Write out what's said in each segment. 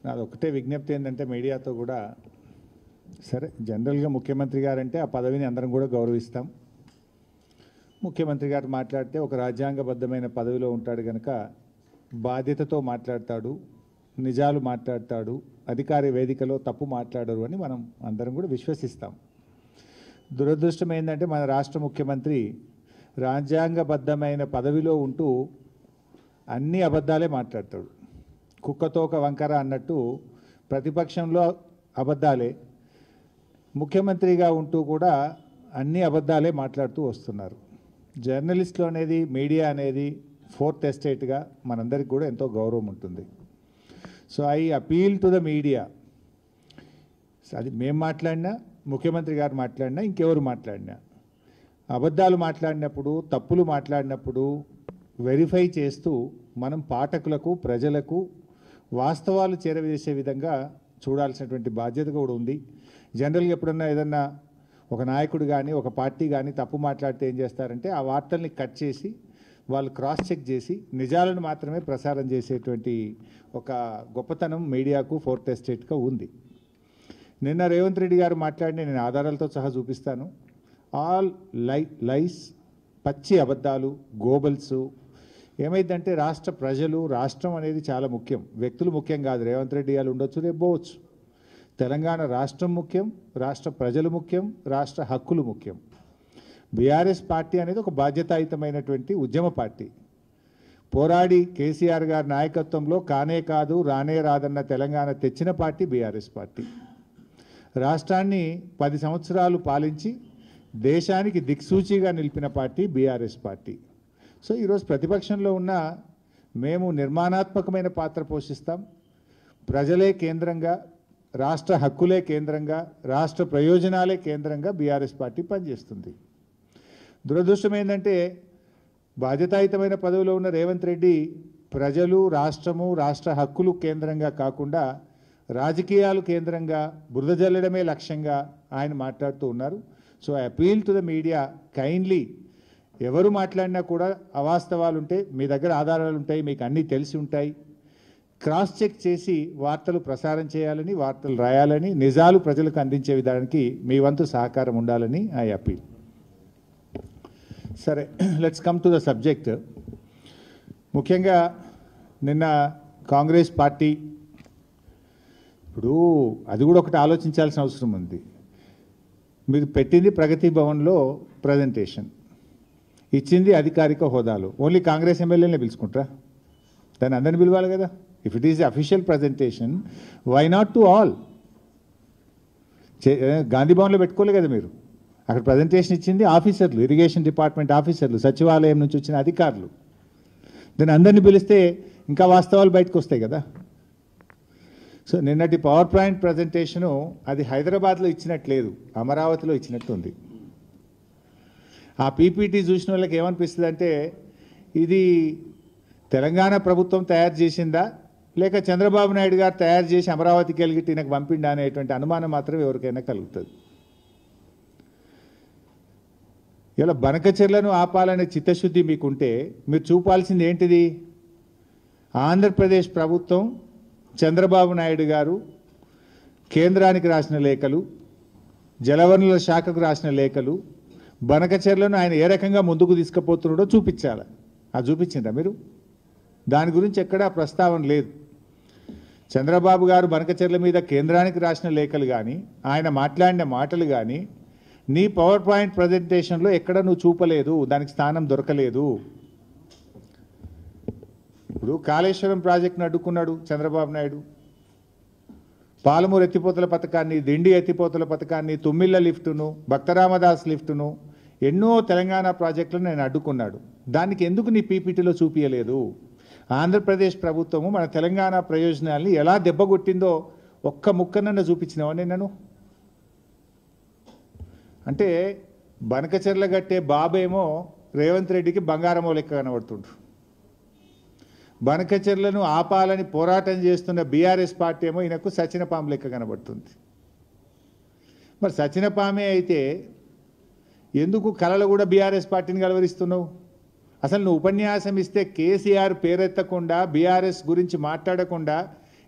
నాది ఒకటే విజ్ఞప్తి ఏంటంటే మీడియాతో కూడా సరే జనరల్గా ముఖ్యమంత్రి గారు అంటే ఆ పదవిని అందరం కూడా గౌరవిస్తాం. ముఖ్యమంత్రి గారు మాట్లాడితే ఒక రాజ్యాంగబద్ధమైన పదవిలో ఉంటాడు కనుక బాధ్యతతో మాట్లాడతాడు, నిజాలు మాట్లాడతాడు, అధికార వేదికలో తప్పు మాట్లాడరు అని మనం అందరం కూడా విశ్వసిస్తాం. దురదృష్టం ఏంటంటే మన రాష్ట్ర ముఖ్యమంత్రి రాజ్యాంగబద్ధమైన పదవిలో ఉంటూ అన్ని అబద్ధాలే మాట్లాడతాడు. కుక్కతోక వంకర అన్నట్టు ప్రతిపక్షంలో అబద్ధాలే, ముఖ్యమంత్రిగా ఉంటూ కూడా అన్ని అబద్ధాలే మాట్లాడుతూ వస్తున్నారు. జర్నలిస్టులు అనేది, మీడియా అనేది ఫోర్త్ ఎస్టేట్గా మనందరికీ కూడా ఎంతో గౌరవం ఉంటుంది. So I appeal to the media. అది మేము మాట్లాడినా, ముఖ్యమంత్రి గారు మాట్లాడినా, ఇంకెవరు మాట్లాడినా, అబద్ధాలు మాట్లాడినప్పుడు, తప్పులు మాట్లాడినప్పుడు వెరిఫై చేస్తూ మనం పాఠకులకు, ప్రజలకు వాస్తవాలు చేరవేసే విధంగా చూడాల్సినటువంటి బాధ్యత కూడా ఉంది. జనరల్గా ఎప్పుడన్నా ఏదన్నా ఒక నాయకుడు కానీ, ఒక పార్టీ కానీ తప్పు మాట్లాడితే ఏం చేస్తారంటే ఆ వార్తల్ని కట్ చేసి వాళ్ళు క్రాస్ చెక్ చేసి నిజాలను మాత్రమే ప్రసారం చేసేటువంటి ఒక గొప్పతనం మీడియాకు ఫోర్త్ ఎస్టేట్గా ఉంది. నిన్న రేవంత్ రెడ్డి గారు మాట్లాడిన నేను ఆధారాలతో సహా చూపిస్తాను. ఆల్ లైస్, పచ్చి అబద్ధాలు, గోబల్స్. ఏమైందంటే రాష్ట్ర ప్రజలు, రాష్ట్రం అనేది చాలా ముఖ్యం, వ్యక్తులు ముఖ్యం కాదు. రేవంత్ రెడ్డి గారు ఉండొచ్చు, రేపు పోవచ్చు. తెలంగాణ రాష్ట్రం ముఖ్యం, రాష్ట్ర ప్రజలు ముఖ్యం, రాష్ట్ర హక్కులు ముఖ్యం. బీఆర్ఎస్ పార్టీ అనేది ఒక బాధ్యతాయుతమైనటువంటి ఉద్యమ పార్టీ. పోరాడి కేసీఆర్ గారి నాయకత్వంలో కానే కాదు, రానే రాదన్న తెలంగాణ తెచ్చిన పార్టీ బీఆర్ఎస్ పార్టీ. రాష్ట్రాన్ని 10 సంవత్సరాలు పాలించి దేశానికి దిక్సూచిగా నిలిపిన పార్టీ బీఆర్ఎస్ పార్టీ. సో ఈరోజు ప్రతిపక్షంలో ఉన్న మేము నిర్మాణాత్మకమైన పాత్ర పోషిస్తాం. ప్రజలే కేంద్రంగా, రాష్ట్ర హక్కులే కేంద్రంగా, రాష్ట్ర ప్రయోజనాలే కేంద్రంగా బీఆర్ఎస్ పార్టీ పనిచేస్తుంది. దురదృష్టం ఏంటంటే బాధ్యతాయుతమైన పదవిలో ఉన్న రేవంత్ రెడ్డి ప్రజలు, రాష్ట్రము, రాష్ట్ర హక్కులు కేంద్రంగా కాకుండా రాజకీయాలు కేంద్రంగా, బురద జల్లడమే లక్ష్యంగా ఆయన మాట్లాడుతూ ఉన్నారు. So I appeal to the media, kindly ఎవరు మాట్లాడినా కూడా అవాస్తవాలు ఉంటే మీ దగ్గర ఆధారాలు ఉంటాయి, మీకు అన్నీ తెలిసి ఉంటాయి, క్రాస్ చెక్ చేసి వార్తలు ప్రసారం చేయాలని, వార్తలు రాయాలని, నిజాలు ప్రజలకు అందించే విధానానికి మీ వంతు సహకారం ఉండాలని ఐ అపీల్. సరే, let's come to the subject. ముఖ్యంగా నిన్న కాంగ్రెస్ పార్టీ, ఇప్పుడు అది కూడా ఒకటి ఆలోచించాల్సిన అవసరం ఉంది. మీరు పెట్టింది ప్రగతి భవన్లో ప్రజెంటేషన్, ఇచ్చింది అధికారిక హోదాలో. ఓన్లీ కాంగ్రెస్ ఎమ్మెల్యేనే పిలుచుకుంటారా? దాన్ని అందరిని పిలవాలి కదా. If it is official presentation, why not to all? Gandhi భవన్లో పెట్టుకోలే కదా మీరు. అక్కడ ప్రజెంటేషన్ ఇచ్చింది ఆఫీసర్లు, ఇరిగేషన్ డిపార్ట్మెంట్ ఆఫీసర్లు, సచివాలయం నుంచి వచ్చిన అధికారులు. దాన్ని అందరినీ పిలిస్తే ఇంకా వాస్తవాలు బయటకు వస్తాయి కదా. సో నిన్నటి పవర్ పాయింట్ ప్రజెంటేషను అది హైదరాబాద్లో ఇచ్చినట్లేదు, అమరావతిలో ఇచ్చినట్టు ఉంది. ఆ పీపీటీ చూసిన వాళ్ళకి ఏమనిపిస్తుంది అంటే ఇది తెలంగాణ ప్రభుత్వం తయారు చేసిందా, లేక చంద్రబాబు నాయుడు గారు తయారు చేసి అమరావతికి వెళ్ళి ఈయనకు పంపిండా అనేటువంటి అనుమానం మాత్రం ఎవరికైనా కలుగుతుంది. ఇలా బనకచెర్లను ఆపాలనే చిత్తశుద్ధి మీకుంటే మీరు చూపాల్సింది ఏంటిది? ఆంధ్రప్రదేశ్ ప్రభుత్వం, చంద్రబాబు నాయుడు గారు కేంద్రానికి రాసిన లేఖలు, జలవనరుల శాఖకు రాసిన లేఖలు, బనకచెర్లను ఆయన ఏ రకంగా ముందుకు తీసుకుపోతున్నాడో చూపించాలి. అది చూపించిందా మీరు? దాని గురించి ఎక్కడా ప్రస్తావన లేదు. చంద్రబాబు గారు బనకచెర్ల మీద కేంద్రానికి రాసిన లేఖలు కానీ, ఆయన మాట్లాడిన మాటలు కానీ నీ పవర్ పాయింట్ ప్రజెంటేషన్లో ఎక్కడ నువ్వు చూపలేదు, దానికి స్థానం దొరకలేదు. ఇప్పుడు కాళేశ్వరం ప్రాజెక్టును అడ్డుకున్నాడు చంద్రబాబు నాయుడు, పాలమూరు ఎత్తిపోతల పథకాన్ని, దిండి ఎత్తిపోతల పథకాన్ని, తుమ్మిళ్ళ లిఫ్టును, భక్తరామదాస్ లిఫ్టును, ఎన్నో తెలంగాణ ప్రాజెక్టులను నేను అడ్డుకున్నాడు. దానికి ఎందుకు నీ పీపీటీలో చూపించలేదు? ఆంధ్రప్రదేశ్ ప్రభుత్వము మన తెలంగాణ ప్రయోజనాల్ని ఎలా దెబ్బగొట్టిందో ఒక్క ముక్కనన్నా చూపించినావని నన్ను. అంటే బనకచెర్ల గట్టే బాబేమో రేవంత్ రెడ్డికి బంగారమో లెక్క కనబడుతుండ్రు. బనకచెర్లను ఆపాలని పోరాటం చేస్తున్న బీఆర్ఎస్ పార్టీ ఏమో ఈయనకు సచినపాము లెక్క కనబడుతుంది. మరి సచినపామే అయితే ఎందుకు కళలు కూడా బీఆర్ఎస్ పార్టీని కలవరిస్తున్నావు? అసలు నువ్వు ఉపన్యాసం ఇస్తే కేసీఆర్ పేరెత్తకుండా, బీఆర్ఎస్ గురించి మాట్లాడకుండా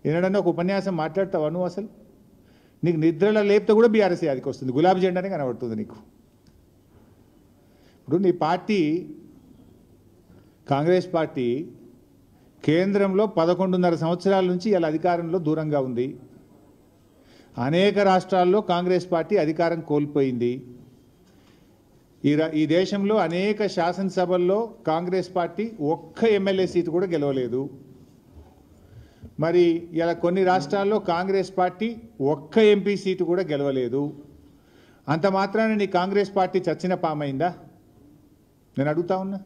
ఏనాడన్నా ఒక ఉపన్యాసం మాట్లాడతావా నువ్వు? అసలు నీకు నిద్రలో లేపితే కూడా బీఆర్ఎస్ యాదికి వస్తుంది, గులాబీ జెండానే కనబడుతుంది నీకు. ఇప్పుడు నీ పార్టీ కాంగ్రెస్ పార్టీ కేంద్రంలో 11.5 సంవత్సరాల నుంచి ఇలా అధికారంలో దూరంగా ఉంది. అనేక రాష్ట్రాల్లో కాంగ్రెస్ పార్టీ అధికారం కోల్పోయింది. ఈ దేశంలో అనేక శాసనసభల్లో కాంగ్రెస్ పార్టీ ఒక్క ఎమ్మెల్యే సీటు కూడా గెలవలేదు. మరి ఇలా కొన్ని రాష్ట్రాల్లో కాంగ్రెస్ పార్టీ ఒక్క ఎంపీ సీటు కూడా గెలవలేదు. అంత మాత్రాన నీ కాంగ్రెస్ పార్టీ చచ్చిన పామైందా? నేను అడుగుతా ఉన్నా.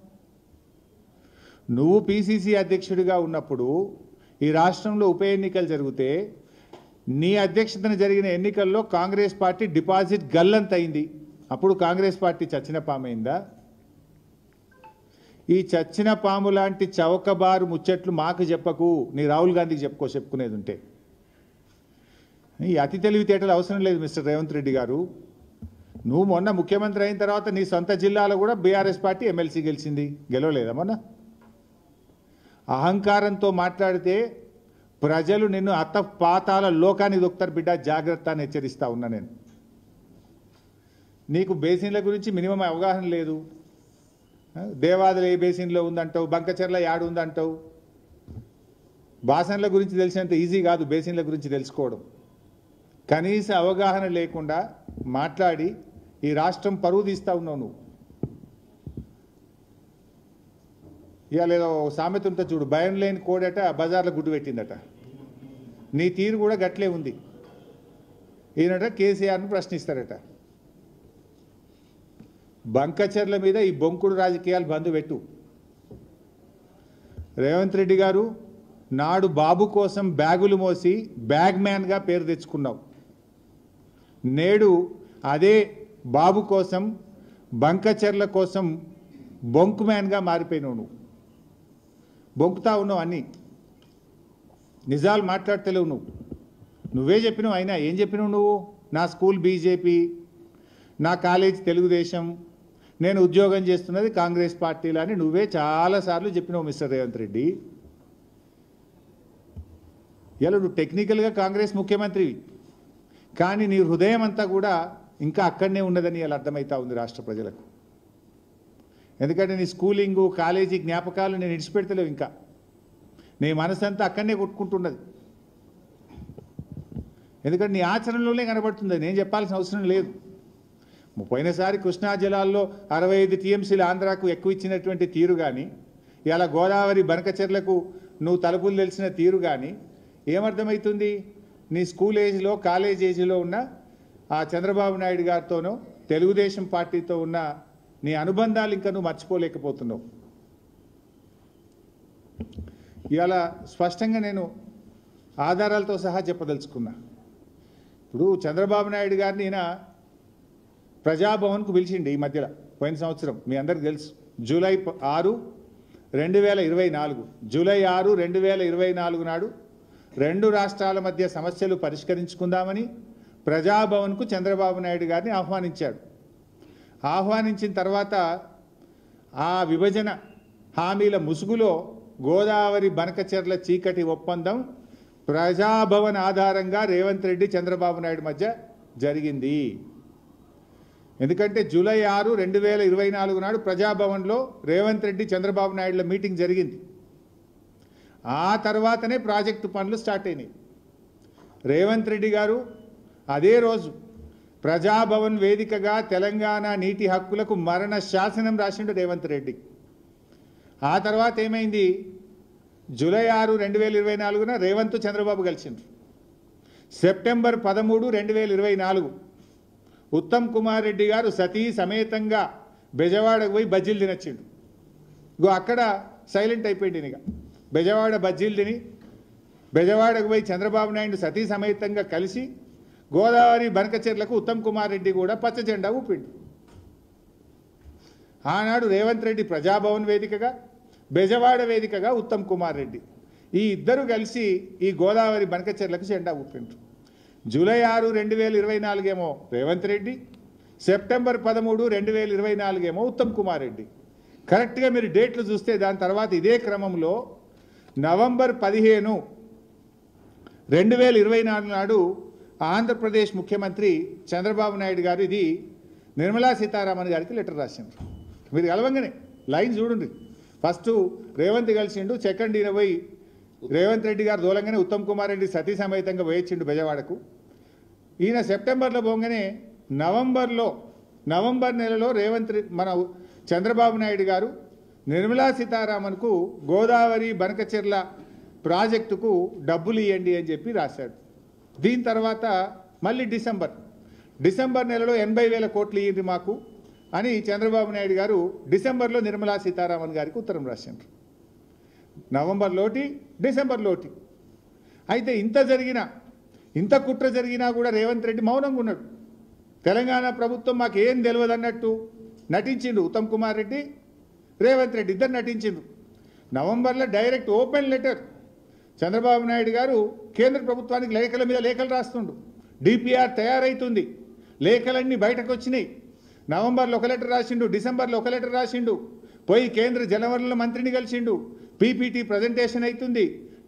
నువ్వు పిసిసి అధ్యక్షుడిగా ఉన్నప్పుడు ఈ రాష్ట్రంలో ఉప ఎన్నికలు జరిగితే నీ అధ్యక్షతన జరిగిన ఎన్నికల్లో కాంగ్రెస్ పార్టీ డిపాజిట్ గల్లంతైంది. అప్పుడు కాంగ్రెస్ పార్టీ చచ్చిన పామైందా? ఈ చచ్చిన పాము లాంటి చౌకబారు ముచ్చట్లు మాకు చెప్పకు, నీ రాహుల్ గాంధీకి చెప్పుకునేది ఉంటే. ఈ అతి తెలివితేటలు అవసరం లేదు మిస్టర్ రేవంత్ రెడ్డి గారు. నువ్వు మొన్న ముఖ్యమంత్రి అయిన తర్వాత నీ సొంత జిల్లాలో కూడా బీఆర్ఎస్ పార్టీ ఎమ్మెల్సీ గెలిచింది, గెలవలేదా మొన్న? అహంకారంతో మాట్లాడితే ప్రజలు నిన్ను అత్త పాతాల లోకాన్ని దొక్కుతారు బిడ్డ, జాగ్రత్త అని హెచ్చరిస్తా ఉన్నా నేను. నీకు బేసిన్ల గురించి మినిమం అవగాహన లేదు. దేవాదులు ఏ బేసిన్లో ఉందంటావు, బంకచెర్ల యాడు ఉందంటావు. బాసన్ల గురించి తెలిసినంత ఈజీ కాదు బేసిన్ల గురించి తెలుసుకోవడం. కనీస అవగాహన లేకుండా మాట్లాడి ఈ రాష్ట్రం పరువు తీస్తూ ఉన్నావు నువ్వు. ఇవాళ ఏదో సామెత ఉంటే చూడు, భయం లేని కోడట బజార్లో గుడ్డు పెట్టిందట. నీ తీరు కూడా గట్లే ఉంది. ఈయనట కేసీఆర్ను ప్రశ్నిస్తారట. బంకచర్ల మీద ఈ బొంకుడు రాజకీయాలు బంద్ పెట్టు. రేవంత్ రెడ్డి గారు, నాడు బాబు కోసం బ్యాగులు మోసి బ్యాగ్ మ్యాన్గా పేరు తెచ్చుకున్నావు. నేడు అదే బాబు కోసం బంకచర్ల కోసం బొంకు మ్యాన్గా మారిపోయినావు. నువ్వు బొంకుతా ఉన్నావు, అన్నీ నిజాలు మాట్లాడతలేవు నువ్వు. నువ్వే చెప్పినావు. అయినా ఏం చెప్పినావు నువ్వు? నా స్కూల్ బీజేపీ, నా కాలేజ్ తెలుగుదేశం, నేను ఉద్యోగం చేస్తున్నది కాంగ్రెస్ పార్టీలో అని నువ్వే చాలాసార్లు చెప్పినావు మిస్టర్ రేవంత్ రెడ్డి. ఇలా నువ్వు టెక్నికల్గా కాంగ్రెస్ ముఖ్యమంత్రివి, కానీ నీ హృదయం అంతా కూడా ఇంకా అక్కడనే ఉన్నదని ఇలా అర్థమవుతా ఉంది రాష్ట్ర ప్రజలకు. ఎందుకంటే నీ స్కూలింగు కాలేజీ జ్ఞాపకాలు నేను ఇడిచిపెడతలేవు. ఇంకా నీ మనసంతా అక్కడనే కొట్టుకుంటున్నది. ఎందుకంటే నీ ఆచరణలోనే కనబడుతుంది, నేను చెప్పాల్సిన అవసరం లేదు. పోయినసారి కృష్ణా జలాల్లో 65 టీఎంసీలు ఆంధ్రాకు ఎక్కువ ఇచ్చినటువంటి తీరు కానీ, ఇలా గోదావరి బనకచెర్లకు నువ్వు తలుపులు తెలిసిన తీరు కానీ ఏమర్థమవుతుంది? నీ స్కూల్ ఏజ్లో కాలేజ్ ఏజ్లో ఉన్న ఆ చంద్రబాబు నాయుడు గారితోనో తెలుగుదేశం పార్టీతో ఉన్న నీ అనుబంధాలు ఇంకా నువ్వు మర్చిపోలేకపోతున్నావు. ఇవాళ స్పష్టంగా నేను ఆధారాలతో సహా చెప్పదలుచుకున్నా. ఇప్పుడు చంద్రబాబు నాయుడు గారిని ఈయన ప్రజాభవన్కు పిలిచిండి ఈ మధ్యలో, పోయిన సంవత్సరం మీ అందరికి తెలుసు. జూలై 6, 2024 జూలై 6, 2024 నాడు 2 రాష్ట్రాల మధ్య సమస్యలు పరిష్కరించుకుందామని ప్రజాభవన్కు చంద్రబాబు నాయుడు గారిని ఆహ్వానించాడు. ఆహ్వానించిన తర్వాత ఆ విభజన హామీల ముసుగులో గోదావరి బనకచెర్ల చీకటి ఒప్పందం ప్రజాభవన్ ఆధారంగా రేవంత్ రెడ్డి చంద్రబాబు నాయుడు మధ్య జరిగింది. ఎందుకంటే జూలై 6, 2024 నాడు ప్రజాభవన్లో రేవంత్ రెడ్డి చంద్రబాబు నాయుడుల మీటింగ్ జరిగింది. ఆ తర్వాతనే ప్రాజెక్టు పనులు స్టార్ట్ అయినాయి. రేవంత్ రెడ్డి గారు అదే రోజు ప్రజాభవన్ వేదికగా తెలంగాణ నీటి హక్కులకు మరణ శాసనం రాసిండు రేవంత్ రెడ్డి. ఆ తర్వాత ఏమైంది? జూలై 6, 2024 రేవంత్ చంద్రబాబు కలిసిండ్రు. సెప్టెంబర్ 13, 2024 ఉత్తమ్ కుమార్ రెడ్డి గారు సతీ సమేతంగా బెజవాడకు పోయి బజ్జీలు తినొచ్చిండు. ఇగో అక్కడ సైలెంట్ అయిపోయింది. ఇక బెజవాడ బజ్జీలు తిని బెజవాడకు పోయి చంద్రబాబు నాయుడు సతీ సమేతంగా కలిసి గోదావరి బనకచెర్లకు ఉత్తమ్ కుమార్ రెడ్డి కూడా పచ్చ జెండా ఊపిండు. ఆనాడు రేవంత్ రెడ్డి ప్రజాభవన్ వేదికగా, బెజవాడ వేదికగా ఉత్తమ్ కుమార్ రెడ్డి ఈ ఇద్దరు కలిసి ఈ గోదావరి బనకచెర్లకు జెండా ఊపిండ్రు. జూలై 6, 2024 ఏమో రేవంత్ రెడ్డి, సెప్టెంబర్ 13, 2024 ఏమో ఉత్తమ్ కుమార్ రెడ్డి. కరెక్ట్గా మీరు డేట్లు చూస్తే దాని తర్వాత ఇదే క్రమంలో నవంబర్ 15 2024 నాడు ఆంధ్రప్రదేశ్ ముఖ్యమంత్రి చంద్రబాబు నాయుడు గారు ఇది నిర్మలా సీతారామన్ గారికి లెటర్ రాసిండ్రు. మీరు కలవంగానే లైన్ చూడండి. ఫస్ట్ రేవంత్ కలిసిండు, సెకండ్ ఈయన పోయి రేవంత్ రెడ్డి గారు దూలంగానే ఉత్తమ్ కుమార్ రెడ్డి సతీ సమేతంగా పోయించిండు బెజవాడకు. ఈయన సెప్టెంబర్లో పోగానే నవంబర్ నెలలో మన చంద్రబాబు నాయుడు గారు నిర్మలా సీతారామన్కు గోదావరి బనకచెర్ల ప్రాజెక్టుకు డబ్బులు ఇవ్వండి అని చెప్పి రాశాడు. దీని తర్వాత మళ్ళీ డిసెంబర్ నెలలో 80,000 కోట్లు ఇవ్వండి మాకు అని చంద్రబాబు నాయుడు గారు డిసెంబర్లో నిర్మలా సీతారామన్ గారికి ఉత్తరం రాశారు. నవంబర్లోటి డిసెంబర్లోటి. అయితే ఇంత కుట్ర జరిగినా కూడా రేవంత్ రెడ్డి మౌనంగా ఉన్నాడు. తెలంగాణ ప్రభుత్వం మాకు ఏం తెలియదు అన్నట్టు నటించిండు. ఉత్తమ్ కుమార్ రెడ్డి, రేవంత్ రెడ్డి ఇద్దరు నటించిండు. నవంబర్లో direct open letter Chandrababu Naidu గారు కేంద్ర ప్రభుత్వానికి లేఖల మీద లేఖలు రాస్తుండు. డిపిఆర్ తయారైతుంది, లేఖలన్నీ బయటకు వచ్చినాయి. నవంబర్లో ఒక లెటర్ రాసిండు, డిసెంబర్లో ఒక లెటర్ రాసిండు, పోయి కేంద్ర జలవనరుల మంత్రిని కలిసిండు, పీపీటీ ప్రజెంటేషన్ అవుతుంది,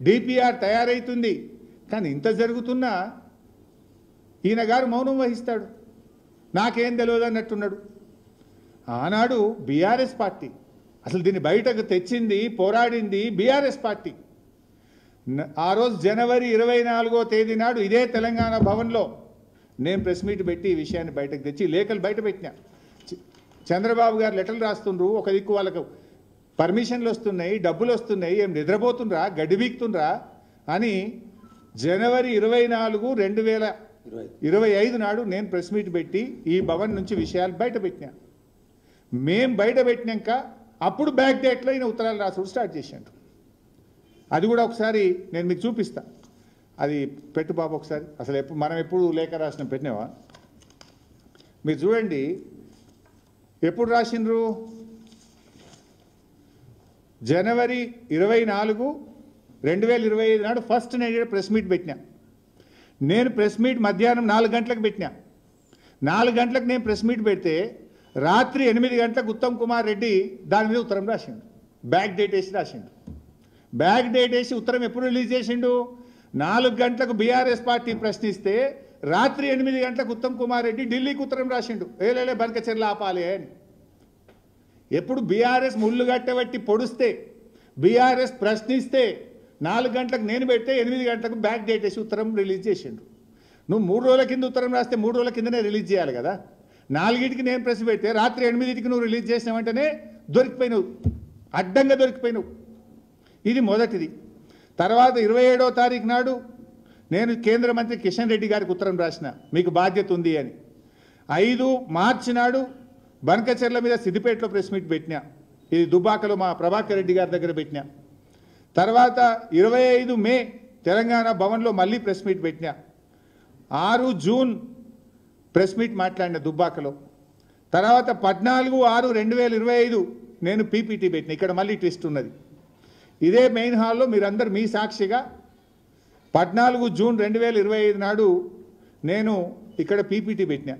డిపిఆర్ తయారైతుంది. కానీ ఇంత జరుగుతున్నా ఈయన గారు మౌనం వహిస్తాడు, నాకేం తెలియదు అన్నట్టున్నాడు. ఆనాడు బీఆర్ఎస్ పార్టీ అసలు దీన్ని బయటకు తెచ్చింది, పోరాడింది బీఆర్ఎస్ పార్టీ. ఆ రోజు జనవరి 24వ తేదీ నాడు ఇదే తెలంగాణ భవన్లో నేను ప్రెస్ మీట్ పెట్టి ఈ విషయాన్ని బయటకు తెచ్చి లేఖలు బయట పెట్టినా. చంద్రబాబు గారు లెటర్లు రాస్తుండ్రు, ఒక దిక్కు వాళ్ళకు పర్మిషన్లు వస్తున్నాయి, డబ్బులు వస్తున్నాయి, ఏం నిద్రపోతుండ్రా, గడ్డి బీక్తుండ్రా అని జనవరి 24, 2025 నాడు నేను ప్రెస్ మీట్ పెట్టి ఈ భవన్ నుంచి విషయాలు బయట పెట్టినా. మేం బయట పెట్టినాక అప్పుడు బ్యాక్ డేట్లో ఈయన ఉత్తరాలు రాసుడు స్టార్ట్ చేశాడు. అది కూడా ఒకసారి నేను మీకు చూపిస్తా. అది పెట్టు బాబు ఒకసారి. అసలు మనం ఎప్పుడు లేఖ రాసిన పెట్టినావా? మీరు చూడండి ఎప్పుడు రాసిండ్రు. జనవరి 24, 2025 నాడు ఫస్ట్ నేను ప్రెస్ మీట్ పెట్టినా. నేను ప్రెస్ మీట్ మధ్యాహ్నం 4 గంటలకు పెట్టినా. 4 గంటలకు నేను ప్రెస్ మీట్ పెడితే రాత్రి 8 గంటలకు ఉత్తమ్ కుమార్ రెడ్డి దాని మీద ఉత్తరం రాసిండు. బ్యాక్ డేట్ వేసి రాసిండు. బ్యాక్ డేట్ వేసి ఉత్తరం ఎప్పుడు రిలీజ్ చేసిండు? 4 గంటలకు బీఆర్ఎస్ పార్టీ ప్రశ్నిస్తే రాత్రి 8 గంటలకు ఉత్తమ్ కుమార్ రెడ్డి ఢిల్లీకి ఉత్తరం రాసిండు, ఏలేలే బనకచెర్ల ఆపాలి అని. ఎప్పుడు బీఆర్ఎస్ ముళ్ళు గట్టబట్టి పొడిస్తే, బీఆర్ఎస్ ప్రశ్నిస్తే 4 గంటలకు నేను పెడితే 8 గంటలకు బ్యాక్ డేట్ వేసి ఉత్తరం రిలీజ్ చేసిండు. నువ్వు 3 రోజుల కింద ఉత్తరం రాస్తే 3 రోజుల కిందనే రిలీజ్ చేయాలి కదా. 4కి నేను ప్రెస్ పెడితే రాత్రి 8కి నువ్వు రిలీజ్ చేసిన వెంటనే దొరికిపోయినావు, అడ్డంగా దొరికిపోయినావు. ఇది మొదటిది. తర్వాత 27వ తారీఖు నాడు నేను కేంద్ర మంత్రి కిషన్ రెడ్డి గారికి ఉత్తరం రాసిన, మీకు బాధ్యత ఉంది అని. 5 మార్చి నాడు బనకచెర్ల మీద సిద్దిపేటలో ప్రెస్ మీట్ పెట్టినా. ఇది దుబ్బాకలో మా ప్రభాకర్ రెడ్డి గారి దగ్గర పెట్టినా. తర్వాత 25 మే తెలంగాణ భవన్లో మళ్ళీ ప్రెస్ మీట్ పెట్టినా. 6 జూన్ ప్రెస్ మీట్ మాట్లాడిన దుబ్బాకలో. తర్వాత 14/6/2025 నేను పీపీటీ పెట్టిన. ఇక్కడ మళ్ళీ ట్విస్ట్ ఉన్నది. ఇదే మెయిన్ హాల్లో మీరందరూ మీ సాక్షిగా 14 జూన్ 2025 నాడు నేను ఇక్కడ పీపీటీ పెట్టినా.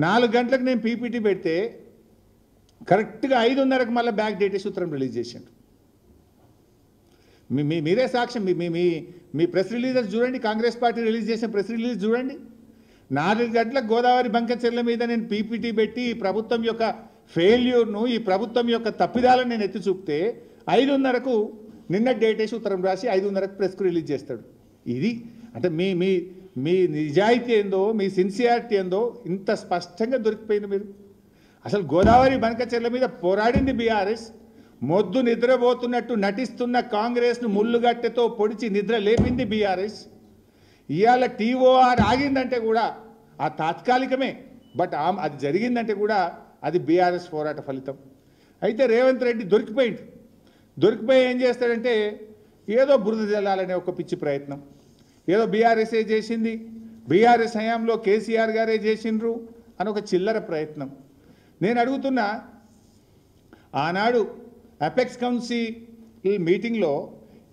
4 గంటలకు నేను పీపీటీ పెడితే కరెక్ట్గా 5:30కి మళ్ళీ బ్యాక్ డేట్ వేసి ఉత్తరం రిలీజ్ చేసిండు. మీరే సాక్ష్యం. మీ ప్రెస్ రిలీజెస్ చూడండి, కాంగ్రెస్ పార్టీ రిలీజ్ చేసిన ప్రెస్ రిలీజ్ చూడండి. 4 గంటలకు గోదావరి బంకచెర్ల మీద నేను పీపీటీ పెట్టి ఈ ప్రభుత్వం యొక్క ఫెయిల్యూర్ను, ఈ ప్రభుత్వం యొక్క తప్పిదాలను నేను ఎత్తి చూపితే 5:30కు నిన్న డేట్ వేసి ఉత్తరం రాసి 5:30కు ప్రెస్కు రిలీజ్ చేస్తాడు. ఇది అంటే మీ నిజాయితీ ఏందో, మీ సిన్సియారిటీ ఏందో ఇంత స్పష్టంగా దొరికిపోయింది. మీరు అసలు గోదావరి బనకచెర్ల మీద పోరాడింది బీఆర్ఎస్, మొద్దు నిద్రపోతున్నట్టు నటిస్తున్న కాంగ్రెస్ను ముళ్ళుగట్టెతో పొడిచి నిద్ర లేపింది బీఆర్ఎస్. ఇవాళ టీఓఆర్ ఆగిందంటే కూడా ఆ తాత్కాలికమే, బట్ అది జరిగిందంటే కూడా అది బీఆర్ఎస్ పోరాట ఫలితం. అయితే రేవంత్ రెడ్డి దొరికిపోయి ఏం చేస్తాడంటే ఏదో బురద జల్లాలనే ఒక పిచ్చి ప్రయత్నం. ఏదో బీఆర్ఎస్ఏ చేసింది, బీఆర్ఎస్ హయాంలో కేసీఆర్ గారే చేసిండ్రు అని ఒక చిల్లర ప్రయత్నం. నేను అడుగుతున్నా, ఆనాడు అపెక్స్ కౌన్సిల్ మీటింగ్లో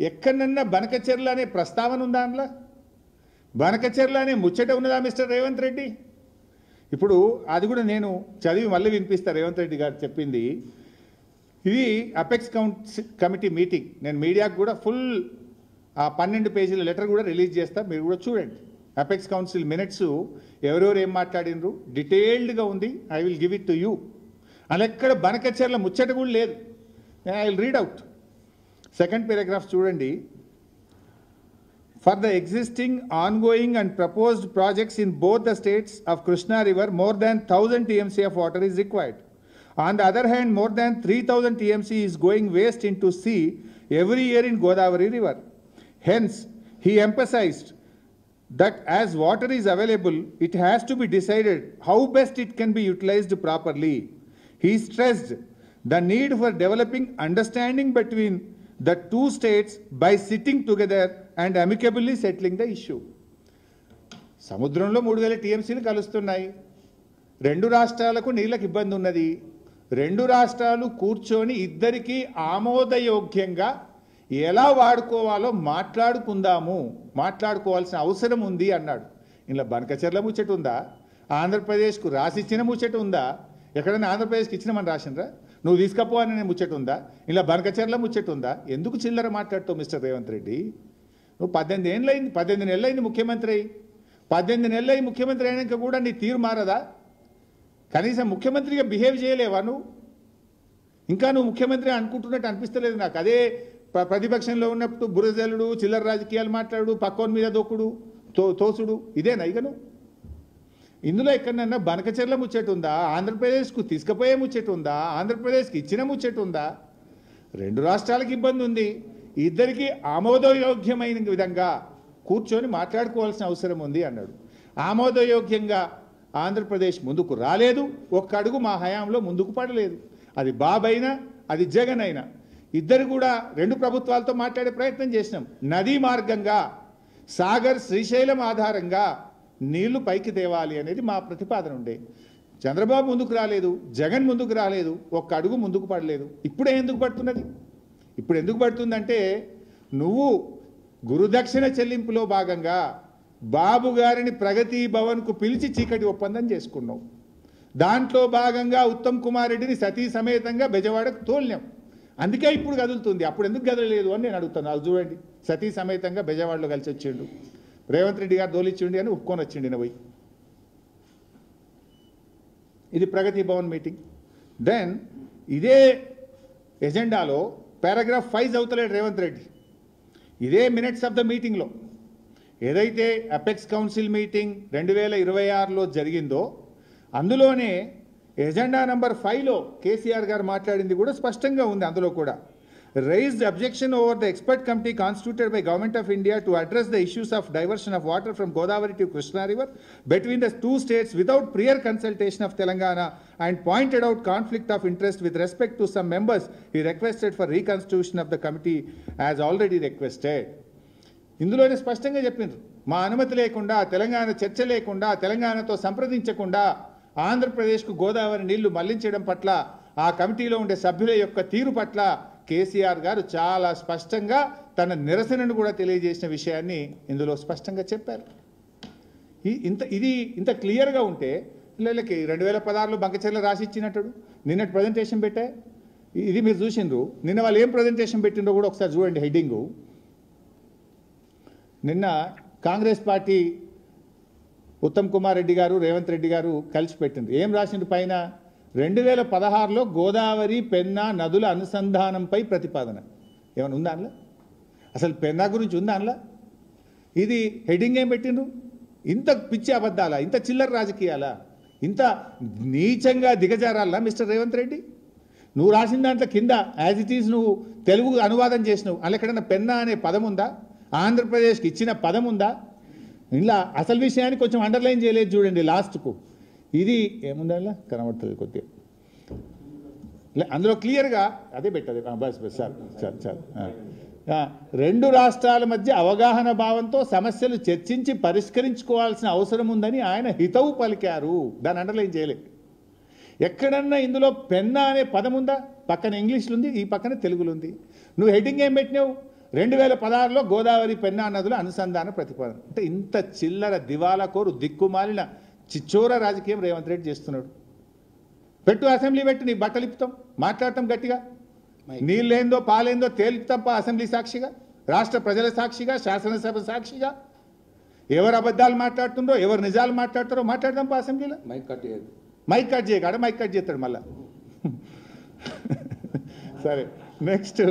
ఎక్కడన్నా బనకచెర్ల అనే ప్రస్తావన ఉందా? అందులో బనకచెర్ల అనే ముచ్చట ఉన్నదా మిస్టర్ రేవంత్ రెడ్డి? ఇప్పుడు అది కూడా నేను చదివి మళ్ళీ వినిపిస్తా. రేవంత్ రెడ్డి గారు చెప్పింది ఇది అపెక్స్ కమిటీ మీటింగ్. నేను మీడియాకు కూడా ఫుల్ ఆ 12 పేజీల లెటర్ కూడా రిలీజ్ చేస్తా, మీరు కూడా చూడండి. అపెక్స్ కౌన్సిల్ మినిట్స్ ఎవరెవరు ఏం మాట్లాడినరు డీటెయిల్డ్గా ఉంది. I will give it to you. అలా ఎక్కడ బనకచర్ల ముచ్చట కూడా లేదు. I will read out. Second paragraph చూడండి. For the existing, ongoing and proposed projects in both the states of Krishna River, more than 1000 TMC of water is required. On the other hand, more than 3000 TMC is going waste into sea every year in Godavari River. Hence, he emphasized that as water is available, it has to be decided how best it can be utilized properly. He stressed the need for developing understanding between the two states by sitting together and amicably settling the issue. సముద్రంలో 3000 టీఎంసీలు కలుస్తున్నాయి. 2 రాష్ట్రాలకు నీళ్ళకి ఇబ్బంది ఉన్నది. 2 రాష్ట్రాలు కూర్చొని ఇద్దరికీ ఆమోదయోగ్యంగా ఎలా వాడుకోవాలో మాట్లాడుకుందాము, మాట్లాడుకోవాల్సిన అవసరం ఉంది అన్నాడు. ఇలా బనకచర్ల ముచ్చట ఉందా? ఆంధ్రప్రదేశ్కు రాసిచ్చిన ముచ్చట ఉందా? ఎక్కడైనా ఆంధ్రప్రదేశ్కి ఇచ్చినామని రాసిండ్రా? నువ్వు తీసుకపో అని ముచ్చట ఉందా? ఇలా బనకచర్ల ముచ్చట ఉందా? ఎందుకు చిల్లర మాట్లాడుతావు మిస్టర్ రేవంత్ రెడ్డి? నువ్వు 18 నెలలైంది ముఖ్యమంత్రి అయ్యి. 18 నెలలై ముఖ్యమంత్రి అయినాక కూడా నీ తీరు మారదా? కనీసం ముఖ్యమంత్రిగా బిహేవ్ చేయలేవా నువ్వు? ఇంకా నువ్వు ముఖ్యమంత్రి అనుకుంటున్నట్టు అనిపిస్తలేదు నాకు. అదే ప్రతిపక్షంలో ఉన్నప్పుడు బురజలుడు, చిల్లర రాజకీయాలు మాట్లాడు, పక్కోని మీద దోకుడు, తోసుడు, ఇదేనా ఇక నువ్వు? ఇందులో ఎక్కడన్నా బనకచర్ల ముచ్చట ఉందా? ఆంధ్రప్రదేశ్కు తీసుకుపోయే ముచ్చట ఉందా? ఆంధ్రప్రదేశ్కి ఇచ్చిన ముచ్చట ఉందా? 2 రాష్ట్రాలకు ఇబ్బంది ఉంది. ఇద్దరికి ఆమోదయోగ్యమైన విధంగా కూర్చొని మాట్లాడుకోవాల్సిన అవసరం ఉంది అన్నాడు. ఆమోదయోగ్యంగా ఆంధ్రప్రదేశ్ ముందుకు రాలేదు. ఒక్క అడుగు మా హయాంలో ముందుకు పడలేదు. అది బాబు అయినా, అది జగన్ అయినా, ఇద్దరు కూడా 2 ప్రభుత్వాలతో మాట్లాడే ప్రయత్నం చేసినాం. నదీ మార్గంగా సాగర్, శ్రీశైలం ఆధారంగా నీళ్లు పైకి తేవాలి అనేది మా ప్రతిపాదన ఉండే. చంద్రబాబు ముందుకు రాలేదు, జగన్ ముందుకు రాలేదు, ఒక్క అడుగు ముందుకు పడలేదు. ఇప్పుడే ఎందుకు పడుతున్నది? ఇప్పుడు ఎందుకు పడుతుందంటే నువ్వు గురుదక్షిణ చెల్లింపులో భాగంగా బాబు గారిని ప్రగతి భవన్కు పిలిచి చీకటి ఒప్పందం చేసుకున్నావు. దాంట్లో భాగంగా ఉత్తమ్ కుమార్ రెడ్డిని సతీ సమేతంగా బెజవాడకు తోలినాం. అందుకే ఇప్పుడు కదులుతుంది. అప్పుడు ఎందుకు కదలలేదు అని నేను అడుగుతాను. అది చూడండి, సతీ సమేతంగా బెజవాడలో కలిసి వచ్చిండు. రేవంత్ రెడ్డి గారు దోలిచ్చిండి అని ఒప్పుకొని వచ్చిండి పోయి. ఇది ప్రగతి భవన్ మీటింగ్. దెన్ ఇదే ఎజెండాలో పారాగ్రాఫ్ 5 చదువుతలేడు రేవంత్ రెడ్డి. ఇదే మినిట్స్ ఆఫ్ ద మీటింగ్లో ఏదైతే అపెక్స్ కౌన్సిల్ మీటింగ్ 2026లో జరిగిందో అందులోనే ఎజెండా నెంబర్ 5లో కేసీఆర్ గారు మాట్లాడింది కూడా స్పష్టంగా ఉంది. అందులో కూడా raised objection over the expert committee constituted by Government of India to address the issues of diversion of water from Godavari to Krishna River between the 2 states without prior consultation of Telangana, and pointed out conflict of interest with respect to some members. He requested for reconstitution of the committee as already requested. ఇందులోనే స్పష్టంగా చెప్పిండ్రు, మా అనుమతి లేకుండా, తెలంగాణ చర్చ లేకుండా, తెలంగాణతో సంప్రదించకుండా ఆంధ్రప్రదేశ్కు గోదావరి నీళ్లు మళ్లించడం పట్ల, ఆ కమిటీలో ఉండే సభ్యుల యొక్క తీరు పట్ల కేసీఆర్ గారు చాలా స్పష్టంగా తన నిరసనను కూడా తెలియజేసిన విషయాన్ని ఇందులో స్పష్టంగా చెప్పారు. ఇంత క్లియర్గా ఉంటే పిల్లలకి 2016లో బంకచర్ల రాసి ఇచ్చినట్టు నిన్నటి ప్రజెంటేషన్ పెట్టా. ఇది మీరు చూసిండ్రు. నిన్న వాళ్ళు ఏం ప్రజెంటేషన్ పెట్టిండ్రో కూడా ఒకసారి చూడండి. హెడ్డింగు నిన్న కాంగ్రెస్ పార్టీ ఉత్తమ్ కుమార్ రెడ్డి గారు, రేవంత్ రెడ్డి గారు కలిసి పెట్టిండ్రు. ఏం రాసిండ్రు పైన? 2016లో గోదావరి, పెన్నా నదుల అనుసంధానంపై ప్రతిపాదన. ఏమైనా ఉందా అందులో? అసలు పెన్నా గురించి ఉందా అందులో? ఇది హెడ్డింగ్ ఏం పెట్టిండ్రు? ఇంత పిచ్చి అబద్ధాలా? ఇంత చిల్లర రాజకీయాలా? ఇంత నీచంగా దిగజారాలా మిస్టర్ రేవంత్ రెడ్డి? నువ్వు రాసిన దాంట్లో కింద యాజ్ ఇట్ ఈజ్ నువ్వు తెలుగు అనువాదం చేసినావు. అలా ఎక్కడన్నా పెన్నా అనే పదం ఉందా? ఆంధ్రప్రదేశ్కి ఇచ్చిన పదం ఉందా? ఇలా అసలు విషయాన్ని కొంచెం అండర్లైన్ చేయలేదు చూడండి లాస్ట్కు. ఇది ఏముందా కనబడుతుంది కొద్దిగా, అందులో క్లియర్గా అదే పెట్టదు. Bus bus sir sir sir 2 రాష్ట్రాల మధ్య అవగాహన భావంతో సమస్యలు చర్చించి పరిష్కరించుకోవాల్సిన అవసరం ఉందని ఆయన హితవు పలికారు. దాన్ని అండర్లైన్ చేయలేదు. ఎక్కడన్నా ఇందులో పెన్నా అనే పదం ఉందా? పక్కన ఇంగ్లీష్లో ఉంది, ఈ పక్కన తెలుగులో ఉంది. నువ్వు హెడ్డింగ్ ఏం పెట్టినావు? 2016లో గోదావరి, పెన్నా నదుల అనుసంధాన ప్రతిపాదన. అంటే ఇంత చిల్లర దివాలా కోరు దిక్కుమాలిన చిచ్చోర రాజకీయం రేవంత్ రెడ్డి చేస్తున్నాడు. పెట్టు, అసెంబ్లీ పెట్టు, నీ బట్టలు ఇప్పుతాం, మాట్లాడతాం గట్టిగా. నీళ్ళేందో పాలేందో తేలుతాం అసెంబ్లీ సాక్షిగా. రాష్ట్ర ప్రజల సాక్షిగా, శాసనసభ సాక్షిగా ఎవరు అబద్ధాలు మాట్లాడుతుండో, ఎవరు నిజాలు మాట్లాడతారో మాట్లాడదాం అసెంబ్లీలో. మైక్ కట్ చేయగాడ మైక్ కట్ చేస్తాడు మళ్ళా. సరే, నెక్స్ట్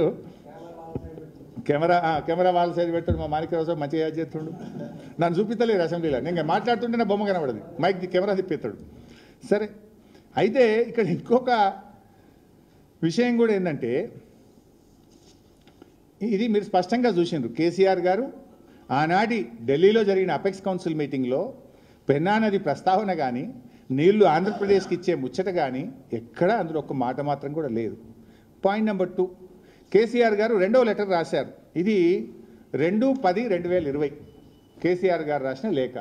కెమెరా వాళ్ళ సైడ్ పెట్టాడు. మా మాణిక్యరావు మంచిగా చేస్తుండు. నన్ను చూపిస్తలేరు అసెంబ్లీలో. నేను మాట్లాడుతుంటే నా బొమ్మ కనబడదు, మైక్ కెమెరా తిప్పేస్తాడు. సరే, అయితే ఇక్కడ ఇంకొక విషయం కూడా ఏంటంటే, ఇది మీరు స్పష్టంగా చూసిండ్రు. కేసీఆర్ గారు ఆనాటి ఢిల్లీలో జరిగిన అపెక్స్ కౌన్సిల్ మీటింగ్లో పెన్నా నది ప్రస్తావన కానీ, నీళ్లు ఆంధ్రప్రదేశ్కి ఇచ్చే ముచ్చట కానీ ఎక్కడా అందులో ఒక్క మాట మాత్రం కూడా లేదు. పాయింట్ నెంబర్ 2, కేసీఆర్ గారు రెండవ లెటర్ రాశారు. ఇది 2/10/2020 కేసీఆర్ గారు రాసిన లేఖ.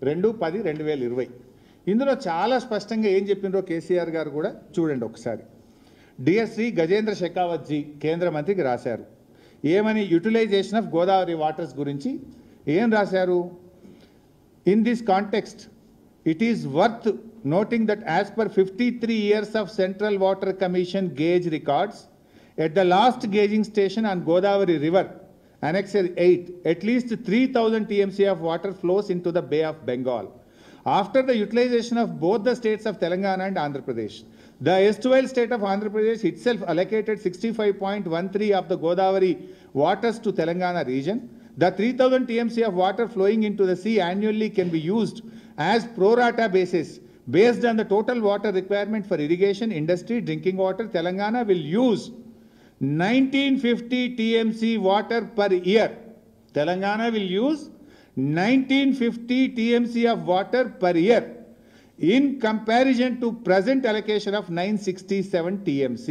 2/10/2020 ఇందులో చాలా స్పష్టంగా ఏం చెప్పినరో కేసీఆర్ గారు కూడా చూడండి ఒకసారి. డియర్ శ్రీ గజేంద్ర షెకావత్ జీ కేంద్ర మంత్రికి రాశారు. ఏమని? యూటిలైజేషన్ ఆఫ్ గోదావరి వాటర్స్ గురించి ఏం రాశారు? In this context it is worth noting that as per 53 years of Central Water Commission gauge records, at the last gauging station on Godavari River, Annexure 8, at least 3,000 TMC of water flows into the Bay of Bengal. After the utilization of both the states of Telangana and Andhra Pradesh, the erstwhile state of Andhra Pradesh itself allocated 65.13 of the Godavari waters to Telangana region. The 3,000 TMC of water flowing into the sea annually can be used as pro rata basis based on the total water requirement for irrigation, industry, drinking water. Telangana will use 1950 TMC water per year. Telangana will use 1950 TMC of water per year in comparison to present allocation of 967 TMC.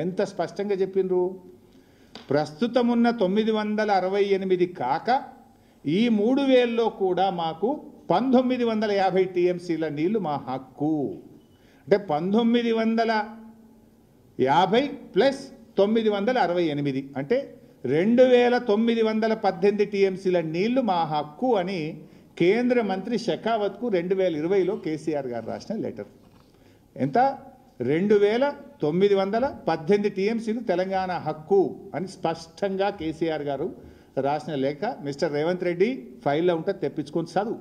ఎంత స్పష్టంగా చెప్పిండ్రు. ప్రస్తుతం ఉన్న 968 కాక ఈ 3000లో కూడా మాకు 1950 TMCల నీళ్లు మా హక్కు. అంటే 1950 ప్లస్ 968 అంటే 2918 TMCల నీళ్లు మా హక్కు అని కేంద్ర మంత్రి షెకావత్కు 2020లో కేసీఆర్ గారు రాసిన లెటర్. ఎంత? 2918 TMCలు తెలంగాణ హక్కు అని స్పష్టంగా కేసీఆర్ గారు రాసిన లేఖ. మిస్టర్ రేవంత్ రెడ్డి ఫైల్లో ఉంటే తెప్పించుకొని చదువు.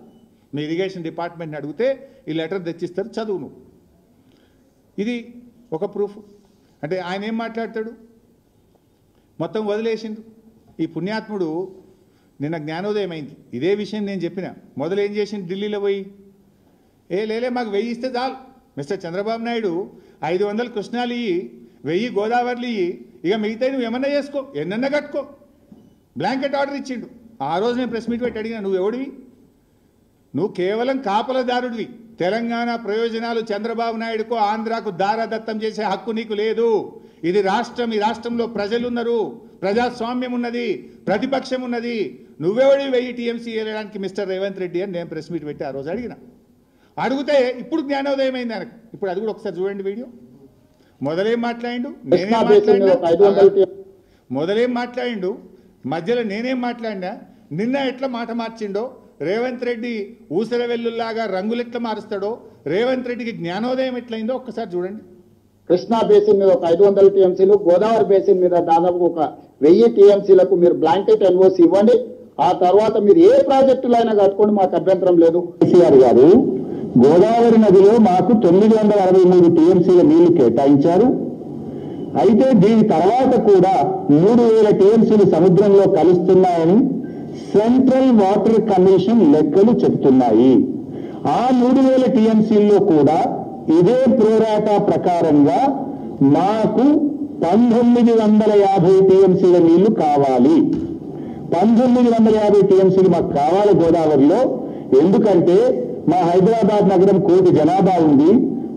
మీ ఇరిగేషన్ డిపార్ట్మెంట్ని అడిగితే ఈ లెటర్ తెచ్చిస్తారు, చదువు నువ్వు. ఇది ఒక ప్రూఫ్. అంటే ఆయన ఏం మాట్లాడతాడు? మొత్తం వదిలేసిండు. ఈ పుణ్యాత్ముడు నిన్న జ్ఞానోదయం అయింది. ఇదే విషయం నేను చెప్పిన. మొదలు ఏం చేసిండు? ఢిల్లీలో పోయి లేలే మాకు 1000 ఇస్తే చాలు. మిస్టర్ చంద్రబాబు నాయుడు 500 కృష్ణాలు ఇయ్యి, 1000 గోదావరిలు ఇయ్యి, ఇక మిగతా నువ్వు ఏమన్నా చేసుకో, ఎన్నన్నా కట్టుకో. బ్లాంకెట్ ఆర్డర్ ఇచ్చిండు. ఆ రోజు నేను ప్రెస్ మీట్ పెట్టి అడిగినా, నువ్వు ఎవడివి? నువ్వు కేవలం కాపలదారుడివి. తెలంగాణ ప్రయోజనాలు చంద్రబాబు నాయుడుకు, ఆంధ్రాకు దారాదత్తం చేసే హక్కు నీకు లేదు. ఇది రాష్ట్రం. ఈ రాష్ట్రంలో ప్రజలున్నారు, ప్రజాస్వామ్యం ఉన్నది, ప్రతిపక్షం ఉన్నది. నువ్వెవడి 1000 TMC వేయడానికి మిస్టర్ రేవంత్ రెడ్డి అని నేను ప్రెస్ మీట్ పెట్టి ఆ రోజు అడిగితే ఇప్పుడు జ్ఞానోదయం అయింది ఆయనకు. ఇప్పుడు అది కూడా ఒకసారి చూడండి వీడియో. మొదలేం మాట్లాడిండు, మధ్యలో నేనేం మాట్లాడినా, నిన్న ఎట్లా మాట మార్చిండో, రేవంత్ రెడ్డి ఊసర వెల్లుల్లాగా రంగులు ఎట్లా మారుస్తాడో, రేవంత్ రెడ్డికి జ్ఞానోదయం ఎట్లయిందో ఒక్కసారి చూడండి. కృష్ణా బేసిన్ మీద ఒక 500 TMCలు, గోదావరి బేసిన్ మీద దాదాపు ఒక 1000 TMCలకు మీరు బ్లాంకెట్ ఎన్ఓసి ఇవ్వండి. ఆ తర్వాత మీరు ఏ ప్రాజెక్టులు అయినా కట్టుకోండి, మాకు అభ్యంతరం లేదు. కేసీఆర్ గారు గోదావరి నదిలో మాకు 963 TMCల నీళ్లు కేటాయించారు. అయితే దీని తర్వాత కూడా 3000 TMCలు సముద్రంలో కలుస్తున్నాయని సెంట్రల్ వాటర్ కమిషన్ లెక్కలు చెప్తున్నాయి. ఆ 3000 TMCల్లో కూడా ఇదే ప్రోరాటా ప్రకారంగా మాకు 1950 TMCల నీళ్లు కావాలి. 1950 TMCలు మాకు కావాలి గోదావరిలో. ఎందుకంటే మా హైదరాబాద్ నగరం 1 కోటి జనాభా ఉంది,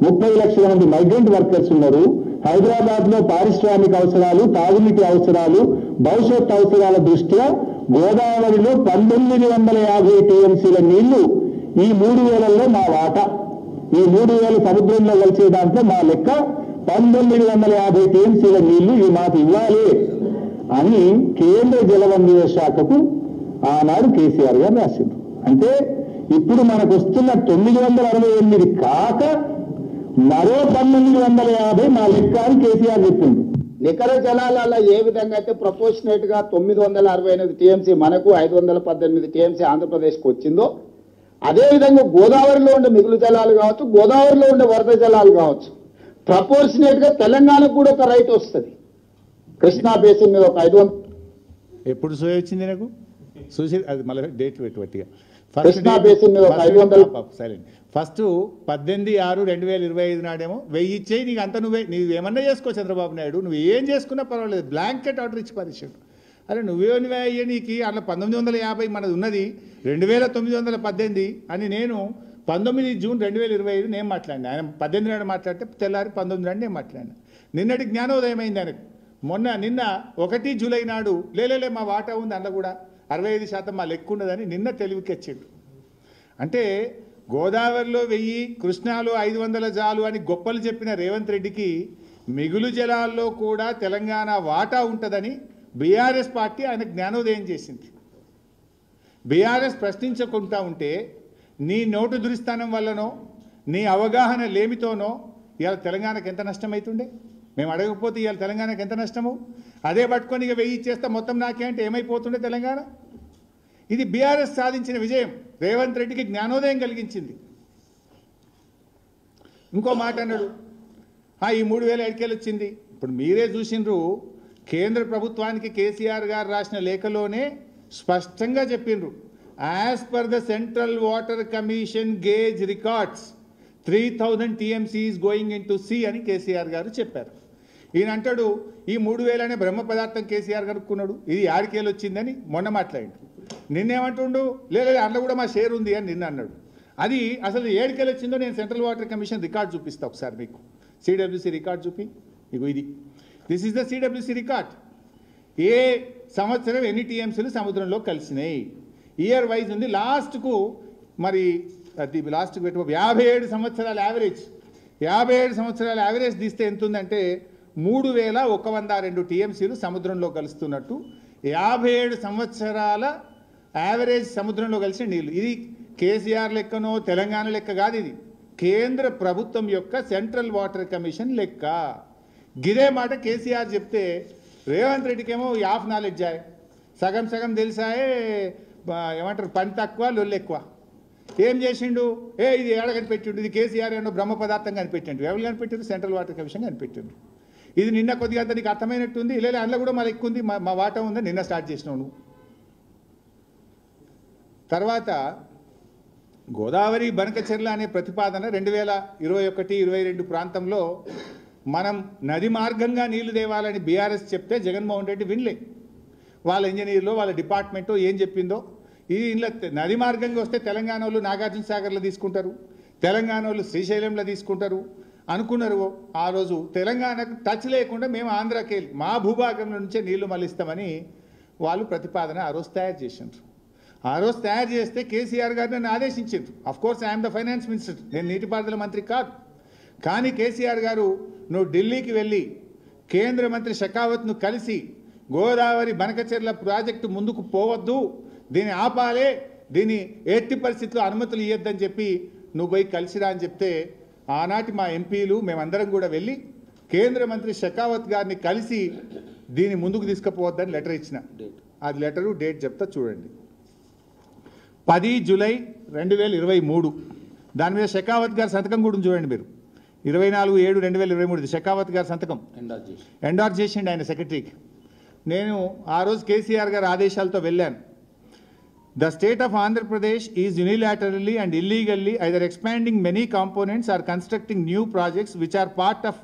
30 లక్షల మంది మైగ్రెంట్ వర్కర్స్ ఉన్నారు. హైదరాబాద్ లో పారిశ్రామిక అవసరాలు, తాగునీటి అవసరాలు, భవిష్యత్ అవసరాల దృష్ట్యా గోదావరిలో 1950 TMCల నీళ్లు ఈ 3000లో మా వాటా. ఈ 3000 సముద్రంలో కలిసే దాంట్లో మా లెక్క 1950 TMCల నీళ్లు ఈ మాకు ఇవ్వాలి అని కేంద్ర జలవనరుల శాఖకు ఆనాడు కేసీఆర్ గారు రాసిండు. అంటే ఇప్పుడు మనకు వస్తున్న 968 కాక మరో 1950 మా లెక్క అని కేసీఆర్ చెప్పిండు. నికర జలాలలో ఏ విధంగా అయితే ప్రపోర్షనేట్ గా 968 టీఎంసీ మనకు 518 టీఎంసీ ఆంధ్రప్రదేశ్కి వచ్చిందో అదే విధంగా గోదావరిలో ఉండే మిగులు జలాలు కావచ్చు, గోదావరిలో ఉండే వరద జలాలు కావచ్చు, ప్రపోర్షనేట్ గా తెలంగాణకు కూడా ఒక రైట్ వస్తుంది. కృష్ణా బేసిన్ మీద ఒక 500 ఎప్పుడు సోయ వచ్చింది నాకు చూసి అది మళ్ళీ డేట్ పెట్టి కృష్ణా బేసిన్ మీద ఒక 500 సైలెంట్ ఫస్ట్ 18/6/2025 నాడేమో 1000 ఇచ్చేయి, నీకు అంత నువ్వేమన్నా చేసుకో చంద్రబాబు నాయుడు, నువ్వు ఏం చేసుకున్నా పర్వాలేదు, బ్లాంకెట్ ఆర్డర్ ఇచ్చి పరిచాడు. అరే నువ్వే అయ్యే నీకు అట్లా 1950 మనది ఉన్నది 2918 అని నేను 19 జూన్ 2025 నేను మాట్లాడినా. ఆయన 18 నాడు మాట్లాడితే తెల్లారి 19 నాడు నేను మాట్లాడినా. నిన్నటి జ్ఞానోదయం అయింది ఆయనకు. నిన్న 1 జూలై నాడు లేలే మా వాటా ఉంది అందులో కూడా 65% మా లెక్క ఉన్నదని నిన్న తెలివికెచ్చిండు. అంటే గోదావరిలో 1000, కృష్ణాలో 500 జాలు అని గొప్పలు చెప్పిన రేవంత్ రెడ్డికి మిగులు జలాల్లో కూడా తెలంగాణ వాటా ఉంటుందని బీఆర్ఎస్ పార్టీ ఆయన జ్ఞానోదయం చేసింది. బీఆర్ఎస్ ప్రశ్నించకుండా ఉంటే నీ నోటు దురిస్థానం వల్లనో నీ అవగాహన లేమితోనో ఇవాళ తెలంగాణకు ఎంత నష్టమవుతుండే? మేము అడగకపోతే ఇవాళ తెలంగాణకు ఎంత నష్టము? అదే పట్టుకొని ఇక 1000 ఇచ్చేస్తే మొత్తం నాకే అంటే ఏమైపోతుండే తెలంగాణ? ఇది బీఆర్ఎస్ సాధించిన విజయం, రేవంత్ రెడ్డికి జ్ఞానోదయం కలిగించింది. ఇంకో మాట అన్నాడు, ఈ 3000 ఎడికేలు వచ్చింది. ఇప్పుడు మీరే చూసిండ్రు, కేంద్ర ప్రభుత్వానికి కేసీఆర్ గారు రాసిన లేఖలోనే స్పష్టంగా చెప్పిండ్రు, as per the central water commission gauge records 3000 TMC is going in to sea అని కేసీఆర్ గారు చెప్పారు. ఈయన అంటాడు ఈ 3000 అనే బ్రహ్మ పదార్థం కేసీఆర్ కనుక్కున్నాడు, ఇది 6 వచ్చిందని మొన్న మాట్లాడిండు. నిన్నేమంటుండు, లేదు అందులో కూడా మా షేర్ ఉంది అని నిన్న అన్నాడు. అది అసలు 7 వచ్చిందో నేను సెంట్రల్ వాటర్ కమిషన్ రికార్డ్ చూపిస్తా ఒకసారి మీకు. సిడబ్ల్యూసీ రికార్డ్ చూపి, మీకు ఇది this is the CWC record. ఏ సంవత్సరం ఎన్ని టీఎంసీలు సముద్రంలో కలిసినాయి, ఇయర్ వైజ్ ఉంది. లాస్ట్కు మరి అది లాస్ట్కు పెట్టుకో 57 సంవత్సరాల యావరేజ్, 57 సంవత్సరాల యావరేజ్ తీస్తే ఎంత ఉందంటే 3102 టీఎంసీలు సముద్రంలో కలుస్తున్నట్టు 57 సంవత్సరాల యావరేజ్ సముద్రంలో కలిసిన నీళ్ళు. ఇది కేసీఆర్ లెక్కనో తెలంగాణ లెక్క కాదు, ఇది కేంద్ర ప్రభుత్వం యొక్క సెంట్రల్ వాటర్ కమిషన్ లెక్క. గిదే మాట కేసీఆర్ చెప్తే రేవంత్ రెడ్డికేమో ఆఫ్ నాలెడ్జ్ ఆయే, సగం సగం తెలిసాయే, ఏమంటారు పని తక్కువ లొల్లు ఎక్కువ. ఏం చేసిండు, ఇది ఏడ కనిపెట్టిండు, ఇది కేసీఆర్ ఏమో బ్రహ్మ పదార్థం కనిపెట్టిండు. ఎవరు కనిపెట్టిండు? సెంట్రల్ వాటర్ కమిషన్ కనిపెట్టిండు. ఇది నిన్న కొద్దిగా అంత నీకు అర్థమైనట్టుంది, లేదా అందులో కూడా మళ్ళీ ఎక్కువ ఉంది, మా వాటా ఉందని నిన్న స్టార్ట్ చేసినావు నువ్వు. తర్వాత గోదావరి బనకచెర్ల అనే ప్రతిపాదన 2021-22 ప్రాంతంలో మనం నది మార్గంగా నీళ్లు తేవాలని బీఆర్ఎస్ చెప్తే జగన్మోహన్ రెడ్డి వినలే. వాళ్ళ ఇంజనీర్లు వాళ్ళ డిపార్ట్మెంటు ఏం చెప్పిందో, ఇది ఇలా నది మార్గంగా వస్తే తెలంగాణ వాళ్ళు నాగార్జున సాగర్లో తీసుకుంటారు, తెలంగాణ వాళ్ళు శ్రీశైలంలో తీసుకుంటారు అనుకున్నారు. ఆ రోజు తెలంగాణకు టచ్ లేకుండా మేము ఆంధ్రాకి వెళ్ళి మా భూభాగం నుంచే నీళ్లు మళ్ళిస్తామని వాళ్ళు ప్రతిపాదన ఆ రోజు తయారు చేసిండ్రు. ఆ రోజు తయారు చేస్తే కేసీఆర్ గారు నన్ను ఆదేశించారు. Of course I'm the finance minister, నేను నీటిపారుదల మంత్రి కాదు. కానీ కేసీఆర్ గారు నువ్వు ఢిల్లీకి వెళ్ళి కేంద్ర మంత్రి షెకావత్ను కలిసి గోదావరి బనకచెర్ల ప్రాజెక్టు ముందుకు పోవద్దు, దీన్ని ఆపాలే, దీన్ని ఎట్టి పరిస్థితుల్లో అనుమతులు ఇవ్వద్దని చెప్పి నువ్వు పోయి కలిసిరా అని చెప్తే ఆనాటి మా ఎంపీలు మేమందరం కూడా వెళ్ళి కేంద్ర మంత్రి షెకావత్ గారిని కలిసి దీన్ని ముందుకు తీసుకుపోవద్దని లెటర్ ఇచ్చిన. అది లెటరు డేట్ చెప్తా చూడండి, 10 జూలై 2023. దాని మీద షెకావత్ గారి సంతకం కూడా చూడండి మీరు, 24/7/2023 షెకావత్ గారి సంతకం ఎండార్స్ చేసిండు ఆయన సెక్రటరీకి. నేను ఆ రోజు కేసీఆర్ గారి ఆదేశాలతో వెళ్ళాను. The state of Andhra Pradesh is unilaterally and illegally either expanding many components or constructing new projects which are part of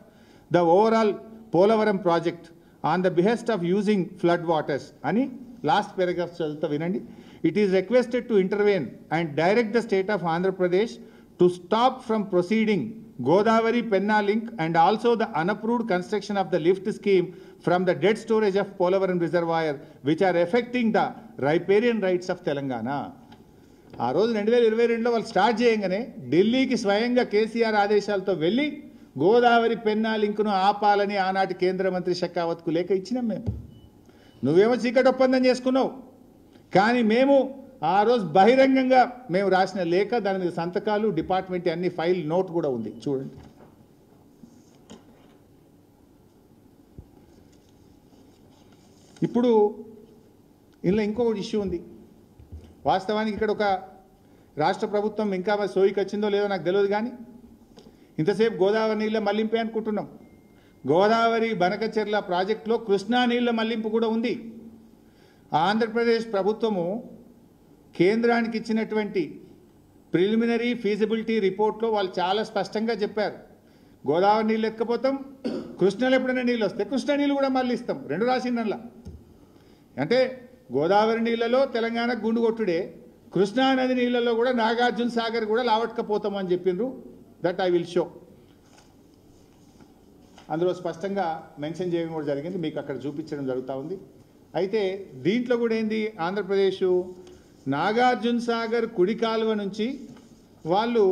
the overall Polavaram project on the behest of using flood waters. Ani last paragraph chalta vinandi. It is requested to intervene and direct the state of Andhra Pradesh to stop from proceeding Godavari Penna link and also the unapproved construction of the lift scheme from the dead storage of Polavaram reservoir which are affecting the riparian rights of Telangana. ఆ రోజు 2022లో వాళ్ళు start చేయగానే ఢిల్లీకి స్వయంగా కేసీఆర్ ఆదేశాలతో వెళ్ళి గోదావరి పెన్నా లింకును ఆపాలని ఆనాటి కేంద్ర మంత్రి షెకావత్కు లేఖ ఇచ్చినాం మేము. నువ్వేమో చీకటి ఒప్పందం చేసుకున్నావు, కానీ మేము ఆ రోజు బహిరంగంగా మేము రాసిన లేఖ, దాని మీద సంతకాలు, డిపార్ట్మెంట్ అన్ని ఫైల్ నోట్ కూడా ఉంది చూడండి. ఇప్పుడు ఇందులో ఇంకో ఇష్యూ ఉంది. వాస్తవానికి ఇక్కడ ఒక రాష్ట్ర ప్రభుత్వం ఇంకా మరి సోయికి వచ్చిందో లేదో నాకు తెలియదు, కానీ ఇంతసేపు గోదావరి నీళ్ళ మళ్లింపే అనుకుంటున్నాం. గోదావరి బనకచెర్ల ప్రాజెక్టులో కృష్ణా నీళ్ళ మళ్లింపు కూడా ఉంది. ఆంధ్రప్రదేశ్ ప్రభుత్వము కేంద్రానికి ఇచ్చినటువంటి ప్రిలిమినరీ ఫీజిబిలిటీ రిపోర్ట్లో వాళ్ళు చాలా స్పష్టంగా చెప్పారు, గోదావరి నీళ్ళు ఎత్తుకపోతాం, కృష్ణలో ఎప్పుడైనా నీళ్ళు వస్తే కృష్ణా నీళ్ళు కూడా మళ్ళీ ఇస్తాం. రెండు రాసిందల్లా. అంటే గోదావరి నీళ్ళలో తెలంగాణకు గుండు కొట్టుడే, కృష్ణా నది నీళ్ళలో కూడా నాగార్జున సాగర్ కూడా లావట్కపోతాం అని చెప్పిండ్రు. That I will show. అందులో స్పష్టంగా మెన్షన్ చేయడం కూడా జరిగింది, మీకు అక్కడ చూపించడం జరుగుతూ ఉంది. అయితే దీంట్లో కూడా ఏంది, ఆంధ్రప్రదేశ్ నాగార్జున సాగర్ కుడి కాలువ నుంచి వాళ్ళు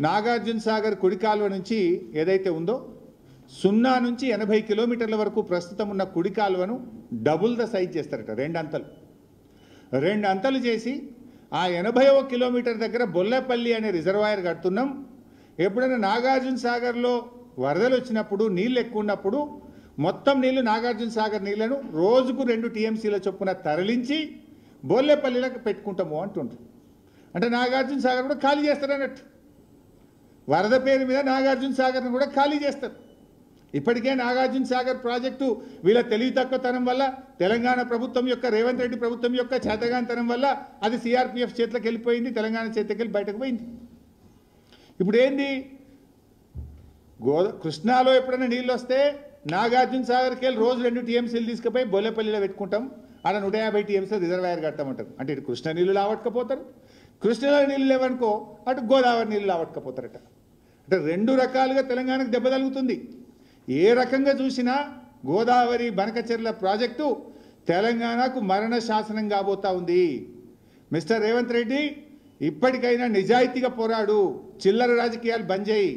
నాగార్జున సాగర్ కుడి కాలువ నుంచి ఏదైతే ఉందో 0 నుంచి 80 కిలోమీటర్ల వరకు ప్రస్తుతం ఉన్న కుడి కాలువను డబుల్ ద సైజ్ చేస్తారట. 2 అంతలు చేసి ఆ 80వ కిలోమీటర్ దగ్గర బొల్లపల్లి అనే రిజర్వాయర్ కడుతున్నాం. ఎప్పుడైనా నాగార్జున సాగర్లో వరదలు వచ్చినప్పుడు, నీళ్ళు ఎక్కువ ఉన్నప్పుడు మొత్తం నీళ్లు నాగార్జున సాగర్ నీళ్లను రోజుకు 2 టీఎంసీల చొప్పున తరలించి బొల్లపల్లిలకు పెట్టుకుంటాము అంటుండ్రు. అంటే నాగార్జున సాగర్ కూడా ఖాళీ చేస్తారన్నట్టు. వరద పేరు మీద నాగార్జున సాగర్ను కూడా ఖాళీ చేస్తారు. ఇప్పటికే నాగార్జున సాగర్ ప్రాజెక్టు వీళ్ళ తెలివి తక్కువతనం వల్ల, తెలంగాణ ప్రభుత్వం యొక్క రేవంత్ రెడ్డి ప్రభుత్వం యొక్క చేతగానితనం వల్ల అది సిఆర్పిఎఫ్ చేతిలోకి వెళ్ళిపోయింది, తెలంగాణ చేతికి వెళ్ళి బయటకు పోయింది. ఇప్పుడు ఏంది, కృష్ణాలో ఎప్పుడైనా నీళ్ళు వస్తే నాగార్జున సాగర్కి వెళ్ళి రోజు 2 టీఎంసీలు తీసుకుపోయి బొల్లపల్లిలో పెట్టుకుంటాం, ఆడ 150 టీఎంసీలు రిజర్వాయర్ కడతామంటారు. అంటే ఇటు కృష్ణా నీళ్ళు లావట్టుకపోతారు, కృష్ణలో నీళ్ళు లేవనుకో అటు గోదావరి నీళ్ళు లావట్టుకపోతారట. అంటే 2 రకాలుగా తెలంగాణకు దెబ్బ తగులుతుంది. ఏ రకంగా చూసినా గోదావరి బనకచెర్ల ప్రాజెక్టు తెలంగాణకు మరణ శాసనం కాబోతా ఉంది. మిస్టర్ రేవంత్ రెడ్డి, ఇప్పటికైనా నిజాయితీగా పోరాడు, చిల్లర రాజకీయాలు బంద్ చేయి.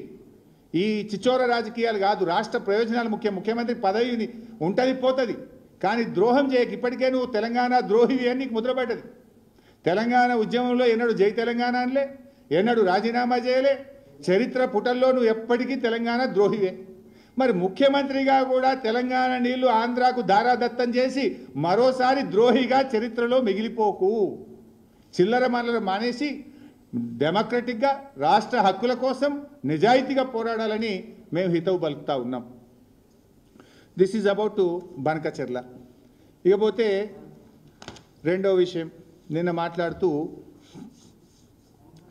ఈ చిచ్చోర రాజకీయాలు కాదు, రాష్ట్ర ప్రయోజనాలు ముఖ్యం. ముఖ్యమంత్రి పదవి ఉంటుంది పోతుంది, కానీ ద్రోహం చేయకు. ఇప్పటికే నువ్వు తెలంగాణ ద్రోహివి అని నీకు ముద్రపడ్డది. తెలంగాణ ఉద్యమంలో ఎన్నడూ జై తెలంగాణ అనలే, ఎన్నడూ రాజీనామా చేయలే. చరిత్ర పుటల్లో నువ్వు ఎప్పటికీ తెలంగాణ ద్రోహివే. మరి ముఖ్యమంత్రిగా కూడా తెలంగాణ నీళ్లు ఆంధ్రాకు దారాదత్తం చేసి మరోసారి ద్రోహిగా చరిత్రలో మిగిలిపోకు. చిల్లర మనలు మానేసి డెమోక్రటిక్గా రాష్ట్ర హక్కుల కోసం నిజాయితీగా పోరాడాలని మేము హితవు పలుకుతా ఉన్నాం. This is about Banakacherla. ఇకపోతే రెండో విషయం, నిన్న మాట్లాడుతూ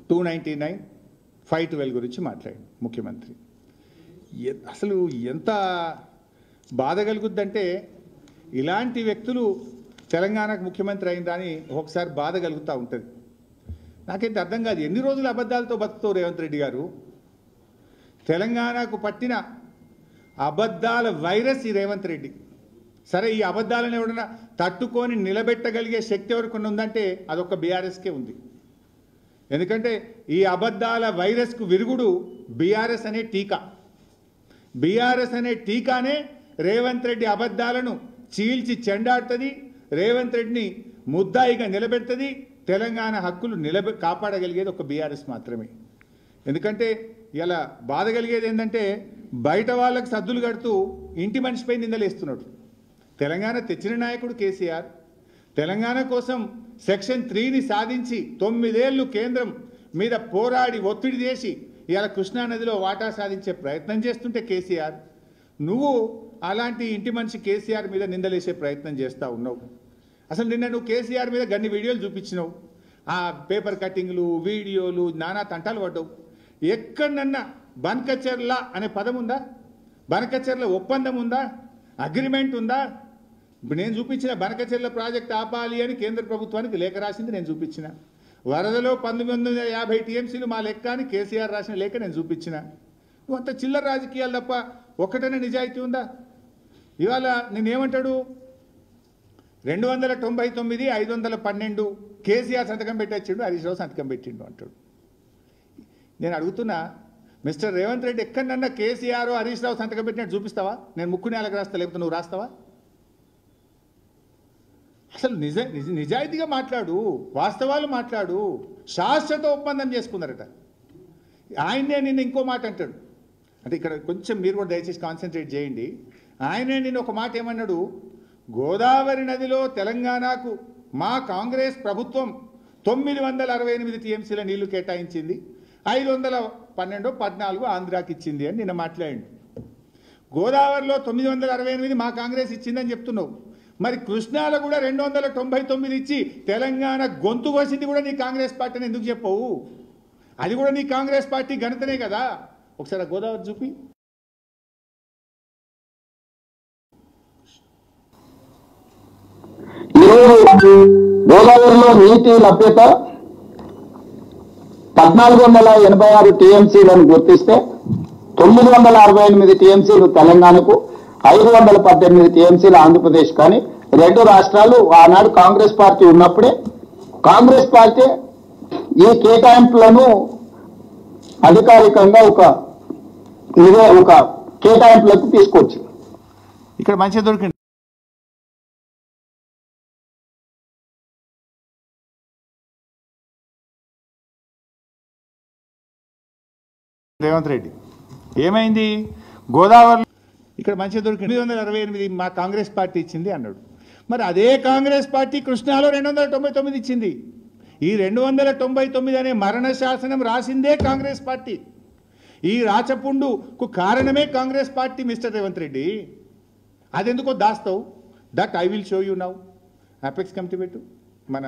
299, 512 గురించి మాట్లాడాడు ముఖ్యమంత్రి. అసలు ఎంత బాధ కలుగుద్దంటే, ఇలాంటి వ్యక్తులు తెలంగాణకు ముఖ్యమంత్రి అయిందా అని ఒకసారి బాధ కలుగుతూ ఉంటుంది. నాకైతే అర్థం కాదు, ఎన్ని రోజులు అబద్ధాలతో బతుకుతావు రేవంత్ రెడ్డి గారు? తెలంగాణకు పట్టిన అబద్ధాల వైరస్ ఈ రేవంత్ రెడ్డి. సరే, ఈ అబద్ధాలను ఎవడన్నా తట్టుకొని నిలబెట్టగలిగే శక్తి ఎవరికి ఉందంటే అదొక బీఆర్ఎస్కే ఉంది. ఎందుకంటే ఈ అబద్ధాల వైరస్కు విరుగుడు బీఆర్ఎస్ అనే టీకా. బీఆర్ఎస్ అనే టీకానే రేవంత్ రెడ్డి అబద్ధాలను చీల్చి చెండాడుతుంది, రేవంత్ రెడ్డిని ముద్దాయిగా నిలబెడుతుంది. తెలంగాణ హక్కులు కాపాడగలిగేది ఒక బీఆర్ఎస్ మాత్రమే. ఎందుకంటే ఇలా బాధ కలిగేది ఏంటంటే, బయట వాళ్ళకు సద్దులు కడుతూ ఇంటి మనిషిపై నిందలేస్తున్నాడు. తెలంగాణ తెచ్చిన నాయకుడు కేసీఆర్. తెలంగాణ కోసం సెక్షన్ 3ని సాధించి 9 ఏళ్లు కేంద్రం మీద పోరాడి ఒత్తిడి చేసి ఇవాళ కృష్ణానదిలో వాటా సాధించే ప్రయత్నం చేస్తుంటే కేసీఆర్, నువ్వు అలాంటి ఇంటి మనిషి కేసీఆర్ మీద నిందలేసే ప్రయత్నం చేస్తూ ఉన్నావు. అసలు నిన్న నువ్వు కేసీఆర్ మీద గన్ని వీడియోలు చూపించినావు, ఆ పేపర్ కటింగ్లు, వీడియోలు, నానా తంటాలు పడ్డావు. ఎక్కడన్నా బనకచెర్ల అనే పదం ఉందా? బనకచెర్ల ఒప్పందం ఉందా? అగ్రిమెంట్ ఉందా? నేను చూపించిన బనకచెర్ల ప్రాజెక్ట్ ఆపాలి అని కేంద్ర ప్రభుత్వానికి లేఖ రాసింది నేను చూపించిన. వరదలో 1950 టీఎంసీలు మా లెక్క అని కేసీఆర్ రాసిన లేఖ నేను చూపించిన. నువ్వు అంత చిల్లర రాజకీయాలు తప్ప ఒక్కటనే నిజాయితీ ఉందా? ఇవాళ నేనేమంటాడు, 299, 512 కేసీఆర్ సంతకం పెట్టించిండు, హరీష్ రావు సంతకం పెట్టిండు అంటాడు. నేను అడుగుతున్నా, మిస్టర్ రేవంత్ రెడ్డి, ఎక్కడన్నా కేసీఆర్ హరీష్ రావు సంతకం పెట్టినట్టు చూపిస్తావా? నేను ముక్కు నేలకు రాస్తా, లేకపోతే నువ్వు రాస్తావా? అసలు నిజాయితీగా మాట్లాడు, వాస్తవాలు మాట్లాడు. శాశ్వత ఒప్పందం చేసుకున్నారట. ఆయన్నే నిన్న ఇంకో మాట అంటాడు. అంటే ఇక్కడ కొంచెం మీరు కూడా దయచేసి కాన్సన్ట్రేట్ చేయండి. ఆయనే నేను ఒక మాట ఏమన్నాడు, గోదావరి నదిలో తెలంగాణకు మా కాంగ్రెస్ ప్రభుత్వం 968 టీఎంసీల నీళ్లు కేటాయించింది, 512 14 ఆంధ్రాకి ఇచ్చింది అని నిన్న మాట్లాడిండు. గోదావరిలో 968 మా కాంగ్రెస్ ఇచ్చిందని చెప్తున్నావు, మరి కృష్ణాలో కూడా 299 ఇచ్చి తెలంగాణ గొంతు కోసింది కూడా నీ కాంగ్రెస్ పార్టీని ఎందుకు చెప్పవు? అది కూడా నీ కాంగ్రెస్ పార్టీ ఘనతనే కదా. ఒకసారి గోదావరి చూపి. ఈరోజు గోదావరిలో నీటి లభ్యత 1486 టీఎంసీలను గుర్తిస్తే 968 టీఎంసీలు తెలంగాణకు, 518 టీఎంసీలు ఆంధ్రప్రదేశ్. కానీ రెండు రాష్ట్రాలు ఆనాడు కాంగ్రెస్ పార్టీ ఉన్నప్పుడే కాంగ్రెస్ పార్టీ ఈ కేటాయింపులను అధికారికంగా ఒక కేటాయింపులకు తీసుకొచ్చింది. ఇక్కడ మంచిగా దొరికింది. రేవంత్ రెడ్డి ఏమైంది, గోదావరి ఇక్కడ మంచిగా దొరికింది 968 మా కాంగ్రెస్ పార్టీ ఇచ్చింది అన్నాడు. మరి అదే కాంగ్రెస్ పార్టీ కృష్ణాలో 299 ఇచ్చింది. ఈ 299 అనే మరణ శాసనం రాసిందే కాంగ్రెస్ పార్టీ. ఈ రాచపుండుకు కారణమే కాంగ్రెస్ పార్టీ. మిస్టర్ రేవంత్ రెడ్డి, అదెందుకో దాస్తావు? That I will show you now. Apex committee పెట్టు. మన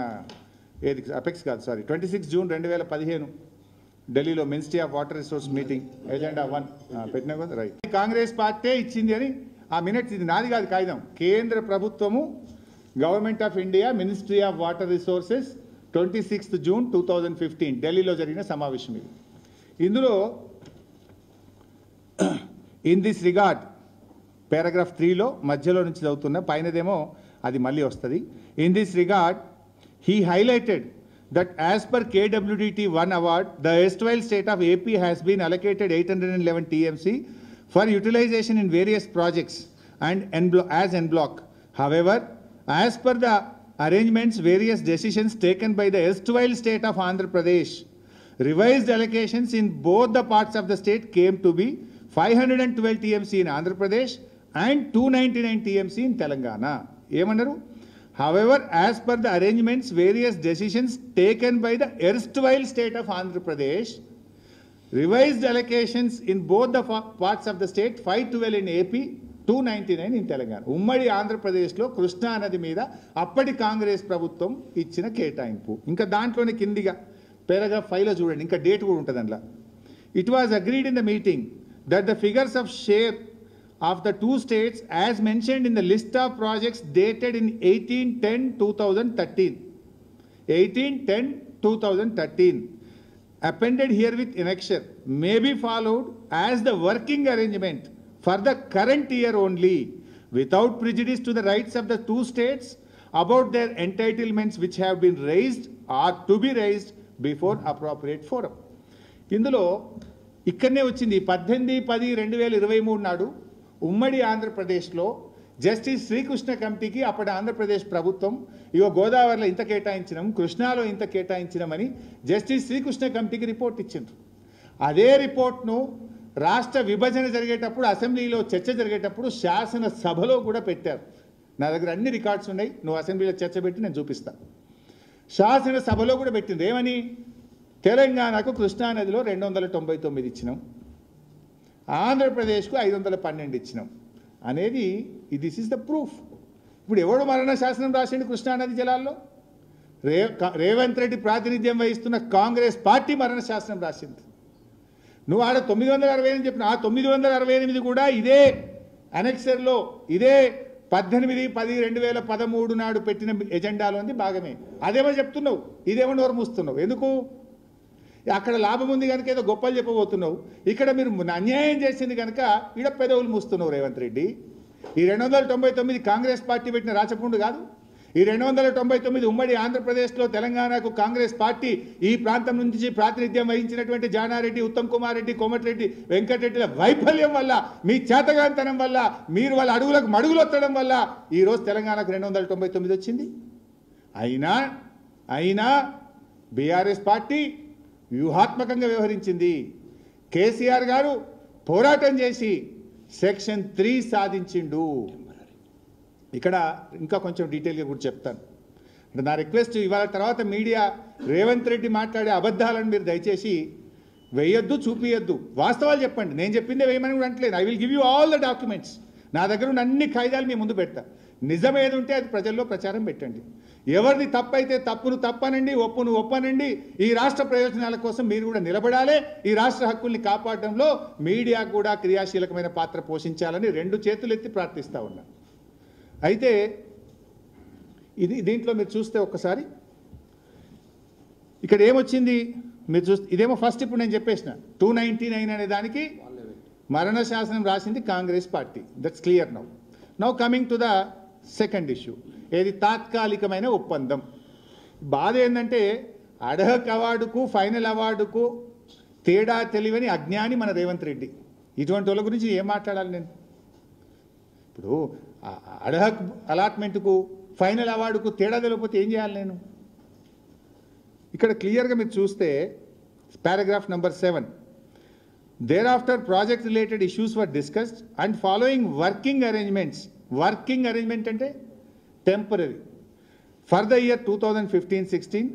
ఏది అపెక్స్ కాదు, సారీ, 26 జూన్ 2015 ఢిల్లీలో ministry of water resource meeting agenda 1 పెట్టినా కదా, రైట్. కాంగ్రెస్ పార్టీ ఇచ్చింది అని ఆ మినిట్స్, ఇది నాది కాదు కాగితం, కేంద్ర ప్రభుత్వము government of India ministry of water resources 26 June 2015 ఢిల్లీలో జరిగిన సమావేశం ఇది. ఇందులో ఇన్ దిస్ రిగార్డ్ పారాగ్రాఫ్ 3లో మధ్యలో నుంచి చదువుతున్న, పైనదేమో అది మళ్ళీ వస్తుంది. In this regard he highlighted that as per KWDT 1 award, the erstwhile state of AP has been allocated 811 TMC for utilization in various projects and as en bloc. However, as per the arrangements, various decisions taken by the erstwhile state of Andhra Pradesh, revised allocations in both the parts of the state came to be 512 TMC in Andhra Pradesh and 299 TMC in Telangana. Yemannaru? However, as per the arrangements, various decisions taken by the erstwhile state of Andhra Pradesh, revised allocations in both the parts of the state, 512 in AP, 299 in Telangana. ఉమ్మడి ఆంధ్రప్రదేశ్లో కృష్ణా నది మీద అప్పటి కాంగ్రెస్ ప్రభుత్వం ఇచ్చిన కేటాయింపు. ఇంకా దాంట్లోనే కిందిగా పారాగ్రాఫ్ 5లో చూడండి, ఇంకా డేట్ కూడా ఉంటుంది అందులో. It was agreed in the meeting that the figures of share of the two states as mentioned in the list of projects dated in 18-10-2013 appended here with annexure may be followed as the working arrangement for the current year only, without prejudice to the rights of the two states about their entitlements which have been raised or to be raised before appropriate forum. ఇందులో ఇక్కడనే వచ్చింది 18-10-2023 నాడు ఉమ్మడి ఆంధ్రప్రదేశ్లో justice Srikrishna కమిటీకి అప్పటి ఆంధ్రప్రదేశ్ ప్రభుత్వం ఇగో గోదావరిలో ఇంత కేటాయించినాం, కృష్ణాలో ఇంత కేటాయించినామని జస్టిస్ శ్రీకృష్ణ కమిటీకి రిపోర్ట్ ఇచ్చిండ్రు. అదే రిపోర్ట్ను రాష్ట్ర విభజన జరిగేటప్పుడు అసెంబ్లీలో చర్చ జరిగేటప్పుడు శాసనసభలో కూడా పెట్టారు. నా దగ్గర అన్ని రికార్డ్స్ ఉన్నాయి, నువ్వు అసెంబ్లీలో చర్చ పెట్టి నేను చూపిస్తాను. శాసనసభలో కూడా పెట్టింది ఏమని, తెలంగాణకు కృష్ణానదిలో 299 ఇచ్చినాం, ఆంధ్రప్రదేశ్కు 512 ఇచ్చినాం అనేది దిస్ ఈస్ ద ప్రూఫ్. ఇప్పుడు ఎవడు మరణ శాసనం రాసిండు కృష్ణానది జలాల్లో? రేవంత్ రెడ్డి ప్రాతినిధ్యం వహిస్తున్న కాంగ్రెస్ పార్టీ మరణ శాసనం రాసింది. నువ్వు ఆడ 968 అని చెప్పిన ఆ 968 కూడా ఇదే అనెక్సర్లో ఇదే 18-10-2013 నాడు పెట్టిన ఎజెండాలోని భాగమే. అదేమో చెప్తున్నావు, ఇదేమో నోరు మూస్తున్నావు. ఎందుకు? అక్కడ లాభం ఉంది కనుక ఏదో గొప్పలు చెప్పబోతున్నావు, ఇక్కడ మీరు అన్యాయం చేసింది కనుక ఈడ పెదవులు మూస్తున్నావు రేవంత్ రెడ్డి. ఈ 299 కాంగ్రెస్ పార్టీ పెట్టిన రాచపుండు కాదు. ఈ 299 ఉమ్మడి ఆంధ్రప్రదేశ్లో తెలంగాణకు కాంగ్రెస్ పార్టీ ఈ ప్రాంతం నుంచి ప్రాతినిధ్యం వహించినటువంటి జానారెడ్డి, ఉత్తమ్ కుమార్ రెడ్డి, కోమటిరెడ్డి, వెంకటరెడ్డిల వైఫల్యం వల్ల, మీ చేతగాంతనం వల్ల, మీరు వాళ్ళ అడుగులకు మడుగులొత్తడం వల్ల ఈరోజు తెలంగాణకు 299 వచ్చింది. అయినా బీఆర్ఎస్ పార్టీ వ్యూహాత్మకంగా వ్యవహరించింది. కేసీఆర్ గారు పోరాటం చేసి సెక్షన్ 3 సాధించిండు. ఇక్కడ ఇంకా కొంచెం డీటెయిల్గా కూడా చెప్తాను. అంటే నా రిక్వెస్ట్, ఇవాళ తర్వాత మీడియా రేవంత్ రెడ్డి మాట్లాడే అబద్ధాలను మీరు దయచేసి వేయొద్దు, చూపియొద్దు, వాస్తవాలు చెప్పండి. నేను చెప్పిందే వేయమని కూడా అంటలేదు. I will give you all the documents. నా దగ్గర ఉన్న అన్ని ఖైదాలు మీ ముందు పెడతా. నిజం ఏది ఉంటే అది ప్రజల్లో ప్రచారం పెట్టండి. ఎవరిది తప్పైతే తప్పును తప్పనండి, ఒప్పును ఒప్పనండి. ఈ రాష్ట్ర ప్రయోజనాల కోసం మీరు కూడా నిలబడాలి. ఈ రాష్ట్ర హక్కుల్ని కాపాడడంలో మీడియా కూడా క్రియాశీలకమైన పాత్ర పోషించాలని 2 చేతులు ఎత్తి ప్రార్థిస్తూ ఉన్నా. అయితే దీంట్లో మీరు చూస్తే ఒక్కసారి ఇక్కడ ఏమొచ్చింది మీరు చూస్తే, ఇదేమో ఫస్ట్ ఇప్పుడు నేను చెప్పేసిన 299 అనే దానికి మరణ శాసనం రాసింది Congress party. That's clear. Now coming to the second issue, ఏది తాత్కాలికమైన ఒప్పందం. బాధ ఏంటంటే అడహక్ అవార్డుకు ఫైనల్ అవార్డుకు తేడా తెలియని అజ్ఞాని మన రేవంత్ రెడ్డి. ఇటువంటి వాళ్ళ గురించి ఏం మాట్లాడాలి నేను? ఇప్పుడు అడహక్ అలాట్మెంట్కు ఫైనల్ అవార్డుకు తేడా తెలియకపోతే ఏం చేయాలి నేను? ఇక్కడ క్లియర్గా మీరు చూస్తే paragraph number 7, thereafter project related issues were discussed and following working arrangements. Working arrangement ante temporary for the year 2015-16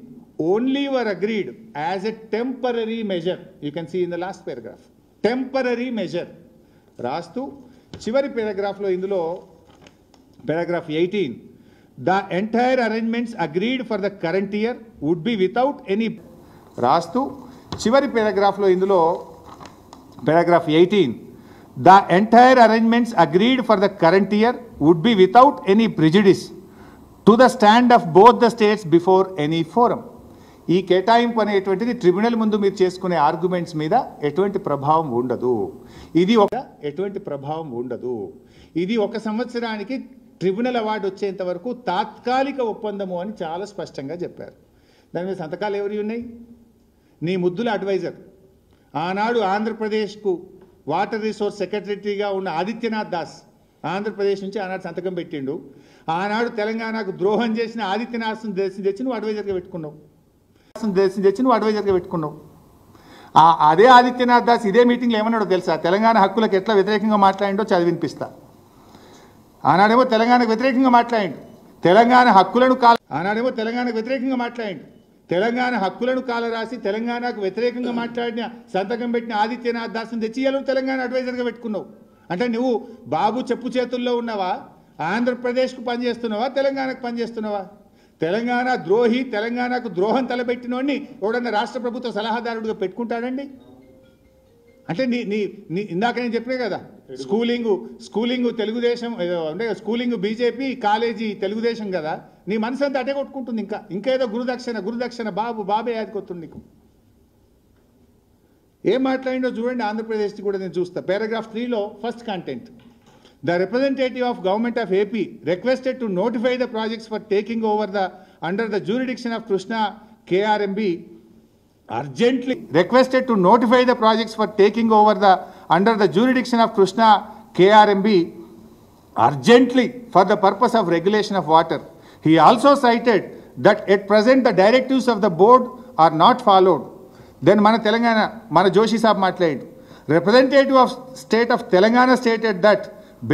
only were agreed as a temporary measure. You can see in the last paragraph, temporary measure rastu chivari paragraph lo indulo paragraph 18, the entire arrangements agreed for the current year would be without any rastu chivari paragraph lo indulo paragraph 18, the entire arrangements agreed for the current year would be without any prejudice to the stand of both the states before any forum. ఈ కేటాయింపు అనేటువంటిది tribunal ముందు మీరు చేసుకునే arguments మీద ఎటువంటి ప్రభావం ఉండదు. ఇది ఒక సంవత్సరానికి ట్రిబ్యునల్ అవార్డు వచ్చేంత వరకు తాత్కాలిక ఒప్పందము అని చాలా స్పష్టంగా చెప్పారు. దాని మీద సంతకాలు ఎవరి ఉన్నాయి? నీ ముద్దుల అడ్వైజర్, ఆనాడు ఆంధ్రప్రదేశ్కు వాటర్ రిసోర్స్ సెక్రటరీగా ఉన్న ఆదిత్యనాథ్ దాస్ ఆంధ్రప్రదేశ్ నుంచి ఆనాడు సంతకం పెట్టిండు. ఆనాడు తెలంగాణకు ద్రోహం చేసిన ఆదిత్యనాథ్ తెచ్చి నువ్వు అడ్వైజర్గా పెట్టుకున్నావు. అదే ఆదిత్యనాథ్ దాస్ ఇదే మీటింగ్లో ఏమన్నాడో తెలుసా? తెలంగాణ హక్కులకు ఎట్లా వ్యతిరేకంగా మాట్లాడిండో చదివి వినిపిస్తా. ఆనాడేమో తెలంగాణకు వ్యతిరేకంగా మాట్లాడిండు, తెలంగాణ హక్కులను కాలరాసి తెలంగాణకు వ్యతిరేకంగా మాట్లాడిన సంతకం పెట్టిన ఆదిత్యనాథ్ దాస్ని తెచ్చి ఇలా తెలంగాణ అడ్వైజర్గా పెట్టుకున్నావు. అంటే నువ్వు బాబు చెప్పు చేతుల్లో ఉన్నావా? ఆంధ్రప్రదేశ్కు పనిచేస్తున్నావా? తెలంగాణకు పనిచేస్తున్నావా? తెలంగాణ ద్రోహి, తెలంగాణకు ద్రోహం తలపెట్టినోడిని ఎవడన్నా రాష్ట్ర ప్రభుత్వ సలహాదారుడిగా పెట్టుకుంటాడండి? అంటే ఇందాక నేను చెప్పినా కదా, స్కూలింగ్ తెలుగుదేశం అంటే స్కూలింగ్ బీజేపీ, కాలేజీ తెలుగుదేశం కదా. నీ మనసు అంతా అటే కొట్టుకుంటుంది. ఇంకా ఏదో గురుదక్షిణ బాబే యాదకొస్తుంది నీకు. ఏం మాట్లాడిండో చూడండి. ఆంధ్రప్రదేశ్కి కూడా నేను చూస్తా. పారాగ్రాఫ్ 3లో first content, the representative of government of AP requested to notify the projects for taking over under the jurisdiction of Krishna KRMB urgently requested to notify the projects for taking over under the jurisdiction of Krishna KRMB urgently for the purpose of regulation of water. He also cited that at present the directives of the board are not followed. Then mana Joshi Saab maatlayindu. Representative of state of Telangana stated that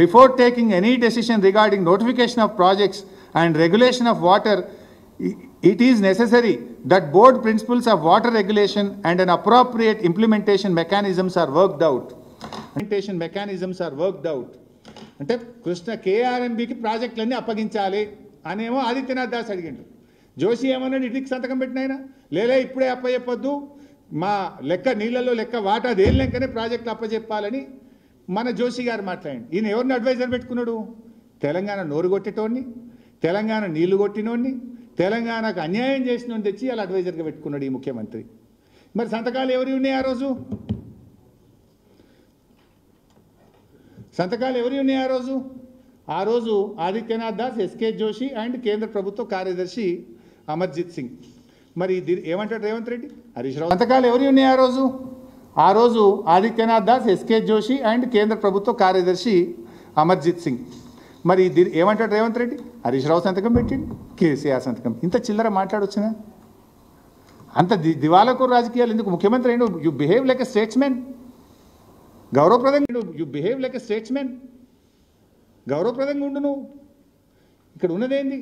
before taking any decision regarding notification of projects and regulation of water, it is necessary that board principles of water regulation and an appropriate implementation mechanisms are worked out. అంటే కృష్ణ KRMBకి ప్రాజెక్టులన్నీ అప్పగించాలి అనేమో ఆదిత్యనాథ్ దాస్ అడిగిండు. జోషి ఏమన్నాడు? ఇంటికి సంతకం పెట్టినాయన లేలే ఇప్పుడే అప్పచెప్పొద్దు, మా లెక్క నీళ్ళలో లెక్క వాటా దేనిలెక్కనే ప్రాజెక్టులు అప్పచెప్పాలని మన జోషి గారు మాట్లాడండి. ఈయన ఎవరిని అడ్వైజర్ పెట్టుకున్నాడు? తెలంగాణ నోరు కొట్టేటోడిని, తెలంగాణ నీళ్లు కొట్టినోడిని, తెలంగాణకు అన్యాయం చేసిన తెచ్చి అలా అడ్వైజర్గా పెట్టుకున్నాడు ఈ ముఖ్యమంత్రి. మరి సంతకాలు ఎవరి ఉన్నాయి ఆ రోజు? ఆ రోజు ఆదిత్యనాథ్ దాస్, SK జోషి అండ్ కేంద్ర ప్రభుత్వ కార్యదర్శి అమర్జిత్ సింగ్. మరి ఏమంటాడు రేవంత్ రెడ్డి? హరీష్ రావు. సంతకాలు ఎవరి ఉన్నాయి ఆ రోజు ఆదిత్యనాథ్ దాస్, SK జోషి అండ్ కేంద్ర ప్రభుత్వ కార్యదర్శి అమర్జిత్ సింగ్. మరి ఏమంటాడు రేవంత్ రెడ్డి? హరీష్ రావు సంతకం పెట్టిండు, కేసీఆర్ సంతకం. ఇంత చిల్లర మాట్లాడొచ్చునా? అంత దివాలాకోరు రాజకీయాలు ఎందుకు? ముఖ్యమంత్రి అయినా you behave like a statesmen. గౌరవప్రదంగా you behave like a statesmen. గౌరవప్రదంగా ఉండు నువ్వు. ఇక్కడ ఉన్నదేంది?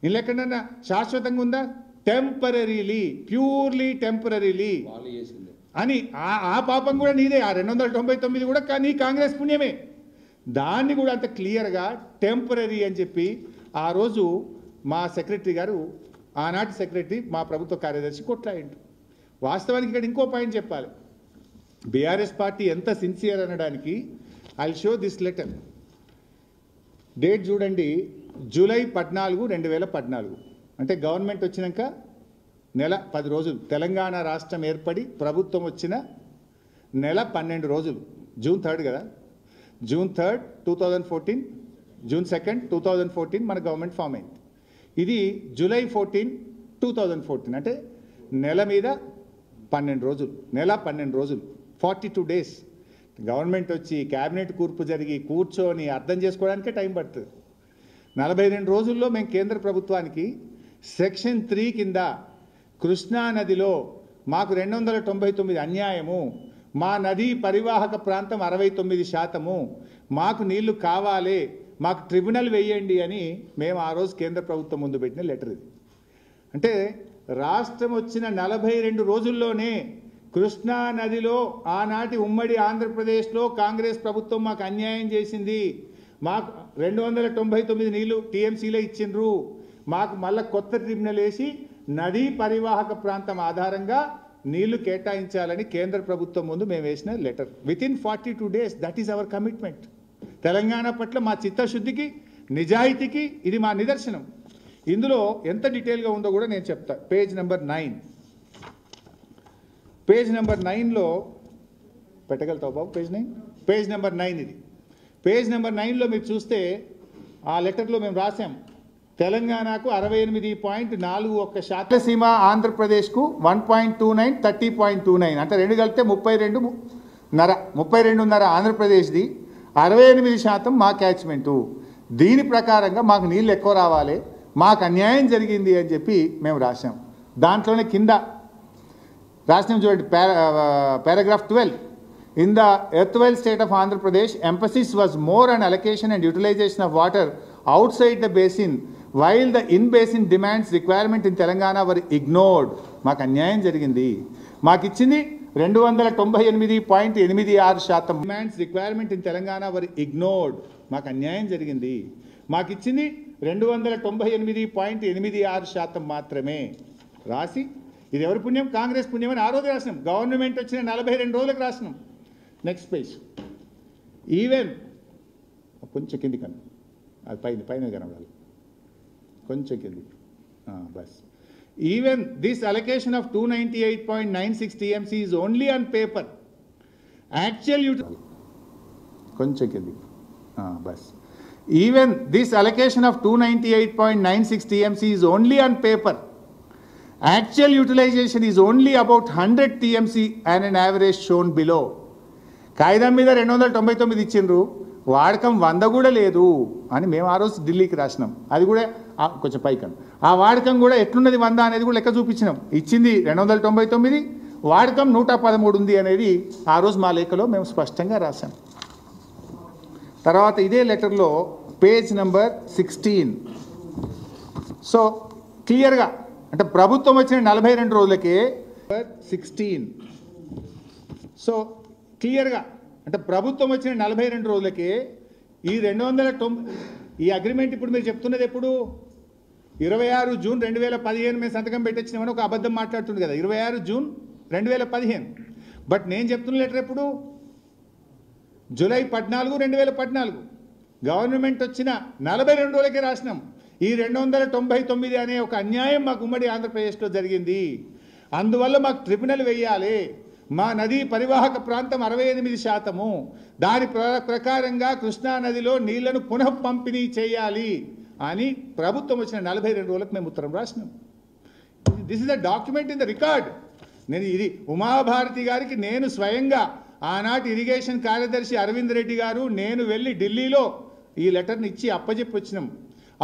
ఇల్లు ఎక్కడన్నా శాశ్వతంగా ఉందా? టెంపరీలీ, ప్యూర్లీ టెంపరీలీ అని ఆ పాపం కూడా నీదే. ఆ 299 కూడా నీ కాంగ్రెస్ పుణ్యమే. దాన్ని కూడా అంత క్లియర్గా టెంపరీ అని చెప్పి ఆ రోజు మా సెక్రటరీ గారు, ఆనాటి సెక్రటరీ, మా ప్రభుత్వ కార్యదర్శి కొట్లాయిండు. వాస్తవానికి ఇక్కడ ఇంకో పాయింట్ చెప్పాలి. బీఆర్ఎస్ పార్టీ ఎంత సిన్సియర్ అనడానికి I show this letter. Date చూడండి, జూలై 14, 2014. అంటే గవర్నమెంట్ వచ్చినాక నెల 10 రోజులు. తెలంగాణ రాష్ట్రం ఏర్పడి ప్రభుత్వం వచ్చిన నెల 12 రోజులు. జూన్ 3 కదా, జూన్ 3, 2014, జూన్ 2, 2014 మన గవర్నమెంట్ ఫామ్ అయింది. ఇది జూలై 14, 2014. అంటే నెల మీద 12 రోజులు, నెల 12 రోజులు, 42 days. గవర్నమెంట్ వచ్చి క్యాబినెట్ కూర్పు జరిగి కూర్చొని అర్థం చేసుకోవడానికే టైం పడుతుంది. 42 రోజుల్లో మేము కేంద్ర ప్రభుత్వానికి సెక్షన్ 3 కింద కృష్ణా నదిలో మాకు 299 అన్యాయము, మా నదీ పరివాహక ప్రాంతం 69%, మాకు నీళ్లు కావాలి, మాకు ట్రిబ్యునల్ వేయండి అని మేము ఆ రోజు కేంద్ర ప్రభుత్వం ముందు పెట్టిన లెటర్ ఇది. అంటే రాష్ట్రం వచ్చిన 42 రోజుల్లోనే కృష్ణా నదిలో ఆనాటి ఉమ్మడి ఆంధ్రప్రదేశ్లో కాంగ్రెస్ ప్రభుత్వం మాకు అన్యాయం చేసింది. మాకు 299 నీళ్లు టీఎంసీలో ఇచ్చిండ్రు, మాకు మళ్ళీ కొత్త ట్రిబ్యునల్ వేసి నదీ పరివాహక ప్రాంతం ఆధారంగా నీళ్లు కేటాయించాలని కేంద్ర ప్రభుత్వం ముందు మేము వేసిన letter. Within 42 days. That is our commitment. Telangana పట్ల మా చిత్తశుద్ధికి, నిజాయితీకి ఇది మా నిదర్శనం. ఇందులో ఎంత డీటెయిల్గా ఉందో కూడా నేను చెప్తా. పేజ్ నెంబర్ 9, పేజ్ నెంబర్ 9లో పెట్టగలుగుతావు బాబు? పేజ్ నెంబర్ 9 ఇది. పేజ్ నెంబర్ 9లో మీరు చూస్తే ఆ లెటర్లో మేము రాసాం, తెలంగాణకు 68.41%, సీమ ఆంధ్రప్రదేశ్కు 1.29, 30.29, అంటే 2 కలిపితే 32.5 ఆంధ్రప్రదేశ్ది, 68% మా క్యాచ్మెంటు. దీని ప్రకారంగా మాకు నీళ్ళు ఎక్కువ రావాలి, మాకు అన్యాయం జరిగింది అని చెప్పి మేము రాసాం. దాంట్లోనే కింద రాసినాం చూడండి, paragraph 12. In the erstwhile state of Andhra Pradesh, emphasis was more on allocation and utilization of water outside the basin, while the in-basin demands requirement in Telangana were ignored. మాకు అన్యాయం జరిగింది. మాకు ఇచ్చింది 298.86%. Demands requirement in Telangana were ignored. మాకు అన్యాయం జరిగింది. మాకు ఇచ్చింది 298.86% మాత్రమే. రాసి ఇది ఎవరి పుణ్యం? కాంగ్రెస్ పుణ్యం అని ఆ రోజు రాసినాం. గవర్నమెంట్ వచ్చిన 42 రోజులకు రాసినాం. Next page. ఈవెన్ కొంచెం కింది కన్నా, అది పైన కనబడాలి, కొంచెం కింది bus. Even this allocation of 298.96 TMC is only on paper. Actual కొంచెం కింది bus. Even this allocation of 298.96 TMC is only on paper. Actual utilization is only about 100 TMC and an average shown below. కాగితం మీద 299 ఇచ్చిండ్రు, వాడకం 100 కూడా లేదు అని మేము ఆ రోజు ఢిల్లీకి రాసినాం. అది కూడా కొంచెం పైకం, ఆ వాడకం కూడా ఎట్లున్నది 100 అనేది కూడా లెక్క చూపించినాం. ఇచ్చింది 299, వాడకం 113 ఉంది అనేది ఆ రోజు మా లేఖలో మేము స్పష్టంగా రాసాం. తర్వాత ఇదే లెటర్లో పేజ్ నెంబర్ 16. సో క్లియర్గా, అంటే ప్రభుత్వం వచ్చిన 42 రోజులకే 16. సో క్లియర్గా, అంటే ప్రభుత్వం వచ్చిన 42 రోజులకే ఈ 290 ఈ అగ్రిమెంట్ ఇప్పుడు మీరు చెప్తున్నది ఎప్పుడు? 26 జూన్ 2015 మేము సంతకం పెట్టించినామని ఒక అబద్ధం మాట్లాడుతుంది కదా, 26 జూన్ 2015. బట్ నేను చెప్తున్న లెటర్ ఎప్పుడు? జూలై 14, 2014. గవర్నమెంట్ వచ్చిన 42 రోజులకే రాసినాం. ఈ 299 అనే ఒక అన్యాయం మాకు ఉమ్మడి ఆంధ్రప్రదేశ్లో జరిగింది, అందువల్ల మాకు ట్రిబ్యునల్ వేయాలి, మా నదీ పరివాహక ప్రాంతం 68%, దాని ప్రకారంగా కృష్ణా నదిలో నీళ్లను పునః పంపిణీ చేయాలి అని ప్రభుత్వం వచ్చిన 42 రోజులకు మేము ఉత్తరం రాసినాం. This is a document in the record. నేను ఇది ఉమాభారతి గారికి నేను స్వయంగా ఆనాటి ఇరిగేషన్ కార్యదర్శి అరవింద్ రెడ్డి గారు నేను వెళ్ళి ఢిల్లీలో ఈ లెటర్ని ఇచ్చి అప్పచెప్పి వచ్చినాం.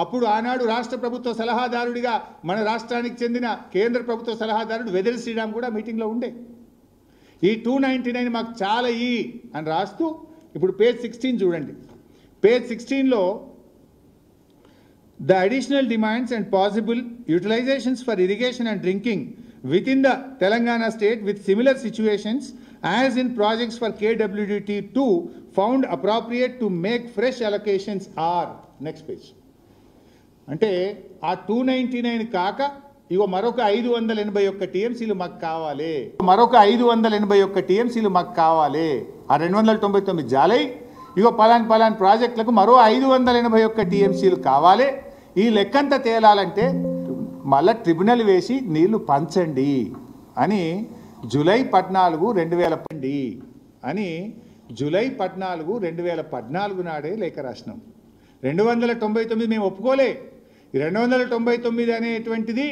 అప్పుడు ఆనాడు రాష్ట్ర ప్రభుత్వ సలహాదారుడిగా మన రాష్ట్రానికి చెందిన కేంద్ర ప్రభుత్వ సలహాదారుడు వెదర్ శ్రీరామ్ కూడా మీటింగ్లో ఉండే. ఈ 299 మాకు చాలా అని రాస్తూ ఇప్పుడు పేజ్ 16 చూడండి. పేజ్ 16లో the additional demands and possible utilizations for irrigation and drinking within the Telangana state with similar situations as in projects for KWDT2 found appropriate to make fresh allocations are next page. అంటే ఆ 299 కాక ఇగో మరొక 581 టీఎంసీలు మాకు కావాలి, మరొక 581 టీఎంసీలు మాకు కావాలి. ఆ 299 జాలై ఇగో పలాన్ ప్రాజెక్టులకు మరో 581 టీఎంసీలు కావాలి. ఈ లెక్కంతా తేలాలంటే మళ్ళా ట్రిబ్యునల్ వేసి నీళ్లు పంచండి అని జూలై 14, 2014 అని జూలై 14, 2014 నాడే లేఖ రాసినాం. 299 మేము ఒప్పుకోలే. 299 అనేటువంటిది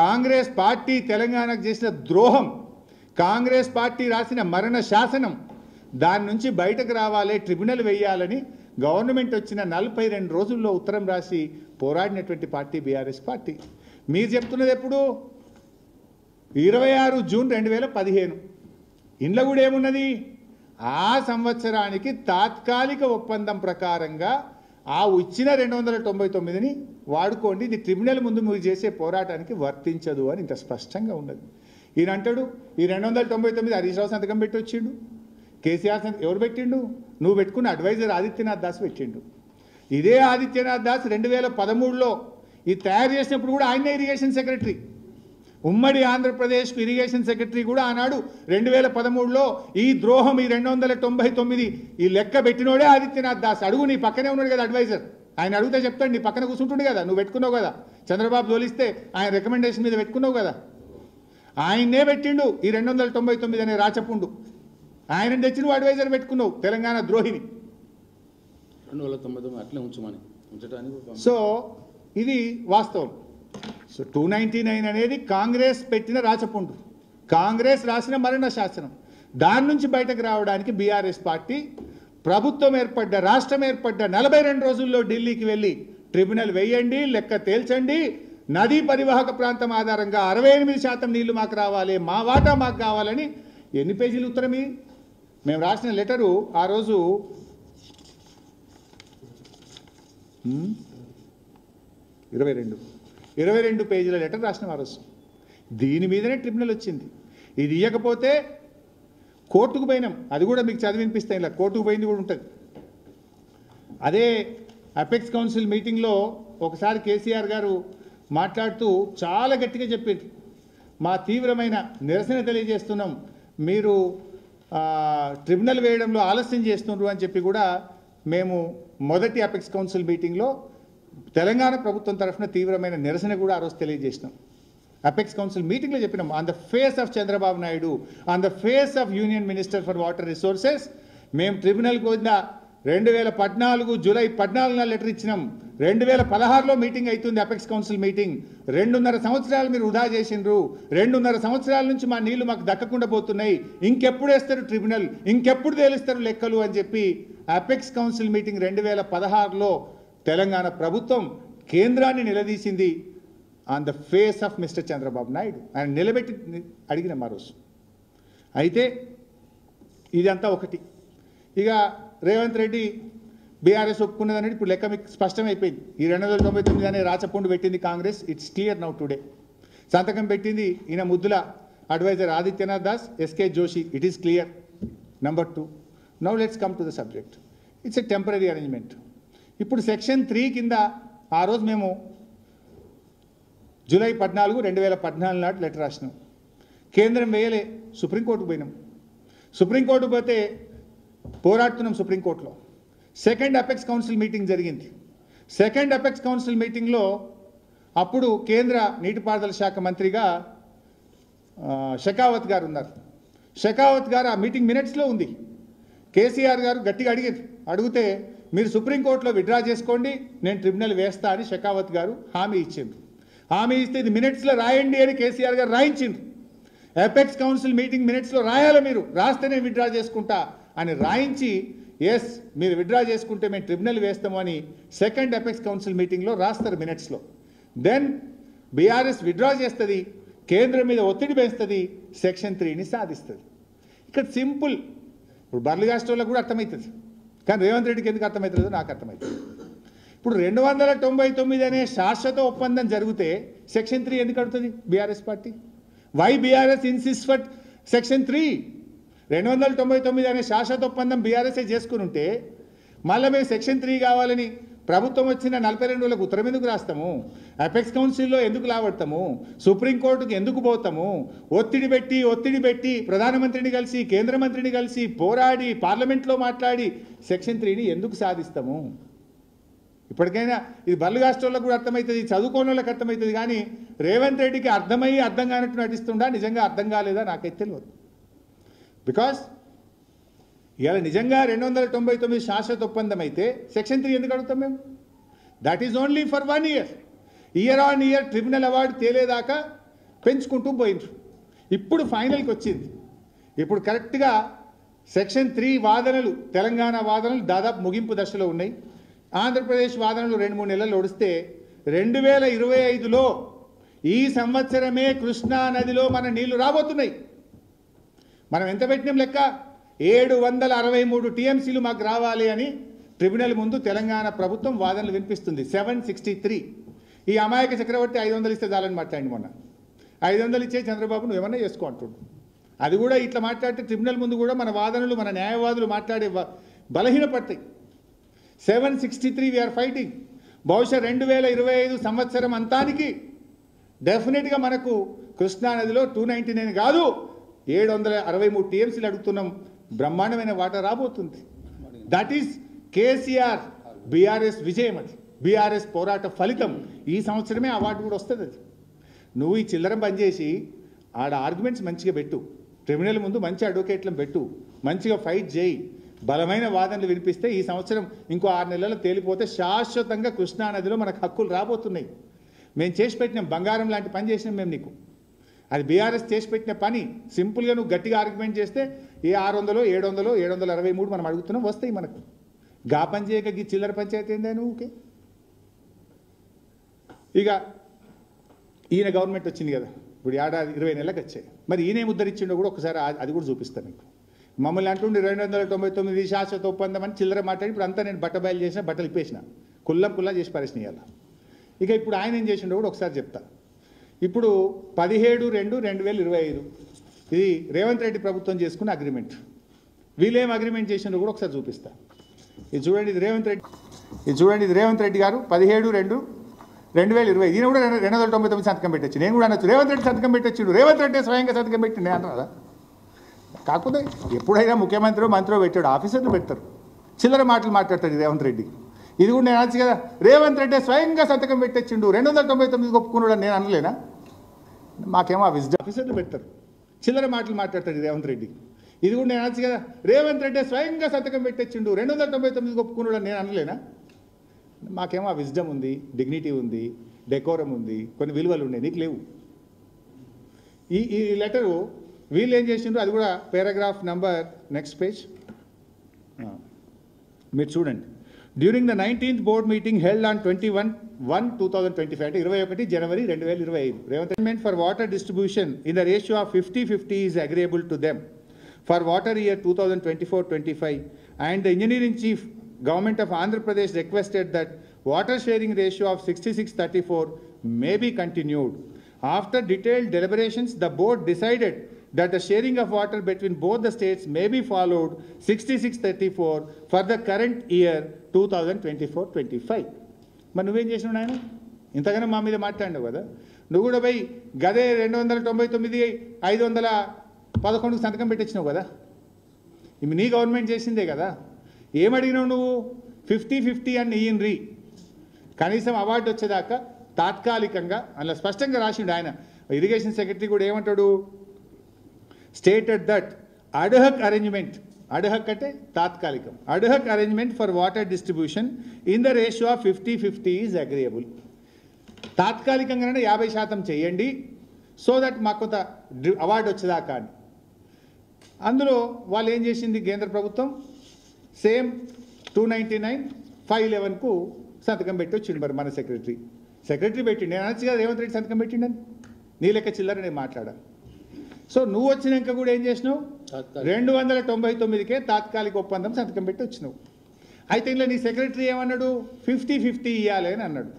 కాంగ్రెస్ పార్టీ తెలంగాణకు చేసిన ద్రోహం, కాంగ్రెస్ పార్టీ రాసిన మరణ శాసనం. దాని నుంచి బయటకు రావాలి, ట్రిబ్యునల్ వేయాలని గవర్నమెంట్ వచ్చిన 42 రోజుల్లో ఉత్తరం రాసి పోరాడినటువంటి పార్టీ బీఆర్ఎస్ పార్టీ. మీరు చెప్తున్నది ఎప్పుడు? 26 జూన్ 2015. ఇంట్లో కూడా ఏమున్నది? ఆ సంవత్సరానికి తాత్కాలిక ఒప్పందం ప్రకారంగా ఆ ఇచ్చిన 299ని వాడుకోండి, ఇది ట్రిబ్యునల్ ముందు మీరు చేసే పోరాటానికి వర్తించదు అని ఇంత స్పష్టంగా ఉన్నది. ఈయన అంటాడు ఈ 299 హరీష్ రావు సంతకం పెట్టి వచ్చిండు, కేసీఆర్ ఎవరు పెట్టిండు? నువ్వు పెట్టుకున్న అడ్వైజర్ ఆదిత్యనాథ్ దాస్ పెట్టిండు. ఇదే ఆదిత్యనాథ్ దాస్ 2013లో ఇది తయారు చేసినప్పుడు కూడా ఆయనే ఇరిగేషన్ సెక్రటరీ, ఉమ్మడి ఆంధ్రప్రదేశ్కు ఇరిగేషన్ సెక్రటరీ కూడా ఆనాడు 2013లో ఈ ద్రోహం ఈ 299 ఈ లెక్క పెట్టినోడే ఆదిత్యనాథ్ దాస్. అడుగు, నీ పక్కనే ఉన్నాడు కదా అడ్వైజర్, ఆయన అడిగితే చెప్తాడు. నీ పక్కన కూర్చుంటుండే కదా, నువ్వు పెట్టుకున్నావు కదా, చంద్రబాబు తోలిస్తే ఆయన రికమెండేషన్ మీద పెట్టుకున్నావు కదా, ఆయన్నే పెట్టిండు ఈ 299 అనే రాచపుండు. ఆయన తెచ్చిన అడ్వైజర్ పెట్టుకున్నావు, తెలంగాణ ద్రోహిని. 299 అట్లే ఉంచడానికి. సో ఇది వాస్తవం. సో 299 అనేది కాంగ్రెస్ పెట్టిన రాచపుండు, కాంగ్రెస్ రాసిన మరణ శాసనం. దాని నుంచి బయటకు రావడానికి బీఆర్ఎస్ పార్టీ ప్రభుత్వం ఏర్పడ్డ, రాష్ట్రం ఏర్పడ్డ 42 రోజుల్లో ఢిల్లీకి వెళ్ళి ట్రిబ్యునల్ వేయండి, లెక్క తేల్చండి, నదీ పరివాహక ప్రాంతం ఆధారంగా 68% నీళ్లు మాకు రావాలి, మా వాటా మాకు కావాలని. ఎన్ని పేజీలు ఉత్తరం? మేము రాసిన లెటరు ఆ రోజు 22 పేజీల లెటర్ రాసిన ఆ రోజు. దీని మీదనే ట్రిబ్యునల్ వచ్చింది. ఇది ఇవ్వకపోతే కోర్టుకు పోయినాం, అది కూడా మీకు చదివినిపిస్తాయి. ఇలా కోర్టుకు పోయింది కూడా ఉంటుంది. అదే అపెక్స్ కౌన్సిల్ మీటింగ్లో ఒకసారి కేసీఆర్ గారు మాట్లాడుతూ చాలా గట్టిగా చెప్పారు, మా తీవ్రమైన నిరసన తెలియజేస్తున్నాం, మీరు ట్రిబ్యునల్ వేయడంలో ఆలస్యం చేస్తున్నారు అని చెప్పి కూడా మేము మొదటి అపెక్స్ కౌన్సిల్ మీటింగ్లో తెలంగాణ ప్రభుత్వం తరఫున తీవ్రమైన నిరసన కూడా ఆ రోజు తెలియజేసినాం. అపెక్స్ కౌన్సిల్ మీటింగ్లో చెప్పినాం, on the face of Chandrababu Naidu, on the face of union minister for water resources, మేము ట్రిబ్యునల్కి వద్ద 2014 జూలై 14న లెటర్ ఇచ్చినాం. 2016లో మీటింగ్ అవుతుంది అపెక్స్ కౌన్సిల్ మీటింగ్. 2.5 సంవత్సరాలు మీరు వృధా చేసిండ్రు, 2.5 సంవత్సరాల నుంచి మా నీళ్లు మాకు దక్కకుండా పోతున్నాయి, ఇంకెప్పుడు వేస్తారు ట్రిబ్యునల్, ఇంకెప్పుడు తేలిస్తారు లెక్కలు అని చెప్పి అపెక్స్ కౌన్సిల్ మీటింగ్ 2016లో తెలంగాణ ప్రభుత్వం కేంద్రాన్ని నిలదీసింది. On the face of mister Chandrababu Naidu ఆయన నిలబెట్టి అడిగిన మరోజు. అయితే ఇదంతా ఒకటి. ఇక రేవంత్ రెడ్డి బీఆర్ఎస్ ఒప్పుకున్నదని ఇప్పుడు లెక్క మీకు స్పష్టమైపోయింది. ఈ 299 అనే రాచపుండు పెట్టింది Congress. It's clear now today. సంతకం పెట్టింది ఈయన ముద్దుల advisor Adityanath Das, SK Joshi. It is clear. Number 2, now let's come to the subject. It's a temporary arrangement. ఇప్పుడు సెక్షన్ 3 కింద ఆ రోజు మేము జూలై 14, 2014 నాటి లెటర్ రాసినాం. కేంద్రం వేయలే, సుప్రీంకోర్టుకు పోయినాం. సుప్రీంకోర్టుకు పోతే పోరాడుతున్నాం సుప్రీంకోర్టులో. సెకండ్ అపెక్స్ కౌన్సిల్ మీటింగ్ జరిగింది. సెకండ్ అపెక్స్ కౌన్సిల్ మీటింగ్లో అప్పుడు కేంద్ర నీటిపారుదల శాఖ మంత్రిగా షెకావత్ గారు ఉన్నారు. షెకావత్ గారు ఆ మీటింగ్ మినిట్స్లో ఉంది. కేసీఆర్ గారు గట్టిగా అడిగితే మీరు సుప్రీంకోర్టులో విత్డ్రా చేసుకోండి, నేను ట్రిబ్యునల్ వేస్తా అని షెకావత్ గారు హామీ ఇచ్చిండ్రు. హామీ ఇస్తే ఇది మినిట్స్లో రాయండి అని కేసీఆర్ గారు రాయించిండ్రు. అపెక్స్ కౌన్సిల్ మీటింగ్ మినిట్స్లో రాయాలి, మీరు రాస్తేనే విత్డ్రా చేసుకుంటా అని రాయించి, ఎస్ మీరు విత్డ్రా చేసుకుంటే మేము ట్రిబ్యునల్ వేస్తాము అని సెకండ్ అపెక్స్ కౌన్సిల్ మీటింగ్లో రాస్తారు మినిట్స్లో. దెన్ బీఆర్ఎస్ విత్డ్రా చేస్తుంది, కేంద్రం మీద ఒత్తిడి పెంచుతుంది, సెక్షన్ 3ని సాధిస్తుంది. ఇక్కడ సింపుల్. ఇప్పుడు బర్లు కాస్టోళ్ళకు కూడా అర్థమవుతుంది, కానీ రేవంత్ రెడ్డికి ఎందుకు అర్థమవుతుందో నాకు అర్థమవుతుంది. ఇప్పుడు 299 అనే శాశ్వత ఒప్పందం జరిగితే సెక్షన్ 3 ఎందుకు అడుగుతుంది BRS party? Why BRS insist for section 3? 299 అనే శాశ్వత ఒప్పందం బీఆర్ఎస్ఏ చేసుకుని ఉంటే మళ్ళీ మేము సెక్షన్ 3 కావాలని ప్రభుత్వం వచ్చిన 42 రోజులకు ఉత్తరం ఎందుకు రాస్తాము? అపెక్స్ కౌన్సిల్లో ఎందుకు లావడతాము? సుప్రీంకోర్టుకు ఎందుకు పోతాము? ఒత్తిడి పెట్టి ప్రధానమంత్రిని కలిసి కేంద్ర మంత్రిని కలిసి పోరాడి పార్లమెంట్లో మాట్లాడి సెక్షన్ 3ని ఎందుకు సాధిస్తాము? ఇప్పటికైనా ఇది బల్లు కాస్టోళ్ళకు కూడా అర్థమవుతుంది, చదువుకోని వాళ్ళకి అర్థమవుతుంది, కానీ రేవంత్ రెడ్డికి అర్థమయ్యి అర్థం కానట్టు నటిస్తుండా, నిజంగా అర్థం కాలేదా నాకైతే తెలియదు. బికాస్ ఇవాళ నిజంగా 299 శాశ్వత ఒప్పందం అయితే సెక్షన్ 3 ఎందుకు అడుగుతాం మేము? That is only for 1 year. Year on year tribunal award తేలేదాకా పెంచుకుంటూ పోయినారు. ఇప్పుడు ఫైనల్కి వచ్చింది. ఇప్పుడు కరెక్ట్గా సెక్షన్ 3 వాదనలు, తెలంగాణ వాదనలు దాదాపు ముగింపు దశలో ఉన్నాయి. ఆంధ్రప్రదేశ్ వాదనలు 2-3 నెలలు నడిస్తే 2025లో ఈ సంవత్సరమే కృష్ణా నదిలో మన నీళ్లు రాబోతున్నాయి. మనం ఎంత పెట్టినాం లెక్క? 763 టీఎంసీలు మాకు రావాలి అని ట్రిబ్యునల్ ముందు తెలంగాణ ప్రభుత్వం వాదనలు వినిపిస్తుంది. 763. ఈ అమాయక చక్రవర్తి 500 ఇస్తే చాలని మాట్లాడి మొన్న 500 ఇచ్చే చంద్రబాబు నువ్వేమన్నా చేసుకో అంటుండు. అది కూడా ఇట్లా మాట్లాడితే ట్రిబ్యునల్ ముందు కూడా మన వాదనలు, మన న్యాయవాదులు మాట్లాడే బలహీనపడతాయి. 763 వీఆర్ ఫైటింగ్. బహుశా 2025 సంవత్సరం అంతానికి డెఫినెట్గా మనకు కృష్ణానదిలో 299 కాదు 763 టీఎంసీలు అడుగుతున్నాం. బ్రహ్మాండమైన వాటర్ రాబోతుంది. దట్ ఈస్ కేసీఆర్ బీఆర్ఎస్ విజయం. అది బీఆర్ఎస్ పోరాట ఫలితం. ఈ సంవత్సరమే అవార్డు కూడా వస్తుంది. అది నువ్వు ఈ చిల్లరం బంద్ చేసి ఆడ ఆర్గ్యుమెంట్స్ మంచిగా పెట్టు, ట్రిబ్యునల్ ముందు మంచి అడ్వకేట్లను పెట్టు, మంచిగా ఫైట్ చేయి, బలమైన వాదనలు వినిపిస్తే ఈ సంవత్సరం ఇంకో 6 నెలల్లో తేలిపోతే శాశ్వతంగా కృష్ణానదిలో మనకు హక్కులు రాబోతున్నాయి. మేము చేసి పెట్టినాం, బంగారం లాంటి పని చేసినాం మేము నీకు. అది బీఆర్ఎస్ చేసి పెట్టిన పని. సింపుల్గా నువ్వు గట్టిగా ఆర్గ్యుమెంట్ చేస్తే ఏ 600, 700, 763 మనం అడుగుతున్నాం వస్తాయి మనకు. గా పని చేయక ఈ చిల్లర పంచాయతీ ఏందా నువ్వుకే? ఇక ఈయన గవర్నమెంట్ వచ్చింది కదా, ఇప్పుడు ఏడాది 20 నెలలకు వచ్చాయి. మరి ఈయన ఉద్ధరించిండో కూడా ఒకసారి అది కూడా చూపిస్తాను మీకు. మమ్మల్ని అంటుండే 299 శాశ్వత ఒప్పందం అని చిల్లర మాట్లాడి ఇప్పుడు అంతా నేను బట్టబయలు చేసిన, బట్టలు ఇప్పేసిన, కుల్లా చేసి పరిశ్రమ. ఇక ఇప్పుడు ఆయన ఏం చేసిండో కూడా ఒకసారి చెప్తా. ఇప్పుడు 17/2/2025 ఇది రేవంత్ రెడ్డి ప్రభుత్వం చేసుకున్న అగ్రిమెంట్. వీళ్ళేం అగ్రిమెంట్ చేసిండో కూడా ఒకసారి చూపిస్తా. ఇది చూడండి, ఇది రేవంత్ రెడ్డి గారు 17/2/2020. ఈయన కూడా 299 సంతకం పెట్టచ్చు. నేను కూడా అనొచ్చు రేవంత్ రెడ్డి సంతకం పెట్టచ్చు, రేవంత్ రెడ్డి స్వయంగా సంతకం పెట్టి నేను అంటారా? కాకపోతే ఎప్పుడైనా ముఖ్యమంత్రి మంత్రి పెట్టాడు, ఆఫీసర్లు పెడతారు, చిల్లర మాటలు మాట్లాడతాడు రేవంత్ రెడ్డి. ఇది కూడా నేను అనొచ్చు కదా, రేవంత్ రెడ్డి స్వయంగా సంతకం పెట్టచ్చిండు 299 ఒప్పుకున్నాడు నేను అనలేనా? మాకేమో ఆ విజ్డమ్. ఆఫీసర్లు పెడతారు, చిల్లర మాటలు మాట్లాడతాడు రేవంత్ రెడ్డి. ఇది కూడా నేను అనొచ్చు కదా, రేవంత్ రెడ్డి స్వయంగా సంతకం పెట్టచ్చిండు 299 ఒప్పుకున్నాడు నేను అనలేనా? మాకేమో ఆ విజ్డమ్ ఉంది, డిగ్నిటీ ఉంది, డెకోరం ఉంది, కొన్ని విలువలు ఉన్నాయి, నీకు లేవు. ఈ లెటరు వీళ్ళు ఏం చేసిండ్రు అది కూడా పారాగ్రాఫ్ నంబర్ నెక్స్ట్ పేజ్ మీరు చూడండి. During the 19th board meeting held on 21/1/2025 అంటే 21 జనవరి 2025 Revanth Reddy for water distribution in the ratio of 50-50 is agreeable to them for water year 2024-25 and the engineering chief government of Andhra Pradesh requested that water sharing ratio of 66-34 may be continued. After detailed deliberations, the board decided that the sharing of water between both the states may be followed 66-34 for the current year 2024-25. మరి నువ్వేం చేసినావు నాయన? ఇంతగానో మా మీద మాట్లాడినావు కదా, నువ్వు కూడా పోయి గదే 299/511 సంతకం పెట్టించినావు కదా. ఇవి నీ గవర్నమెంట్ చేసిందే కదా. ఏమడిగినావు నువ్వు? 50-50 అని ఇయ్యండి, కనీసం అవార్డు వచ్చేదాకా తాత్కాలికంగా. అందులో స్పష్టంగా రాసిండు ఆయన. ఇరిగేషన్ సెక్రటరీ కూడా ఏమంటాడు? Stated that ad hoc arrangement, ad hoc అంటే తాత్కాలికం, ad hoc arrangement for water distribution in the ratio of 50-50 is agreeable. తాత్కాలికంగానే 50% చేయండి సో దట్ మాకు కొంత అవార్డు వచ్చేదాకా అని. అందులో వాళ్ళు ఏం చేసింది కేంద్ర ప్రభుత్వం? సేమ్ 299/511కు సంతకం పెట్టి వచ్చిండు. మరి మన సెక్రటరీ పెట్టిండు. నేను అనొచ్చు కదా రేవంత్ రెడ్డి సంతకం పెట్టిండని, నీ లెక్క చిల్లర నేను మాట్లాడా. సో నువ్వు వచ్చినాక కూడా ఏం చేసినావు? తాత్కాలిక. 299కే తాత్కాలిక ఒప్పందం సంతకం పెట్టి వచ్చినావు. అయితే ఇంట్లో నీ సెక్రటరీ ఏమన్నాడు, 50-50 ఇవ్వాలి అని అన్నాడు.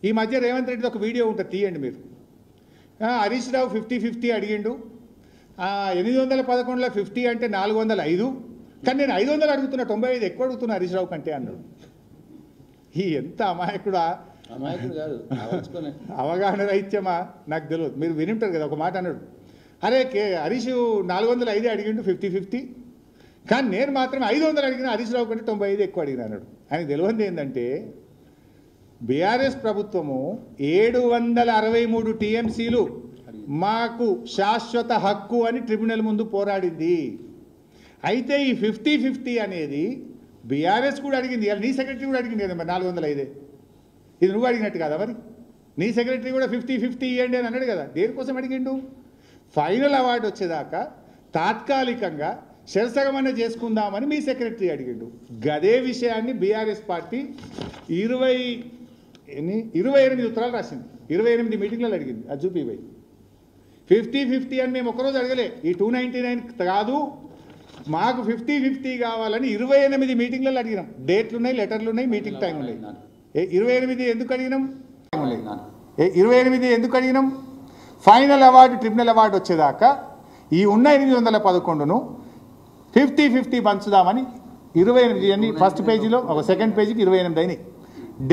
ఈ మధ్య రేవంత్ రెడ్డి ఒక వీడియో ఉంటుంది, తీయండి మీరు. హరీష్ రావు 50-50 అడిగిండు, 811లో 50 అంటే 405, కానీ నేను 500 అడుగుతున్నా, 95 ఎక్కువ అడుగుతున్నా హరీష్ రావు కంటే అన్నాడు. ఈ ఎంత అమాయకుడా, అమాయకుడు కాదు, ఆలోచుకోనే. అవగాహన రైత్యమా నాకు తెలియదు. మీరు వినింటారు కదా, ఒక మాట అన్నాడు, అరే హరీష్ 405 అడిగిండు 50-50, కానీ నేను మాత్రం 500 అడిగిన, హరీష్ రావు కంటే 95 ఎక్కువ అడిగిన అన్నాడు. ఆయనకు తెలియంది ఏంటంటే బీఆర్ఎస్ ప్రభుత్వము 763 టీఎంసీలు మాకు శాశ్వత హక్కు అని ట్రిబ్యునల్ ముందు పోరాడింది. అయితే ఈ 50-50 అనేది బీఆర్ఎస్ కూడా అడిగింది, నీ సెక్రటరీ కూడా అడిగింది కదా మరి 405. ఇది నువ్వు అడిగినట్టు కదా మరి, నీ సెక్రటరీ కూడా 50-50 ఇవ్వండి అని అన్నాడు కదా. దేనికోసం అడిగిండు, ఫైనల్ అవార్డు వచ్చేదాకా తాత్కాలికంగా శరసగమన చేసుకుందామని మీ సెక్రటరీ అడిగిండు. గదే విషయాన్ని బీఆర్ఎస్ పార్టీ 28 ఉత్తరాలు రాసింది, 28 మీటింగ్లలో అడిగింది. అది చూపిపోయి 50-50 అని మేము ఒకరోజు అడగలే, ఈ 299 కాదు మాకు 50-50 కావాలని 28 మీటింగ్లలో అడిగినాం. డేట్లు ఉన్నాయి, లెటర్లు ఉన్నాయి, మీటింగ్ టైం ఉన్నాయి. 28 ఎందుకు అడిగినాం, 28 ఎందుకు అడిగినాం, ఫైనల్ అవార్డు ట్రిబ్యునల్ అవార్డు వచ్చేదాకా ఈ ఉన్న 811ను 50-50 పంచుదామని 28 అన్ని ఫస్ట్ పేజీలో, ఒక సెకండ్ పేజీకి 28 అయినాయి.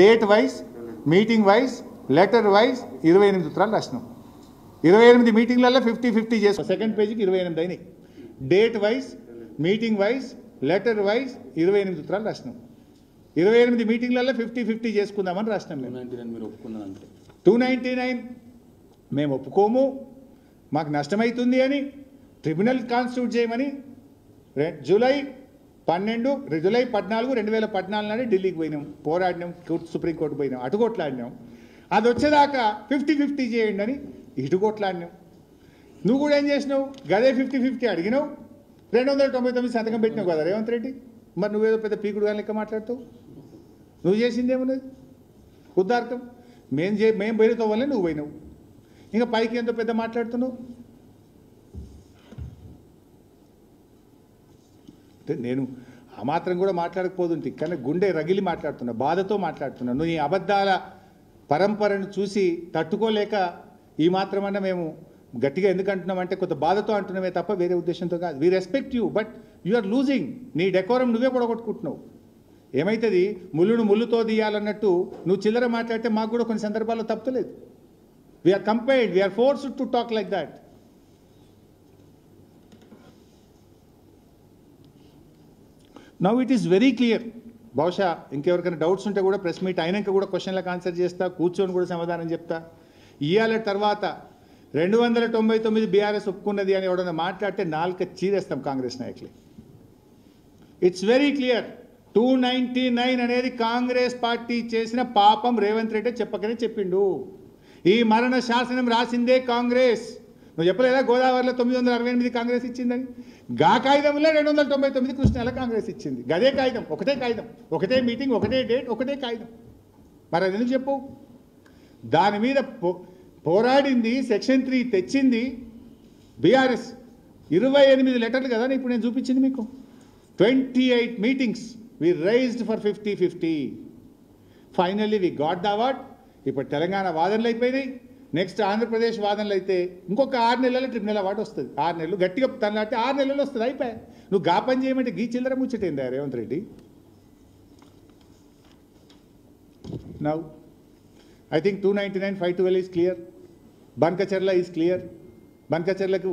Date wise, meeting wise, letter wise 28 ఉత్తరాలు రాసినాం. 28 మీటింగ్లలో 50-50 చేసుకో, సెకండ్ పేజీకి 28 అయినాయి. Date wise, meeting wise, letter wise 28 ఉత్తరాలు రాసినాం. 28 మీటింగ్లలో 50-50 చేసుకుందామని రాసినాం. మేము 299 మీరు ఒప్పుకున్నారంటే 299 మేము ఒప్పుకోము, మాకు నష్టమవుతుంది అని ట్రిబ్యునల్ కాన్స్టిట్యూట్ చేయమని జూలై 14, 2014 నాడే ఢిల్లీకి పోయినాం, పోరాడినాం, సుప్రీంకోర్టు పోయినాం, అటుకొట్లాడినాం. అది వచ్చేదాకా 50-50 చేయండి అని ఇటుకొట్లాడినాం. నువ్వు కూడా ఏం చేసినావు, గదే 50-50 అడిగినావు, 299 సంతకం పెట్టినావు కదా రేవంత్ రెడ్డి. మరి నువ్వేదో పెద్ద పీకుడు కానీ లెక్క మాట్లాడుతావు. నువ్వు చేసింది ఏమున్నది, ఉద్దార్కం. మేము పోయినతో వల్లే నువ్వు పోయినావు, ఇంకా పైకి ఎంతో పెద్ద మాట్లాడుతున్నావు. నేను ఆ మాత్రం కూడా మాట్లాడకపోతుంటే, కానీ గుండె రగిలి మాట్లాడుతున్నా, బాధతో మాట్లాడుతున్నా. నువ్వు ఈ అబద్ధాల పరంపరను చూసి తట్టుకోలేక ఈ మాత్రమన్నా మేము గట్టిగా ఎందుకు అంటున్నామంటే కొంత బాధతో అంటున్నామే తప్ప వేరే ఉద్దేశంతో కాదు. We respect you, but you are losing. నీ డెకోరం నువ్వే పొడగొట్టుకుంటున్నావు. ఏమవుతుంది, ముళ్ళును ముళ్ళుతో తీయాలన్నట్టు నువ్వు చిల్లర మాట్లాడితే మాకు కూడా కొన్ని సందర్భాల్లో తప్పలేదు. We are compelled, we are forced to talk like that. Now it is very clear. బహుశా ఇంకెవరికైనా డౌట్స్ ఉంటే కూడా ప్రెస్ మీట్ అయినాక కూడా క్వశ్చన్లకు ఆన్సర్ చేస్తా, కూర్చొని కూడా సమాధానం చెప్తా. ఇవాళ తర్వాత 299 బీఆర్ఎస్ ఒప్పుకున్నది అని ఎవడన్నా మాట్లాడితే నాలుక చీరేస్తాం కాంగ్రెస్ నాయకులు. It's very clear. 299 అనేది కాంగ్రెస్ పార్టీ చేసిన పాపం రేవంత్ రెడ్డి చెప్పకనే చెప్పిండు. ఈ మరణ శాసనం రాసిందే కాంగ్రెస్. నువ్వు చెప్పలేదా గోదావరిలో 968 కాంగ్రెస్ ఇచ్చిందని? గా కాగితంలో 299 కృష్ణాల కాంగ్రెస్ ఇచ్చింది. గదే కాగితం, ఒకటే కాగితం, ఒకటే మీటింగ్, ఒకటే డేట్, ఒకటే కాగితం. మరి అది ఎందుకు చెప్పు? దాని మీద పోరాడింది, సెక్షన్ 3 తెచ్చింది బీఆర్ఎస్. 28 లెటర్లు కదా ఇప్పుడు నేను చూపించింది మీకు. 28 meetings we raised for 50-50. Finally we got the award. ఇప్పుడు తెలంగాణ వాదనలు అయిపోయినాయి. నెక్స్ట్ ఆంధ్రప్రదేశ్ వాదనలు అయితే ఇంకొక 6 నెలల ట్రిబ్యునల్ అవార్డు వస్తుంది. 6 నెలలు గట్టిగా తనలాంటి 6 నెలలు వస్తుంది, అయిపోయా. నువ్వు గా పని చేయమంటే గీ చిల్లర ముచ్చటైందా Revanth Reddy? Now I think 299, 512 is clear. Banakacherla is clear. బన్కచర్లకు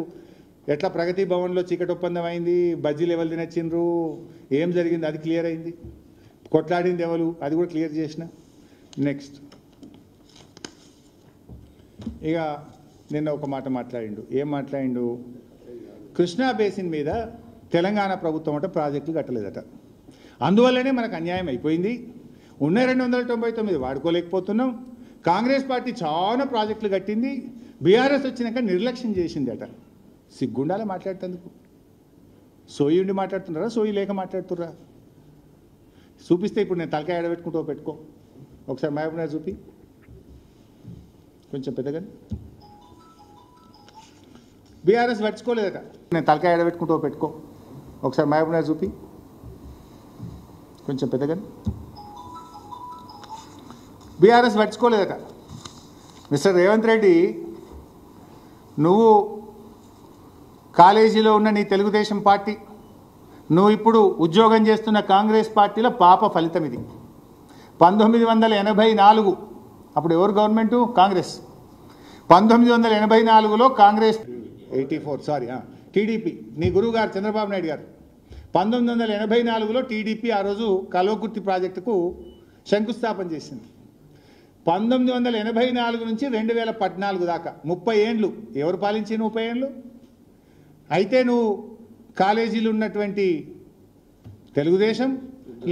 ఎట్లా ప్రగతి భవన్లో చీకటి ఒప్పందం అయింది, బజ్జీలు ఎవరు తినచ్చిండ్రు, ఏం జరిగింది అది క్లియర్ అయింది. కొట్లాడింది ఎవరు అది కూడా క్లియర్ చేసిన. నెక్స్ట్ ఇక నిన్న ఒక మాట మాట్లాడిండు. ఏం మాట్లాడిండు? కృష్ణా బేసిన్ మీద తెలంగాణ ప్రభుత్వం అంటే ప్రాజెక్టులు కట్టలేదట, అందువల్లనే మనకు అన్యాయం అయిపోయింది. ఉన్న 299 వాడుకోలేకపోతున్నాం. కాంగ్రెస్ పార్టీ చాలా ప్రాజెక్టులు కట్టింది, బీఆర్ఎస్ వచ్చినాక నిర్లక్ష్యం చేసింది అట. సిగ్గుండాలే మాట్లాడుతందుకు. సోయి ఉండి మాట్లాడుతున్నారా, సోయి లేక మాట్లాడుతుర్రా? చూపిస్తే ఇప్పుడు నేను తలకాయ ఎడబెట్టుకుంటూ పెట్టుకో. ఒకసారి మహబూబ్నగర్ చూపి, కొంచెం పెద్దగా. బీఆర్ఎస్ పట్టుకోలేదట. నేను తలకాయ ఎడబెట్టుకుంటూ పెట్టుకో ఒకసారి మహబూబ్ నగర్ చూపి కొంచెం పెద్దగా. బీఆర్ఎస్ పట్టుకోలేదట. మిస్టర్ రేవంత్ రెడ్డి, నువ్వు కాలేజీలో ఉన్న నీ తెలుగుదేశం పార్టీ, నువ్వు ఇప్పుడు ఉద్యోగం చేస్తున్న కాంగ్రెస్ పార్టీల పాప ఫలితం ఇది. 1984 అప్పుడు ఎవరు గవర్నమెంటు? కాంగ్రెస్. 1984లో కాంగ్రెస్ 84 టీడీపీ, నీ గురువు గారు చంద్రబాబు నాయుడు గారు 1984లో టీడీపీ ఆ రోజు కల్వకుర్తి ప్రాజెక్టుకు శంకుస్థాపన చేసింది. 1984 నుంచి 2014 దాకా 30 ఏండ్లు ఎవరు పాలించిన 30 ఏండ్లు? అయితే నువ్వు కాలేజీలు ఉన్నటువంటి తెలుగుదేశం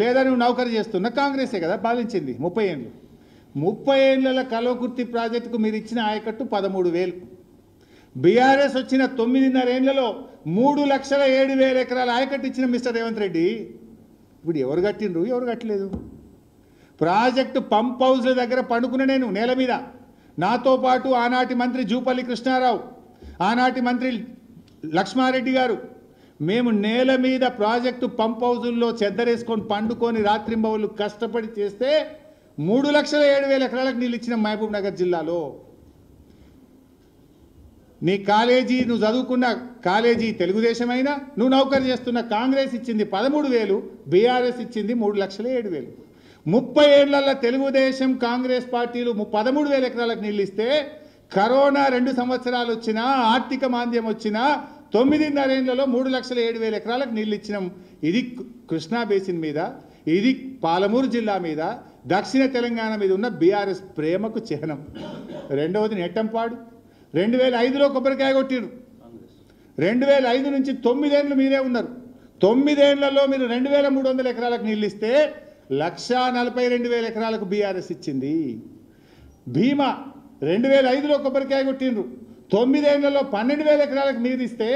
లేదా నువ్వు నౌకరీ చేస్తున్న కాంగ్రెసే కదా పాలించింది 30 ఏండ్లు. 30 ఏండ్ల కల్వకుర్తి ప్రాజెక్టుకు మీరు ఇచ్చిన ఆయకట్టు 13,000. బీఆర్ఎస్ వచ్చిన 9.5 ఏండ్లలో 3,07,000 ఎకరాల ఆయకట్టు ఇచ్చిన మిస్టర్ రేవంత్ రెడ్డి, ఇప్పుడు ఎవరు కట్టిండ్రు ఎవరు కట్టలేదు? ప్రాజెక్టు పంప్ హౌస్ల దగ్గర పండుకున్న నేను నేల మీద, నాతో పాటు ఆనాటి మంత్రి జూపల్లి కృష్ణారావు, ఆనాటి మంత్రి లక్ష్మారెడ్డి గారు, మేము నేల మీద ప్రాజెక్టు పంప్ హౌజుల్లో చెద్దరేసుకొని పండుకొని రాత్రింబవళ్ళు కష్టపడి చేస్తే 3,07,000 ఎకరాలకు నీళ్ళు ఇచ్చిన మహబూబ్ నగర్ జిల్లాలో. నీ కాలేజీ, నువ్వు చదువుకున్న కాలేజీ తెలుగుదేశం అయినా నువ్వు నౌకరీ చేస్తున్న కాంగ్రెస్ ఇచ్చింది 13,000, బీఆర్ఎస్ ఇచ్చింది 3,07,000. 30 ఏళ్లలో తెలుగుదేశం కాంగ్రెస్ పార్టీలు 13,000 ఎకరాలకు నీళ్ళు ఇస్తే, కరోనా 2 సంవత్సరాలు వచ్చినా, ఆర్థిక మాంద్యం వచ్చినా 9.5 ఏళ్లలో 3,07,000 ఎకరాలకు నీళ్ళు ఇచ్చినాం. ఇది కృష్ణా బేసిన్ మీద, ఇది పాలమూరు జిల్లా మీద, దక్షిణ తెలంగాణ మీద ఉన్న బీఆర్ఎస్ ప్రేమకు చిహ్నం. రెండవది నెట్టంపాడు. 2005లో కొబ్బరికాయ కొట్టిరు. 2005 నుంచి 9 ఏళ్ళు మీరే ఉన్నారు. 9 ఏళ్లలో మీరు 2,300 ఎకరాలకు నీళ్ళు ఇస్తే 1,42,000 ఎకరాలకు బీఆర్ఎస్ ఇచ్చింది. భీమా 2005లో కొబ్బరికాయ కొట్టిండ్రు. 9 ఏళ్లలో 12,000 ఎకరాలకు నీరు ఇస్తే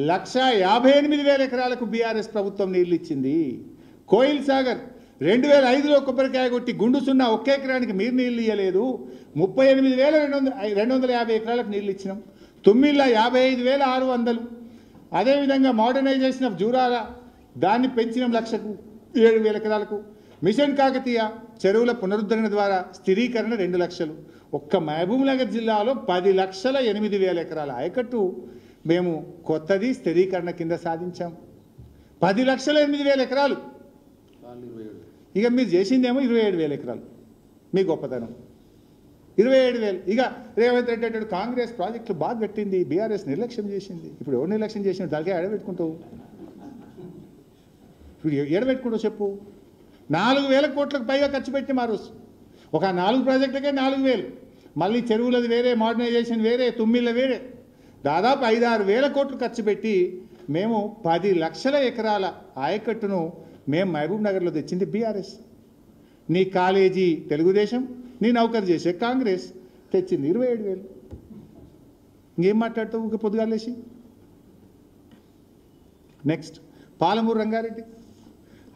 1,58,000 ఎకరాలకు బీఆర్ఎస్ ప్రభుత్వం నీళ్లు ఇచ్చింది. కోయిల్ సాగర్ 2005లో కొబ్బరికాయ కొట్టి గుండు సున్నా ఒక్క ఎకరానికి మీరు నీళ్ళు ఇయ్యలేదు. 38,250 ఎకరాలకు నీళ్ళు ఇచ్చినాం. తుమ్మిళ్ళ 55,600. అదేవిధంగా మోడర్నైజేషన్ ఆఫ్ జూరాల దాన్ని పెంచినాం 1,07,000 ఎకరాలకు. మిషన్ కాకతీయ చెరువుల పునరుద్ధరణ ద్వారా స్థిరీకరణ 2 లక్షలు. ఒక్క మహబూబ్ నగర్ జిల్లాలో 10,08,000 ఎకరాల ఆయకట్టు మేము కొత్తది స్థిరీకరణ కింద సాధించాం. 10,08,000 ఎకరాలు. ఇక మీరు చేసిందేమో 27,000 ఎకరాలు. మీ గొప్పతనం 27,000. ఇక రేవంత్ రెడ్డి అంటాడు కాంగ్రెస్ ప్రాజెక్టులు బాగా కట్టింది, బీఆర్ఎస్ నిర్లక్ష్యం చేసింది. ఇప్పుడు ఎవరు నిర్లక్ష్యం చేసిన దానికే ఎడబెట్టుకుంటావు? ఇప్పుడు ఎడబెట్టుకుంటావు చెప్పు. 4,000 కోట్లకు పైగా ఖర్చు పెట్టి మారోసు. ఒక 4 ప్రాజెక్టులకే 4,000. మళ్ళీ చెరువులది వేరే, మోడర్నైజేషన్ వేరే, తుమ్మిళ్ళ వేరే, దాదాపు 5-6 కోట్లు ఖర్చు పెట్టి మేము 10 లక్షల ఎకరాల ఆయకట్టును మేము మహబూబ్ నగర్లో తెచ్చింది బీఆర్ఎస్. నీ కాలేజీ తెలుగుదేశం, నీ నౌకరు చేసే కాంగ్రెస్ తెచ్చింది 27,000. ఇంకేం మాట్లాడుతావు ఇంక పొద్దుగాలేసి? నెక్స్ట్ పాలమూరు రంగారెడ్డి.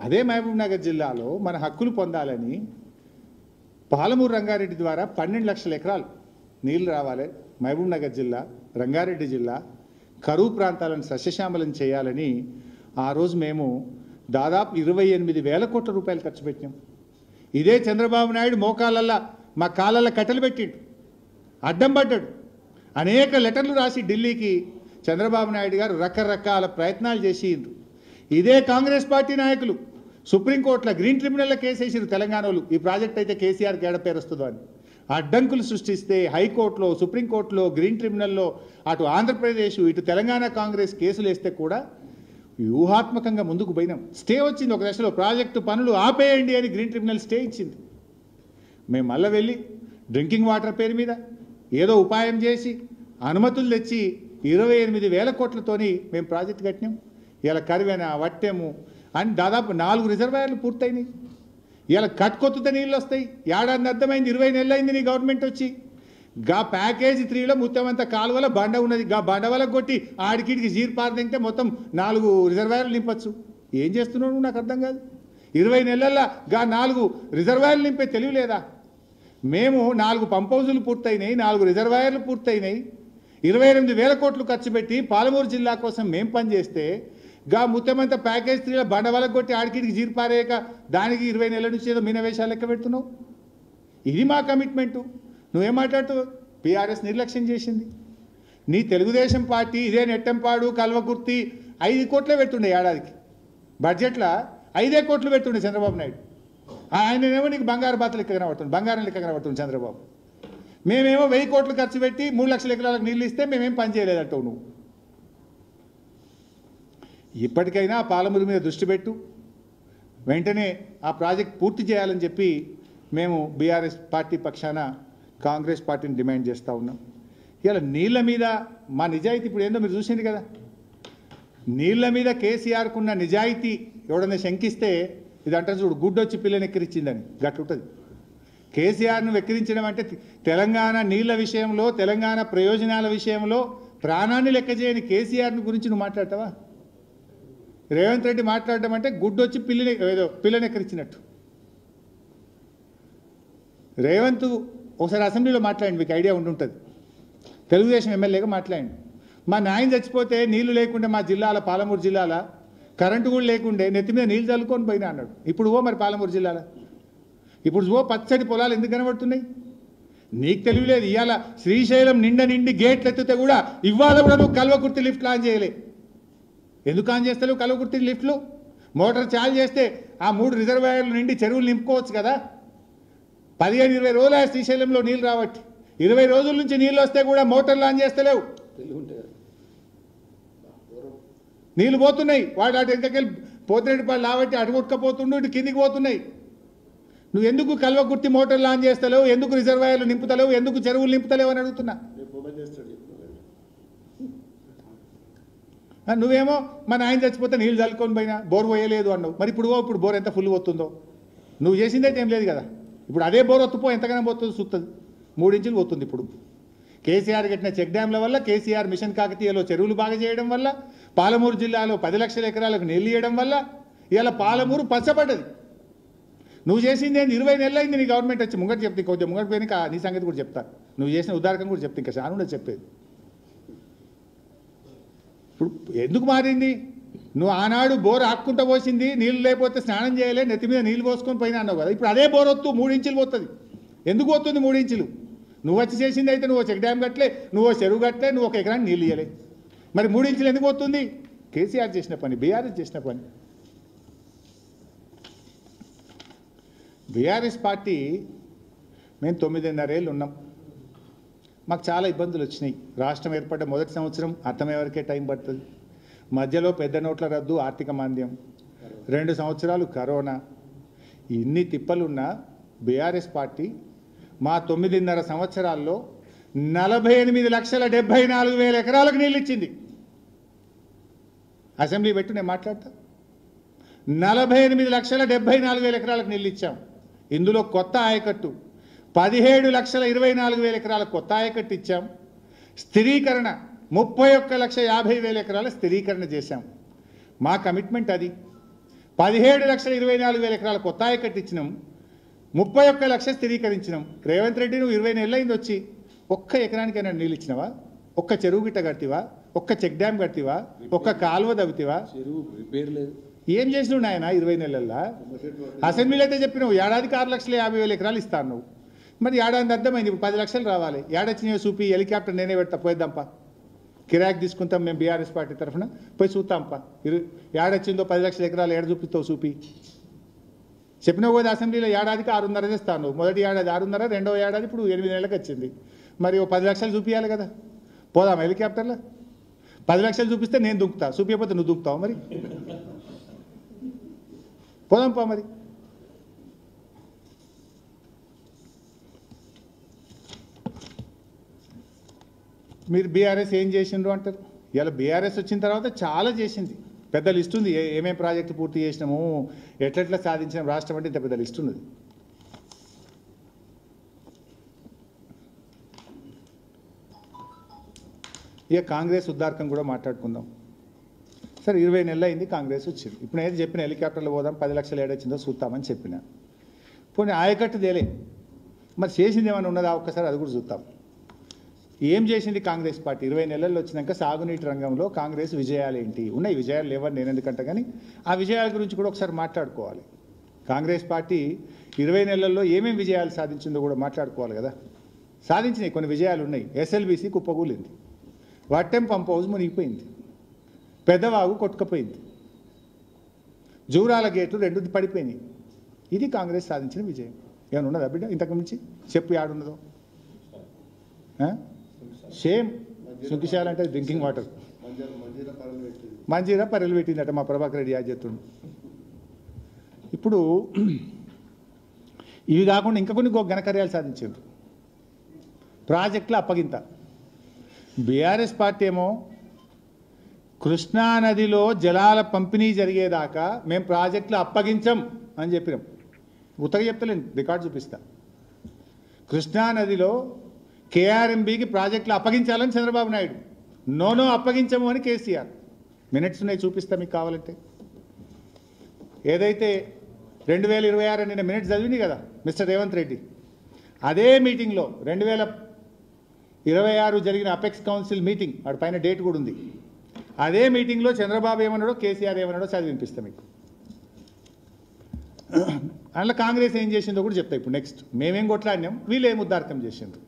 అదే మహబూబ్ నగర్ జిల్లాలో మన హక్కులు పొందాలని పాలమూరు రంగారెడ్డి ద్వారా 12 లక్షల ఎకరాలు నీళ్లు రావాలి. మహబూబ్ నగర్ జిల్లా, రంగారెడ్డి జిల్లా కరువు ప్రాంతాలను సస్యశ్యామలం చేయాలని ఆ రోజు మేము దాదాపు 28,000 కోట్ల రూపాయలు ఖర్చు పెట్టినాం. ఇదే చంద్రబాబు నాయుడు మోకాళ్ళల్లా మా కాళ్ళల్లో కట్టెలు పెట్టిండు, అడ్డం పడ్డాడు. అనేక లెటర్లు రాసి ఢిల్లీకి చంద్రబాబు నాయుడు గారు రకరకాల ప్రయత్నాలు చేసిండ్రు. ఇదే కాంగ్రెస్ పార్టీ నాయకులు సుప్రీంకోర్టులో గ్రీన్ ట్రిబ్యునల్లో కేసేసారు తెలంగాణలో, ఈ ప్రాజెక్ట్ అయితే కేసీఆర్ గేడ పేరు వస్తుందో అని. అడ్డంకులు సృష్టిస్తే హైకోర్టులో, సుప్రీంకోర్టులో, గ్రీన్ ట్రిబ్యునల్లో అటు ఆంధ్రప్రదేశ్ ఇటు తెలంగాణ కాంగ్రెస్ కేసులు వేస్తే కూడా వ్యూహాత్మకంగా ముందుకు పోయినాం. స్టే వచ్చింది ఒక దశలో, ప్రాజెక్టు పనులు ఆపేయండి అని గ్రీన్ ట్రిబ్యునల్ స్టే ఇచ్చింది. మేము మళ్ళీ వెళ్ళి డ్రింకింగ్ వాటర్ పేరు మీద ఏదో ఉపాయం చేసి అనుమతులు తెచ్చి 28,000 కోట్లతోని మేము ప్రాజెక్టు కట్టినాం. ఇలా కరివేన, వట్టెము అని దాదాపు 4 రిజర్వాయర్లు పూర్తయినాయి. ఇలా కట్టుకొత్తుతో నీళ్ళు వస్తాయి. ఏడాది అర్థమైంది, 20 నెలలు అయింది నీ గవర్నమెంట్ వచ్చి. గా ప్యాకేజీ 3లో మొత్తమంతా కాలువల బండ ఉన్నది. గా బండ వరకు కొట్టి ఆడికిడికి జీర్ పారదింటే మొత్తం 4 రిజర్వాయర్లు నింపచ్చు. ఏం చేస్తున్నావు నువ్వు? నాకు అర్థం కాదు. 20 నెలల్లో గా 4 రిజర్వాయర్లు నింపే తెలివి లేదా? మేము 4 పంప్ హౌజులు పూర్తయినాయి, 4 రిజర్వాయర్లు పూర్తయినాయి. 28,000 కోట్లు ఖర్చు పెట్టి పాలమూరు జిల్లా కోసం మేం పనిచేస్తే గా ముత్తమంత ప్యాకేజ్ 3 బండవలకు కొట్టి ఆడికిడికి జీర్పారేక దానికి 20 నెలల నుంచి ఏదో మీనవేషాలు లెక్క పెడుతున్నావు. ఇది మా కమిట్మెంటు. నువ్వేం మాట్లాడుతావు? బీఆర్ఎస్ నిర్లక్ష్యం చేసింది. నీ తెలుగుదేశం పార్టీ ఇదే నెట్టంపాడు కల్వకుర్తి 5 కోట్లే పెడుతుండే ఏడాదికి. బడ్జెట్లో 5 కోట్లు పెడుతుండే చంద్రబాబు నాయుడు. ఆయనేమో నీకు బంగారు బాత లెక్క కనబడుతుంది, బంగారం లెక్క కనబడుతుంది చంద్రబాబు. మేమేమో 1000 కోట్లు ఖర్చు పెట్టి 3 లక్షల ఎకరాలకు నీళ్ళు ఇస్తే మేమేం పని చేయలేదంటావు నువ్వు. ఇప్పటికైనా పాలమూరు మీద దృష్టి పెట్టు, వెంటనే ఆ ప్రాజెక్ట్ పూర్తి చేయాలని చెప్పి మేము బీఆర్ఎస్ పార్టీ పక్షాన కాంగ్రెస్ పార్టీని డిమాండ్ చేస్తూ ఉన్నాం. ఇలా నీళ్ళ మీద మా నిజాయితీ ఇప్పుడు ఏందో మీరు చూసింది కదా. నీళ్ళ మీద కేసీఆర్కున్న నిజాయితీ ఎవడన్నా శంకిస్తే ఇదంటే చూడు గుడ్డొచ్చి పిల్లని ఎక్కిరించిందని గట్లుంటుంది. కేసీఆర్ను వెక్కిరించడం అంటే తెలంగాణ నీళ్ళ విషయంలో, తెలంగాణ ప్రయోజనాల విషయంలో ప్రాణాన్ని లెక్క చేయని కేసీఆర్ని గురించి నువ్వు మాట్లాడతావా? రేవంత్ రెడ్డి మాట్లాడడం అంటే గుడ్డొచ్చి పిల్లని ఎక్కిరించినట్టు. రేవంత్ ఒకసారి అసెంబ్లీలో మాట్లాడండి, మీకు ఐడియా ఉండుంటుంది. తెలుగుదేశం ఎమ్మెల్యేగా మాట్లాడండి. మా నాయన చచ్చిపోతే నీళ్లు లేకుండే మా జిల్లాల పాలమూరు జిల్లాల కరెంటు కూడా లేకుండే నెత్తి మీద నీళ్ళు చల్లుకొని పోయినా అన్నాడు. ఇప్పుడు మరి పాలమూరు జిల్లాల ఇప్పుడు పచ్చడి పొలాలు ఎందుకు కనబడుతున్నాయి? నీకు తెలియలేదు. ఇవాళ శ్రీశైలం నిండి గేట్లు ఎత్తితే కూడా ఇవాళ కూడా నువ్వు కల్వకుర్తి లిఫ్ట్లు ఆన్ చేయలే. ఎందుకు ఆన్ చేస్తావు కల్వకుర్తి లిఫ్ట్లు? మోటార్ చాలు చేస్తే ఆ 3 రిజర్వాయర్లు నిండి చెరువులు నింపుకోవచ్చు కదా. 15-20 రోజులు శ్రీశైలంలో నీళ్ళు రావట్టి 20 రోజుల నుంచి నీళ్ళు వస్తే కూడా మోటార్లు ఆన్ చేస్తలేవు. నీళ్ళు పోతున్నాయి. వాడు అటు ఎంకకెళ్ళి పోతిరెడ్డిపాడు లావట్టి అటు కొట్టుకపోతుండు, ఇటు కిందికి పోతున్నాయి. నువ్వు ఎందుకు కల్వకుర్తి మోటార్లు ఆన్ చేస్తలేవు? ఎందుకు రిజర్వాయర్లు నింపుతలేవు? ఎందుకు చెరువులు నింపుతలేవు అని అడుగుతున్నా. నువ్వేమో మన ఆయన చచ్చిపోతే నీళ్ళు చల్లుకొని పోయినా బోర్ పోయలేదు అన్నావు. మరి ఇప్పుడు బోర్ ఎంత ఫుల్ పోతుందో నువ్వు చేసిందైతే ఏం లేదు కదా. ఇప్పుడు అదే బోర్ ఒత్తుపో ఎంతగానో పోతుంది చూస్తుంది. 3 ఇంచులు పోతుంది. ఇప్పుడు కేసీఆర్ కట్టిన చెక్ డ్యాంల వల్ల, కేసీఆర్ మిషన్ కాకతీయలో చెరువులు బాగా చేయడం వల్ల, పాలమూరు జిల్లాలో 10 లక్షల ఎకరాలకు నీళ్ళు ఇవ్వడం వల్ల ఇలా పాలమూరు పచ్చబడ్డది. నువ్వు చేసింది ఏంది? 20 నెలలు అయింది నీ గవర్నమెంట్ వచ్చి. ముంగట చెప్తే కొద్దిగా ముంగట పోయినాక నీ సంగతి కూడా చెప్తా. నువ్వు చేసిన ఉదారకం కూడా చెప్తే ఇంకా చాలా ఉండదు చెప్పేది. ఇప్పుడు ఎందుకు మారింది? నువ్వు ఆనాడు బోర్ ఆక్కుంటూ పోసింది, నీళ్ళు లేకపోతే స్నానం చేయలే, నెత్తి మీద నీళ్ళు పోసుకొని పోయినా అన్నావు కదా. ఇప్పుడు అదే బోర్ వస్తూ 3 ఇంచులు పోతుంది. ఎందుకు పోతుంది 3 ఇంచులు? నువ్వు వచ్చి చేసింది అయితే నువ్వు చెక్ డ్యామ్ కట్టలే, నువ్వు చెరువు కట్టలే, నువ్వు 1 ఎకరానికి నీళ్ళు ఇవ్వలే. మరి 3 ఇంచులు ఎందుకు పోతుంది? కేసీఆర్ చేసిన పని, బీఆర్ఎస్ చేసిన పని. బీఆర్ఎస్ పార్టీ మేము 9.5 ఏళ్ళు ఉన్నాం. మాకు చాలా ఇబ్బందులు వచ్చినాయి. రాష్ట్రం ఏర్పడ్డ మొదటి సంవత్సరం అర్థమయ్యే వరకే టైం పడుతుంది. మధ్యలో పెద్ద నోట్ల రద్దు, ఆర్థిక మాంద్యం, 2 సంవత్సరాలు కరోనా. ఇన్ని తిప్పలున్న బీఆర్ఎస్ పార్టీ మా 9.5 సంవత్సరాల్లో 48,74,000 ఎకరాలకు నీళ్ళు ఇచ్చింది. అసెంబ్లీ పెట్టి నేను మాట్లాడతా. 48,74,000 ఎకరాలకు నీళ్ళు ఇచ్చాం. ఇందులో కొత్త ఆయకట్టు 17,24,000 ఎకరాలకు కొత్త ఆయకట్టు ఇచ్చాం. స్థిరీకరణ 31,50,000 ఎకరాల స్థిరీకరణ చేశాం. మా కమిట్మెంట్ అది. 17,24,000 ఎకరాల కొత్త ఆయకట్టు ఇచ్చినాం, 31 లక్షలు స్థిరీకరించినాం. రేవంత్ రెడ్డి నువ్వు 20 నెలలు అయింది వచ్చి, 1 ఎకరానికైనా నీళ్ళు ఇచ్చినావా? 1 చెరువు గిట్ట కట్టివా? 1 చెక్ డ్యామ్ కట్టివా? 1 కాలువ దవ్వుతివా? ఏం చేసినావు నాయన 20 నెలల్లో? అసెంబ్లీలో అయితే చెప్పినావు ఏడాదికి 6,50,000 ఎకరాలు ఇస్తాను నువ్వు. మరి ఏడాది అర్థమైంది. ఇప్పుడు 10 లక్షలు రావాలి. ఏడొచ్చినాయో చూపి, హెలికాప్టర్ నేనే పెడతా, పోయిద్దాంపా, కిరాక్ తీసుకుంటాం మేము బీఆర్ఎస్ పార్టీ తరఫున, పోయి చూస్తాంపా. ఏడొచ్చిందో 10 లక్షల ఎకరాలు ఏడ చూపిస్తావు చూపి. చెప్పినావు కదా అసెంబ్లీలో ఏడాదికి 6.5 తెస్తాను. మొదటి ఏడాది 6.5, రెండవ ఏడాది ఇప్పుడు 8 నెలలకు వచ్చింది. మరి 10 లక్షలు చూపించాలి కదా. పోదాం హెలికాప్టర్లో. 10 లక్షలు చూపిస్తే నేను దూకుతా, చూపించకపోతే నువ్వు దూకుతావు. మరి పోదాంపా. మరి మీరు బీఆర్ఎస్ ఏం చేసిండ్రు అంటారు. ఇలా బీఆర్ఎస్ వచ్చిన తర్వాత చాలా చేసింది. పెద్ద లిస్ట్ ఉంది. ఏమేం ప్రాజెక్టు పూర్తి చేసినాము, ఎట్లెట్లా సాధించినాం రాష్ట్రం అంటే ఇంత పెద్ద లిస్ట్ ఉన్నది. ఇక కాంగ్రెస్ ఉద్దారకం కూడా మాట్లాడుకుందాం. సరే 20 నెలలు అయింది కాంగ్రెస్ వచ్చింది. ఇప్పుడు నేను చెప్పిన హెలికాప్టర్లో పోదాం, 10 లక్షలు ఏడొచ్చిందో చూద్దామని చెప్పిన. పోనీ ఆయకట్టు తేలే, మరి చేసింది ఏమైనా ఉన్నదా ఒక్కసారి అది కూడా చూద్దాం. ఏం చేసింది కాంగ్రెస్ పార్టీ 20 నెలల్లో వచ్చినాక సాగునీటి రంగంలో కాంగ్రెస్ విజయాలు ఏంటి? ఉన్నాయి, విజయాలు లేవని నేను ఎందుకంటే, కానీ ఆ విజయాల గురించి కూడా ఒకసారి మాట్లాడుకోవాలి. కాంగ్రెస్ పార్టీ 20 నెలల్లో ఏమేమి విజయాలు సాధించిందో కూడా మాట్లాడుకోవాలి కదా. సాధించినాయి, కొన్ని విజయాలు ఉన్నాయి. ఎస్ఎల్బీసీ కుప్పకూలింది, వట్టెం పంప్ హౌస్ మునిగిపోయింది, పెద్దవాగు కొట్టుకపోయింది, జూరాల గేట్లు 2 పడిపోయినాయి. ఇది కాంగ్రెస్ సాధించిన విజయం. ఏమైనా ఉన్నదా బిడ్డ ఇంతకు మించి? చెప్పు యాడున్నదో. సేమ్ సుఖిశాల అంటే డ్రింకింగ్ వాటర్, మంజీరా పర్రెలు పెట్టిందట మా ప్రభాకర్ రెడ్డి యాజెత్తుండు. ఇప్పుడు ఇవి కాకుండా ఇంకా కొన్ని ఘనకార్యాలు సాధించారు. ప్రాజెక్టుల అప్పగింత. బీఆర్ఎస్ పార్టీ ఏమో కృష్ణానదిలో జలాల పంపిణీ జరిగేదాకా మేము ప్రాజెక్టులు అప్పగించం అని చెప్పినాం. ఉత్తగా చెప్తలేండి, రికార్డు చూపిస్తా. కృష్ణానదిలో కేఆర్ఎంబీకి ప్రాజెక్టులు అప్పగించాలని చంద్రబాబు నాయుడు, నో అప్పగించము అని కేసీఆర్. మినిట్స్ ఉన్నాయి, చూపిస్తా మీకు కావాలంటే. ఏదైతే 2026 నిన్న మినిట్స్ చదివింది కదా మిస్టర్ రేవంత్ రెడ్డి, అదే మీటింగ్లో 2026 జరిగిన అపెక్స్ కౌన్సిల్ మీటింగ్, వాడి పైన డేట్ కూడా ఉంది. అదే మీటింగ్లో చంద్రబాబు ఏమన్నాడో కేసీఆర్ ఏమన్నాడో చదివి వినిపిస్తాం మీకు. అందులో కాంగ్రెస్ ఏం చేసిందో కూడా చెప్తా ఇప్పుడు. నెక్స్ట్ మేమేం కొట్లాడినాం, వీళ్ళు ఏం ఉద్దారకం చేసిండ్రు.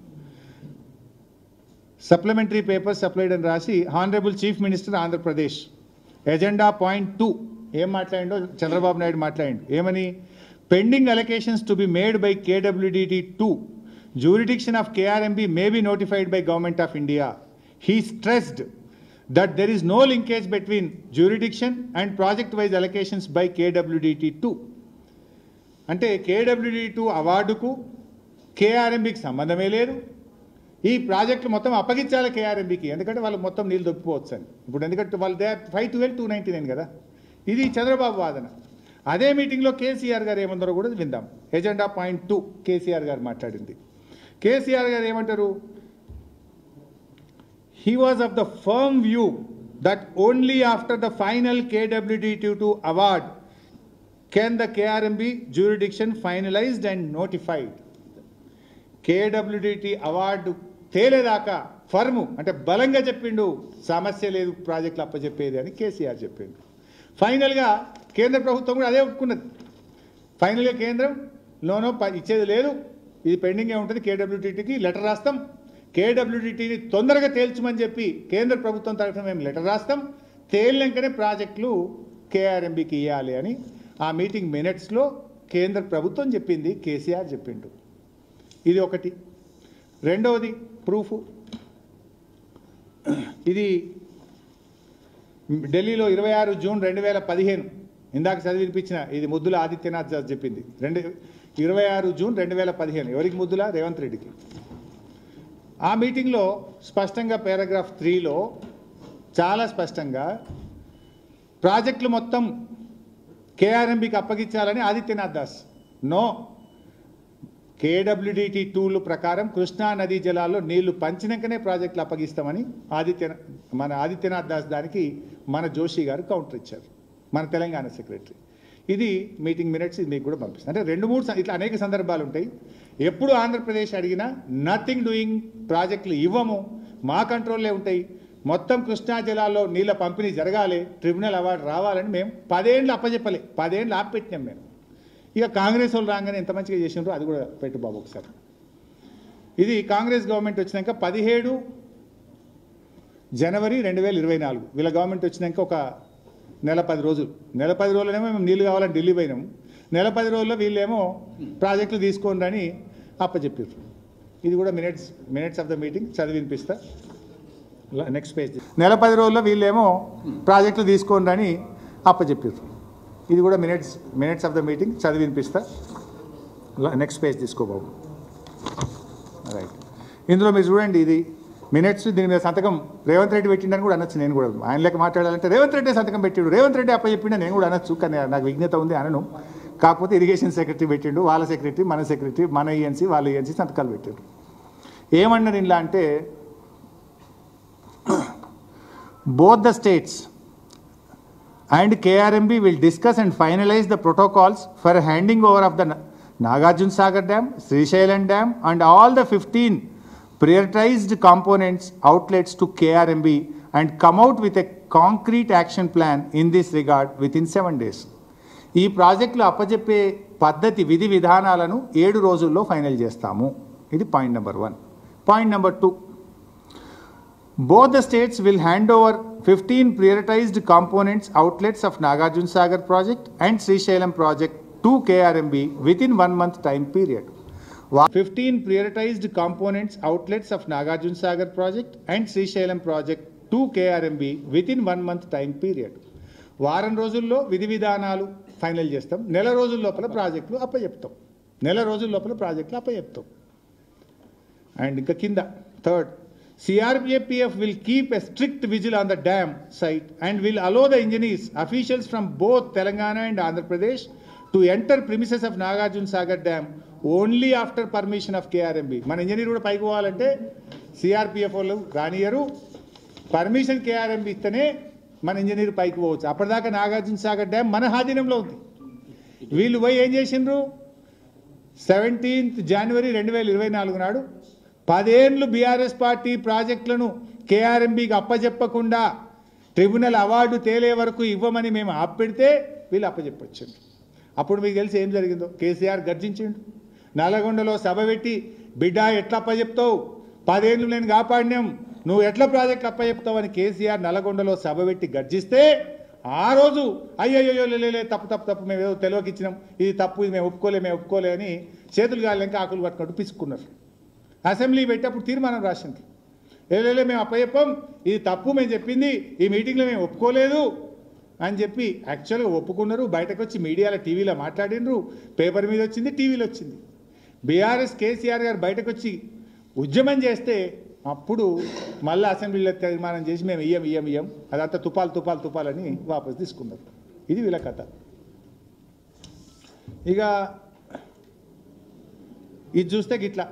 సప్లిమెంటరీ పేపర్ సప్లైడ్ అని రాసి honourable chief minister Andhra Pradesh agenda point 2 ఏం మాట్లాడిండో చంద్రబాబు నాయుడు మాట్లాడిండు. ఏమని? Pending allocations to be made by KWDT 2 jurisdiction of KRMB may be notified by Government of India. He stressed that there is no linkage between jurisdiction and project-wise allocations by KWDT 2. అంటే KWDT 2 అవార్డుకు KRMBకి సంబంధమే లేదు. ఈ ప్రాజెక్టులు మొత్తం అప్పగించాలి KRMBకి, ఎందుకంటే వాళ్ళు మొత్తం నీళ్ళు దొరికిపోవచ్చు అని. ఇప్పుడు ఎందుకంటే వాళ్ళు 512-299 కదా. ఇది చంద్రబాబు వాదన. అదే మీటింగ్లో కేసీఆర్ గారు ఏమన్నారో కూడా విందాం. ఎజెండా పాయింట్ 2 కేసీఆర్ గారు మాట్లాడింది. కేసీఆర్ గారు ఏమంటారు? He was of the firm view that only after the final KWDT 2 award can the KRMB jurisdiction finalized and notified. KWDT award తేలేదాకా ఫర్ము అంటే బలంగా చెప్పిండు, సమస్య లేదు ప్రాజెక్టులు అప్పచెప్పేది అని కేసీఆర్ చెప్పిండు. ఫైనల్గా కేంద్ర ప్రభుత్వం కూడా అదే ఒప్పుకున్నది. ఫైనల్గా కేంద్రం లోనో ఇచ్చేది లేదు, ఇది పెండింగే ఉంటుంది, KWDTకి లెటర్ రాస్తాం, KWDTని తొందరగా తేల్చమని చెప్పి కేంద్ర ప్రభుత్వం తరఫున మేము లెటర్ రాస్తాం, తేలినాకనే ప్రాజెక్టులు KRMBకి ఇవ్వాలి అని ఆ మీటింగ్ మినిట్స్లో కేంద్ర ప్రభుత్వం చెప్పింది, కేసీఆర్ చెప్పిండు. ఇది ఒకటి. రెండవది ప్రూఫ్, ఇది ఢిల్లీలో 26 జూన్ 2015 ఇందాక చదివినిపించిన, ఇది ముద్దుల ఆదిత్యనాథ్ చెప్పింది. 26 జూన్ 2015 ఎవరికి? ముద్దుల రేవంత్ రెడ్డికి. ఆ మీటింగ్లో స్పష్టంగా పారాగ్రాఫ్ 3లో చాలా స్పష్టంగా ప్రాజెక్టులు మొత్తం KRMBకి అప్పగించాలని ఆదిత్యనాథ్ దాస్, నో, KWDT 2 ప్రకారం కృష్ణా నదీ జలాల్లో నీళ్లు పంచినాకనే ప్రాజెక్టులు అప్పగిస్తామని మన ఆదిత్యనాథ్ దాస్ దానికి మన జోషి గారు కౌంటర్ ఇచ్చారు, మన తెలంగాణ సెక్రటరీ. ఇది మీటింగ్ మినిట్స్, ఇది మీకు కూడా పంపిస్తాను. అంటే 2-3 ఇట్లా అనేక సందర్భాలు ఉంటాయి. ఎప్పుడు ఆంధ్రప్రదేశ్ అడిగినా నథింగ్ డూయింగ్, ప్రాజెక్టులు ఇవ్వము, మా కంట్రోల్లే ఉంటాయి, మొత్తం కృష్ణా జిల్లాలో నీళ్ళ పంపిణీ జరగాలి, ట్రిబ్యునల్ అవార్డు రావాలని మేము 10 ఏళ్ళు అప్పచెప్పలే, 10 ఏళ్ళు ఆపిపెట్టినాం మేము. ఇక కాంగ్రెస్ వాళ్ళు రాగానే ఎంత మంచిగా చేసినారో అది కూడా పెట్టు బాబు ఒకసారి. ఇది కాంగ్రెస్ గవర్నమెంట్ వచ్చినాక 17 జనవరి 2024 వీళ్ళ గవర్నమెంట్ వచ్చినాక ఒక నెల 10 రోజులు, నెల 10 రోజులనేమో మేము నీళ్ళు కావాలని ఢిల్లీ పోయినాము, నెల 10 రోజుల్లో వీళ్ళేమో ప్రాజెక్టులు తీసుకోండి అని అప్పచెప్పారు. ఇది కూడా మినిట్స్ ఆఫ్ ద మీటింగ్ చదివి వినిపిస్తా. Next page. నెల 10 రోజుల్లో వీళ్ళేమో ప్రాజెక్టులు తీసుకోండి అని అప్పచెప్పారు. ఇది కూడా మినిట్స్ ఆఫ్ ద మీటింగ్ చదివి వినిపిస్తా. నెక్స్ట్ పేజ్ తీసుకో బాబు. రైట్, ఇందులో మీరు చూడండి, ఇది మినిట్స్, దీని మీద సంతకం రేవంత్ రెడ్డి పెట్టిండని కూడా అనొచ్చు. నేను కూడా ఆయన లెక్క మాట్లాడాలంటే రేవంత్ రెడ్డి సంతకం పెట్టిండు, రేవంత్ రెడ్డి అప్పచెప్పిండ నేను కూడా అనొచ్చు, కానీ నాకు విజ్ఞత ఉంది అనను. కాకపోతే ఇరిగేషన్ సెక్రటరీ పెట్టిండు, వాళ్ళ సెక్రటరీ, మన ఈఎన్సీ, వాళ్ళ ఈఎన్సీ సంతకాలు పెట్టారు. ఏమన్నారు ఇలా అంటే, both the states and KRMB will discuss and finalize the protocols for handing over of the Nagarjuna Sagar Dam, Srisailam Dam and all the 15 prioritized components outlets to KRMB and come out with a concrete action plan in this regard within 7 days. ఈ ప్రాజెక్టులు అప్పజెప్పే పద్ధతి విధి విధానాలను 7 రోజుల్లో final చేస్తాము. ఇది point number 1. Point number 2, both the states will hand over 15 prioritized components outlets of Nagarjuna Sagar project and Srisailam project to KRMB within 1 month time period. 15 prioritized components outlets of Nagarjuna Sagar project and Srisailam project to KRMB within 1 month time period. వారం రోజుల్లో విధి విధానాలు final చేస్తాం, నెల రోజుల లోపల ప్రాజెక్టులు అప్పచెప్తాం, and ఇంకా కింద third, CRPF will keep a strict vigil on the dam site and will allow the engineers, officials from both Telangana and Andhra Pradesh to enter premises of Nagarjuna Sagar Dam only after permission of KRMB. మన engineer కూడా పైకి పోవాలంటే CRPF వాళ్ళు రానియరు, permission KRMB ఇస్తేనే మన engineer పైకి పోవచ్చు. అప్పటిదాకా నాగార్జున సాగర్ డ్యామ్ మన ఆధీనంలో ఉంది. వీళ్ళు పోయి ఏం చేసిండ్రు, 17th January 2024 నాడు 10 ఏళ్ళు బీఆర్ఎస్ పార్టీ ప్రాజెక్టులను KRMBకి అప్పచెప్పకుండా ట్రిబ్యునల్ అవార్డు తేలే వరకు ఇవ్వమని మేము ఆపెడితే వీళ్ళు అప్పచెప్పొచ్చిండ్రు. అప్పుడు మీకు తెలిసి ఏం జరిగిందో, కేసీఆర్ గర్జించిండు, నల్లగొండలో సభ పెట్టి, బిడ్డ ఎట్లా అప్పచెప్తావు, 10 ఏళ్ళు నేను కాపాడినాం, నువ్వు ఎట్లా ప్రాజెక్టులు అప్పచెప్తావు అని కేసీఆర్ నల్లగొండలో సభ పెట్టి గర్జిస్తే ఆ రోజు అయ్యయ్యో లే తప్పు మేము ఏదో తెలియక ఇచ్చినాం, ఇది తప్పు, ఇది మేము ఒప్పుకోలే అని చేతులు గాలింక ఆకులు పట్టుకుంటూ పిసుకున్నారు. అసెంబ్లీ పెట్టేప్పుడు తీర్మానం రాసింది, లే మేము అప్పచెప్పం, ఇది తప్పు, మేము చెప్పింది ఈ మీటింగ్లో మేము ఒప్పుకోలేదు అని చెప్పి యాక్చువల్గా ఒప్పుకున్నారు. బయటకు వచ్చి మీడియాలో టీవీలో మాట్లాడినరు, పేపర్ మీద వచ్చింది, టీవీలో వచ్చింది. బీఆర్ఎస్ కేసీఆర్ గారు బయటకు వచ్చి ఉద్యమం చేస్తే అప్పుడు మళ్ళీ అసెంబ్లీలో తీర్మానం చేసి మేము ఇయ్యం అదంతా తుపాలని వాపసు తీసుకున్నారు. ఇది వీళ్ళ కథ. ఇక ఇది చూస్తే గిట్లా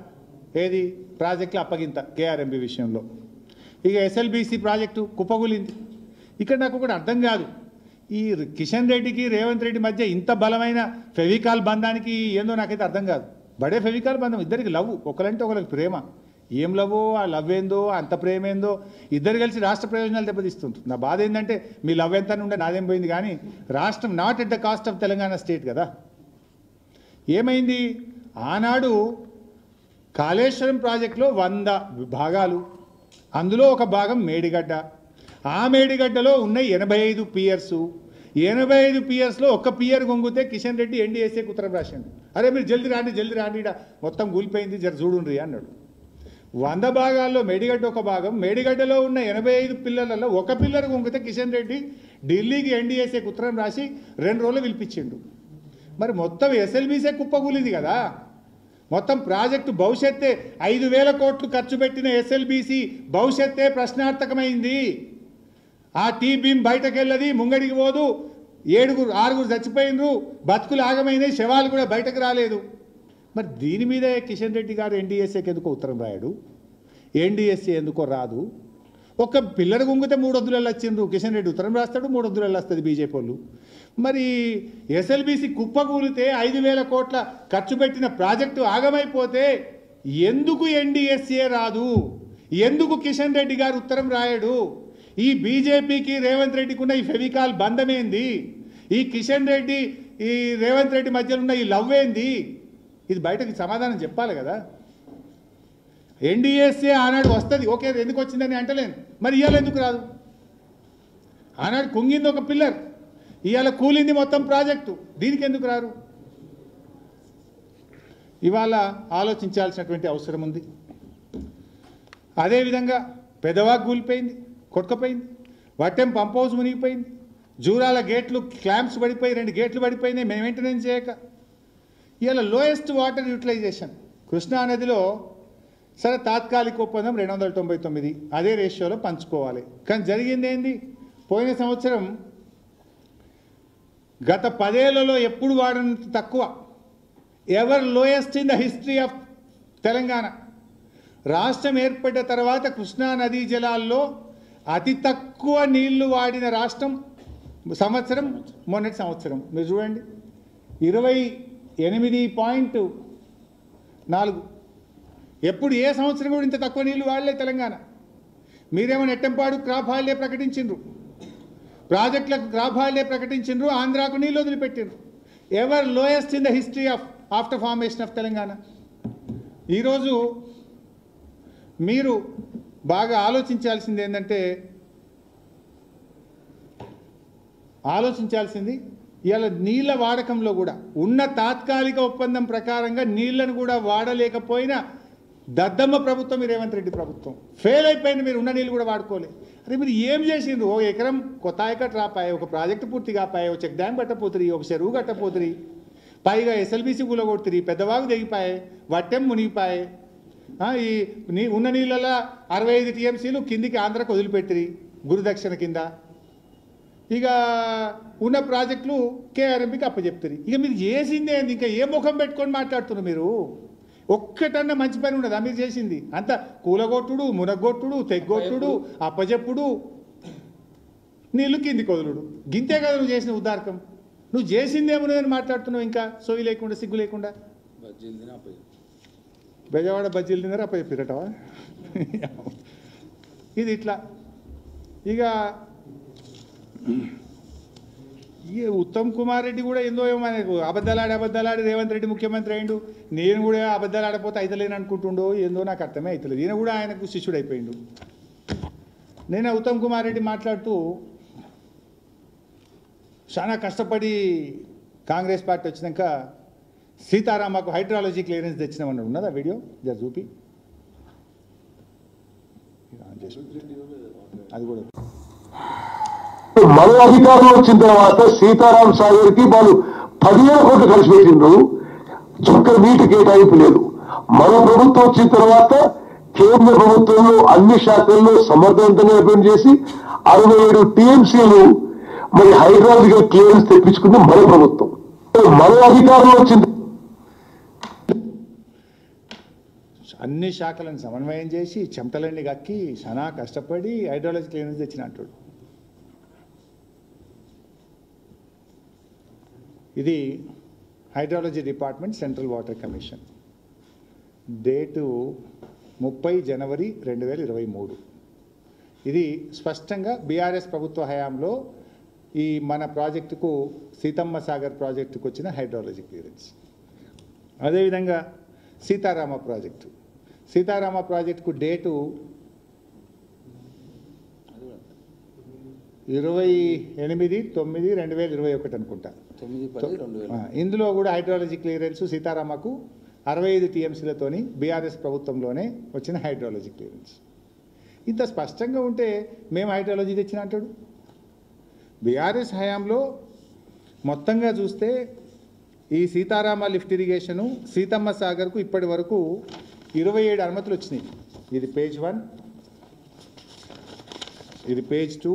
ఏది ప్రాజెక్టులు అప్పగింత KRMB విషయంలో. ఇక SLBC ప్రాజెక్టు కుప్పగూలింది. ఇక్కడ నాకు ఒకటి అర్థం కాదు, ఈ కిషన్ రెడ్డికి రేవంత్ రెడ్డి మధ్య ఇంత బలమైన ఫెవికాల్ బంధానికి ఏందో నాకైతే అర్థం కాదు. బడే ఫెవికాల్ బంధం, ఇద్దరికి లవ్, ఒకరంటే ఒకరికి ప్రేమ. ఏం లవ్వో, ఆ లవ్ ఏందో, అంత ప్రేమ ఏందో, ఇద్దరు కలిసి రాష్ట్ర ప్రయోజనాలు దెబ్బతీస్తుంది. నా బాధ ఏంటంటే మీ లవ్ ఎంత ఉండే నాదేం పోయింది, కానీ రాష్ట్రం not at the cost of Telangana state కదా. ఏమైంది, ఆనాడు కాళేశ్వరం ప్రాజెక్టులో 100 భాగాలు, అందులో ఒక భాగం మేడిగడ్డ. ఆ మేడిగడ్డలో ఉన్న 85 పియర్స్, 85 పియర్స్లో ఒక్క పియర్ గొంగితే కిషన్ రెడ్డి NDSAకి ఉత్తరం రాసిండు, అరే మీరు జల్దీ రాండి మొత్తం కూలిపోయింది, జర చూడుండ్రి అన్నాడు. 100 భాగాల్లో మేడిగడ్డ ఒక భాగం, మేడిగడ్డలో ఉన్న 85 పిల్లర్లలో ఒక పిల్లర్ గొంగితే కిషన్ రెడ్డి ఢిల్లీకి NDSAకి ఉత్తరం రాసి 2 రోజులు పిలిపించిండు. మరి మొత్తం SLBC కుప్పకూలింది కదా, మొత్తం ప్రాజెక్టు భవిష్యత్తే 5,000 కోట్లు ఖర్చు పెట్టిన SLBC భవిష్యత్తే ప్రశ్నార్థకమైంది. ఆ టీ బీమ్ బయటకు వెళ్ళది, ముంగడికి పోదు, 6 చచ్చిపోయినరు, బతుకులు ఆగమైనాయి, శవాలు కూడా బయటకు రాలేదు. మరి దీని మీద కిషన్ రెడ్డి గారు NDSAకి ఎందుకో ఉత్తరం రాయడు, NDSA ఎందుకో రాదు. ఒక పిల్లర్ గుంగితే 300 వచ్చిండ్రు, కిషన్ రెడ్డి ఉత్తరం రాస్తాడు, 300 వస్తుంది బీజేపీ వాళ్ళు. మరి SLBC కుప్పకూలితే 5,000 కోట్ల ఖర్చు పెట్టిన ప్రాజెక్టు ఆగమైపోతే ఎందుకు NDSA రాదు, ఎందుకు కిషన్ రెడ్డి గారు ఉత్తరం రాయడు? ఈ బీజేపీకి రేవంత్ రెడ్డికి ఉన్న ఈ ఫెవికాల్ బంధమేంది, ఈ కిషన్ రెడ్డి ఈ రేవంత్ రెడ్డి మధ్యలో ఉన్న ఈ లవ్ ఏంది? ఇది బయటకి సమాధానం చెప్పాలి కదా. NDSA ఆనాడు వస్తుంది, ఓకే, ఎందుకు వచ్చిందని అంటలేను, మరి ఇవాళ ఎందుకు రాదు? ఆనాడు కుంగింది ఒక పిల్లర్, ఇవాళ కూలింది మొత్తం ప్రాజెక్టు, దీనికి ఎందుకు రారు? ఇవాళ ఆలోచించాల్సినటువంటి అవసరం ఉంది. అదేవిధంగా పెదవాగ్ కూలిపోయింది, కొట్టుకపోయింది, వట్టెం పంప్ హౌస్ మునిగిపోయింది, జూరాల గేట్లు క్లాంప్స్ పడిపోయి 2 గేట్లు పడిపోయినాయి, మేము మెయింటెనెన్స్ చేయక. ఇవాళ లోయెస్ట్ వాటర్ యూటిలైజేషన్ కృష్ణానదిలో సరే తాత్కాలిక ఒప్పందం 299, అదే రేషియోలో పంచుకోవాలి. కానీ జరిగింది ఏంది, పోయిన సంవత్సరం గత 10 ఏళ్లలో ఎప్పుడు వాడినంత తక్కువ, ever lowest in the history of Telangana. రాష్ట్రం ఏర్పడ్డ తర్వాత కృష్ణా నదీ జలాల్లో అతి తక్కువ నీళ్లు వాడిన రాష్ట్రం సంవత్సరం మొన్నటి సంవత్సరం. మీరు చూడండి, 28.4 ఎప్పుడు ఏ సంవత్సరం కూడా ఇంత తక్కువ నీళ్లు వాడలే తెలంగాణ. మీరేమో నెట్టంపాడు క్రాప్ హాలిడే ప్రకటించిండ్రు, ప్రాజెక్టులకు క్రాప్ హాలిడే ప్రకటించిండ్రు, ఆంధ్రాకు నీళ్ళు వదిలిపెట్టిండ్రు. Ever lowest in the history of after formation of Telangana. ఈరోజు మీరు బాగా ఆలోచించాల్సింది ఏంటంటే, ఇవాళ నీళ్ల వాడకంలో కూడా ఉన్న తాత్కాలిక ఒప్పందం ప్రకారంగా నీళ్లను కూడా వాడలేకపోయిన దద్దమ్మ ప్రభుత్వం ఈ రేవంత్ రెడ్డి ప్రభుత్వం. ఫెయిల్ అయిపోయింది. మీరు ఉన్న నీళ్ళు కూడా వాడుకోలే. అరే మీరు ఏం చేసిండ్రు? ఓ ఎకరం కొత్త ఆయకట్ రాపాయి, ఒక ప్రాజెక్టు పూర్తి కాపాయి, ఒక చెక్ డ్యామ్ కట్టపోతురి, ఒక చెరువు కట్టపోతురి, పైగా ఎస్ఎల్బీసీ కూలగొడుతురి, పెద్దవాగు తెగిపాయి, వట్టెం మునిగిపాయి. ఉన్న నీళ్ళలో 65 టీఎంసీలు కిందికి ఆంధ్రకు వదిలిపెట్టిరి గురుదక్షిణ కింద. ఇక ఉన్న ప్రాజెక్టులు కేఆర్ఎంపీకి అప్పచెప్తారు. ఇక మీరు చేసిందే ఇంకా ఏ ముఖం పెట్టుకొని మాట్లాడుతున్నారు మీరు? ఒక్కటన్నా మంచి పని ఉండదా మీరు చేసింది? అంత కూలగొట్టుడు, మునగొట్టుడు, తెగ్గొట్టుడు, అప్పచెప్పుడు, నీళ్ళు కిందికి వదులుడు, గింతే కదా నువ్వు చేసిన ఉద్దారకం. నువ్వు చేసిందేమో నేను మాట్లాడుతున్నావు ఇంకా సోయి లేకుండా, సిగ్గు లేకుండా. బెజవాడ బజ్జీలు తిన్నారా అప్పచెప్పిరటవా? ఇది ఇట్లా. ఇక ఈ ఉత్తమ్ కుమార్ రెడ్డి కూడా ఏందో ఏమో మనకు అబద్ధాలాడి రేవంత్ రెడ్డి ముఖ్యమంత్రి అయిండు. నేను కూడా అబద్ధాలు ఆడపోతే అయితలేను అనుకుంటుండో ఏందో నాకు అర్థమే అవుతలేదు. ఈయన కూడా ఆయనకు శిష్యుడు అయిపోయిండు. నేను ఉత్తమ్ కుమార్ రెడ్డి మాట్లాడుతూ చాలా కష్టపడి కాంగ్రెస్ పార్టీ వచ్చినాక సీతారామకు హైడ్రాలజీ క్లియరెన్స్ తెచ్చినామన్నాడు. ఉన్నదా వీడియో? జర చూపి. అది కూడా మన అధికారంలో వచ్చిన తర్వాత సీతారాం సాగర్కి వాళ్ళు 10,000 కోట్లు ఖర్చు పెట్టిండ్రు, చుక్క నీటి కేటాయింపు లేదు. మన ప్రభుత్వం వచ్చిన తర్వాత కేంద్ర ప్రభుత్వంలో అన్ని శాఖల్లో సమర్థవంతంగా పనిచేసి 67 టీఎంసీలు మరి హైడ్రాలజికల్ క్లియరెన్స్ తెప్పించుకుంది మన ప్రభుత్వం. మన అధికారంలో వచ్చింది అన్ని శాఖలను సమన్వయం చేసి చెమటలన్నీ కక్కి చాలా కష్టపడి హైడ్రాలజీ క్లియరెన్స్ తెచ్చినట్టు. ఇది hydrology department, central water commission, date 30 జనవరి 2023. ఇది స్పష్టంగా బీఆర్ఎస్ ప్రభుత్వ హయాంలో ఈ మన ప్రాజెక్టుకు సీతమ్మ సాగర్ ప్రాజెక్టుకు వచ్చిన హైడ్రాలజీ క్లియరెన్స్. అదేవిధంగా సీతారామ ప్రాజెక్టుకు డేటు 28/9/2021 అనుకుంటా. 9/10/2000. ఇందులో కూడా హైడ్రాలజీ క్లియరెన్స్ సీతారామకు 65 టీఎంసీలతోని బీఆర్ఎస్ ప్రభుత్వంలోనే వచ్చిన హైడ్రాలజీ క్లియరెన్స్. ఇంత స్పష్టంగా ఉంటే మేము హైడ్రాలజీ తెచ్చిన అంటాడు. బీఆర్ఎస్ హయాంలో మొత్తంగా చూస్తే ఈ సీతారామ లిఫ్ట్ ఇరిగేషను సీతమ్మ సాగర్కు ఇప్పటి వరకు 27 అనుమతులు వచ్చినాయి. ఇది పేజ్ 1, ఇది పేజ్ 2,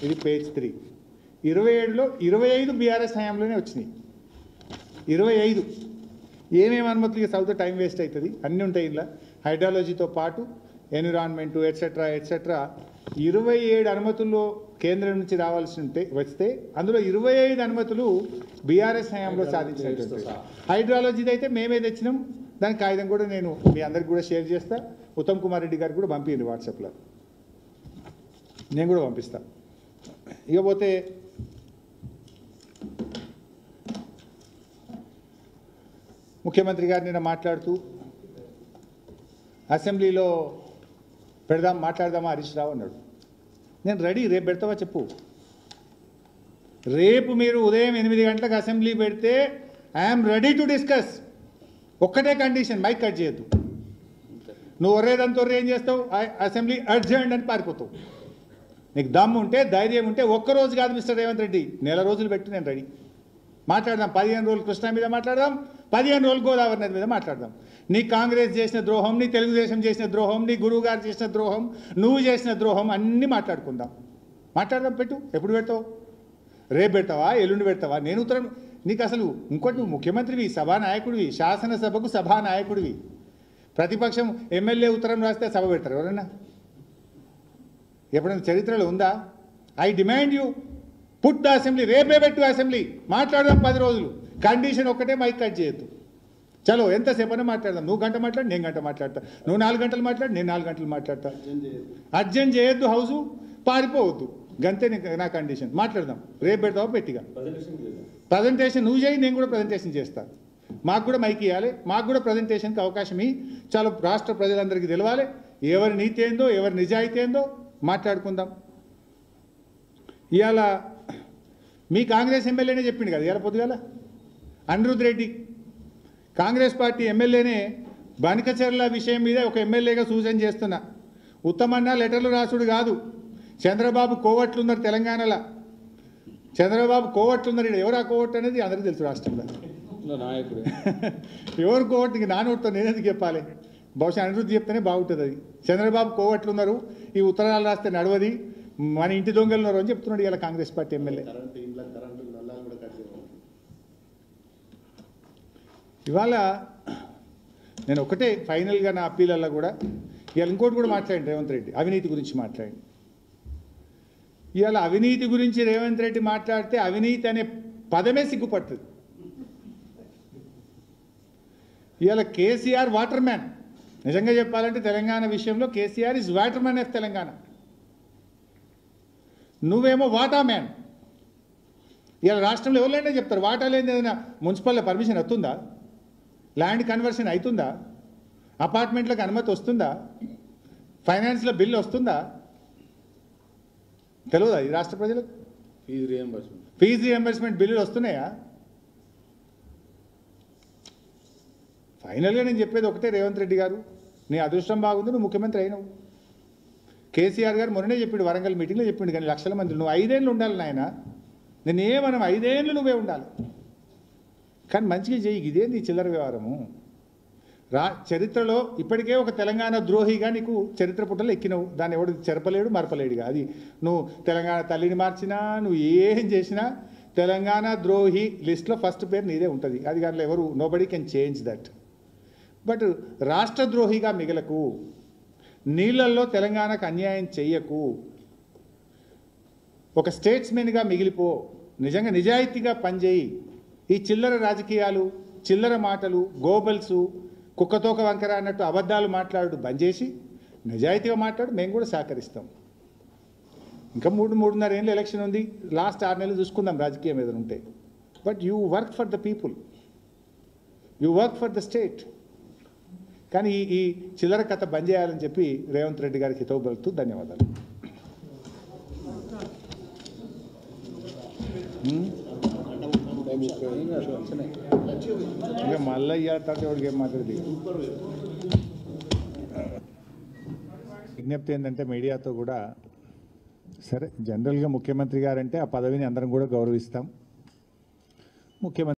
ఇది పేజ్ 3. 27లో 25 బీఆర్ఎస్ హయాంలోనే వచ్చినాయి. 25 ఏమేమి అనుమతులు? ఇక చదివితే టైం వేస్ట్ అవుతుంది. అన్నీ ఉంటాయి ఇలా, హైడ్రాలజీతో పాటు ఎన్విరాన్మెంటు ఎట్సెట్రా 27 అనుమతుల్లో కేంద్రం నుంచి రావాల్సి వస్తే అందులో 25 అనుమతులు బీఆర్ఎస్ హయాంలో సాధించినటువంటి. హైడ్రాలజీది అయితే మేమే తెచ్చినాం. దాని కాగితం కూడా నేను మీ అందరికి కూడా షేర్ చేస్తా. ఉత్తమ్ కుమార్ రెడ్డి గారికి కూడా పంపించండి వాట్సాప్లో, నేను కూడా పంపిస్తాను. ఇకపోతే ముఖ్యమంత్రి గారు నిన్న మాట్లాడుతూ అసెంబ్లీలో మాట్లాడదామా హరీష్ రావు అన్నాడు. నేను రెడీ, రేపు పెడతావా చెప్పు. రేపు మీరు ఉదయం 8 గంటలకు అసెంబ్లీ పెడితే ఐఎమ్ రెడీ టు డిస్కస్. ఒక్కటే కండిషన్, మైక్ కట్ చేయొద్దు. నువ్వు ఒర్రేదంతా ఏం చేస్తావు? అసెంబ్లీ అర్జెంట్ అని పారిపోతావు. నీకు దమ్ము ఉంటే, ధైర్యం ఉంటే ఒక్కరోజు కాదు మిస్టర్ రేవంత్ రెడ్డి, నెల రోజులు పెట్టి నేను రెడీ. మాట్లాడదాం. 15 రోజులు కృష్ణా మీద మాట్లాడదాం, 15 రోజులు గోదావరి నది మీద మాట్లాడదాం. నీ కాంగ్రెస్ చేసిన ద్రోహం, నీ తెలుగుదేశం చేసిన ద్రోహం, నీ గురువు గారు చేసిన ద్రోహం, నువ్వు చేసిన ద్రోహం అన్నీ మాట్లాడుకుందాం. పెట్టు. ఎప్పుడు పెడతావు? రేపు పెడతావా? ఎల్లుండి పెడతావా? నేను ఉత్తరం నీకు అసలు ఇంకోటి, నువ్వు ముఖ్యమంత్రివి, సభానాయకుడివి, శాసనసభకు సభానాయకుడివి. ప్రతిపక్షం ఎమ్మెల్యే ఉత్తరం రాస్తే సభ పెడతారు ఎవరన్నా? ఎప్పుడైనా చరిత్రలో ఉందా? I demand you put the assembly. రేపే పెట్టు అసెంబ్లీ, మాట్లాడదాం 10 రోజులు. కండిషన్ ఒక్కటే, మైక్ కట్ చేయొద్దు. చలో ఎంతసేపు అయినా మాట్లాడదాం. నువ్వు గంట మాట్లాడు, నేను గంట మాట్లాడతా. నువ్వు 4 గంటలు మాట్లాడు, నేను 4 గంటలు మాట్లాడతా. అర్జెంట్ చేయొద్దు, హౌసు పారిపోవద్దు, గంతే నా కండిషన్. మాట్లాడదాం. రేపు పెడతావు పెట్టిగా ప్రజెంటేషన్ నువ్వు చేయి, నేను కూడా ప్రజెంటేషన్ చేస్తాను. మాకు కూడా మైక్ ఇవ్వాలి, మాకు కూడా ప్రజెంటేషన్కి అవకాశం ఇవ్వి. చాలా రాష్ట్ర ప్రజలందరికీ తెలవాలి ఎవరి నీతి ఏందో, ఎవరి నిజాయితీ ఏందో మాట్లాడుకుందాం. ఇవాళ మీ కాంగ్రెస్ ఎమ్మెల్యేనే చెప్పిండు కదా ఇవాళ పొద్దుగాల, అనిరుద్ రెడ్డి కాంగ్రెస్ పార్టీ ఎమ్మెల్యేనే బనకచర్ల విషయం మీద ఒక ఎమ్మెల్యేగా సూచన చేస్తున్నా. ఉత్తమన్న లెటర్లు రాసుడు కాదు, చంద్రబాబు కోవట్లున్నారు తెలంగాణలో. చంద్రబాబు కోవట్లున్నారు. ఇక్కడ ఎవరు ఆ కోవట్ అనేది అందరికీ తెలుసు రాష్ట్రంలో. నాయకుడు ఎవరు కోవట్ ఇంక నానోడుతో నేనెందుకు చెప్పాలి? బహుశా అనిరుద్ధి చెప్తేనే బాగుంటుంది అది. చంద్రబాబు కోవట్లున్నారు, ఈ ఉత్తరాలు రాస్తే నడవది, మన ఇంటి దొంగలు ఉన్నారు అని చెప్తున్నాడు ఇలా కాంగ్రెస్ పార్టీ ఎమ్మెల్యే. ఇవాళ నేను ఒకటే ఫైనల్గా నా అప్పీలల్లో కూడా ఇవాళ ఇంకోటి కూడా మాట్లాడండి. రేవంత్ రెడ్డి అవినీతి గురించి మాట్లాడండి. ఇవాళ అవినీతి గురించి రేవంత్ రెడ్డి మాట్లాడితే అవినీతి అనే పదమే సిగ్గుపడుతుంది. ఇవాళ కేసీఆర్ వాటర్ మ్యాన్. నిజంగా చెప్పాలంటే తెలంగాణ విషయంలో KCR is water man of Telangana. నువ్వేమో వాటా మ్యాన్. ఇవాళ రాష్ట్రంలో ఎవరైనా చెప్తారు వాటా లేని ఏదైనా మున్సిపల్లో పర్మిషన్ వస్తుందా? ల్యాండ్ కన్వర్షన్ అవుతుందా? అపార్ట్మెంట్లకు అనుమతి వస్తుందా? ఫైనాన్స్లో బిల్లు వస్తుందా? తెలియదా ఈ రాష్ట్ర ప్రజలకు? ఫీజు రియంబర్స్మెంట్ బిల్లులు వస్తున్నాయా? ఫైనల్గా నేను చెప్పేది ఒకటే, రేవంత్ రెడ్డి గారు నీ అదృష్టం బాగుంది, నువ్వు ముఖ్యమంత్రి అయినావు. కేసీఆర్ గారు మొన్ననే చెప్పిండు, వరంగల్ మీటింగ్లో చెప్పిండు, కానీ లక్షల మంది నువ్వు 5 ఏళ్ళు ఉండాలి నాయన. నేనేమనం 5 ఏళ్ళు నువ్వే ఉండాలి, కానీ మంచిగా చెయ్యి. ఇదే నీ చిల్లర వ్యవహారము. చరిత్రలో ఇప్పటికే ఒక తెలంగాణ ద్రోహిగా నీకు చరిత్ర పుట్టలు ఎక్కినవు. దాన్ని ఎవడు చెరపలేడు, మరపలేడుగా. అది నువ్వు తెలంగాణ తల్లిని మార్చినా, నువ్వు ఏం చేసినా తెలంగాణ ద్రోహి లిస్ట్లో ఫస్ట్ పేరు నీదే ఉంటుంది. అది దాంట్లో ఎవరు nobody can change that. But రాష్ట్రద్రోహిగా మిగలకు, నీళ్ళల్లో తెలంగాణకు అన్యాయం చెయ్యకు, ఒక స్టేట్స్మెన్గా మిగిలిపో, నిజంగా నిజాయితీగా పనిచేయి. ఈ చిల్లర రాజకీయాలు, చిల్లర మాటలు, గోబల్సు, కుక్కతోక వంకర అన్నట్టు అబద్ధాలు మాట్లాడు బంద్ చేసి నిజాయితీగా మాట్లాడు. మేము కూడా సహకరిస్తాం. ఇంకా 3-3.5 ఏళ్ళు ఎలక్షన్ ఉంది. లాస్ట్ 6 నెలలు చూసుకుందాం రాజకీయం ఏదైనా ఉంటే. But you work for the people, you work for the state. కానీ ఈ చిల్లర కథ బంద్ చేయాలని చెప్పి రేవంత్ రెడ్డి గారికి హితవు పలుకుతూ ధన్యవాదాలు. ఇంకా మళ్ళీ ఇయ్యాలి ఎవరికి ఏం మాట్లాడేది. విజ్ఞప్తి ఏంటంటే మీడియాతో కూడా, సరే జనరల్గా ముఖ్యమంత్రి గారంటే ఆ పదవిని అందరం కూడా గౌరవిస్తాం. ముఖ్యమంత్రి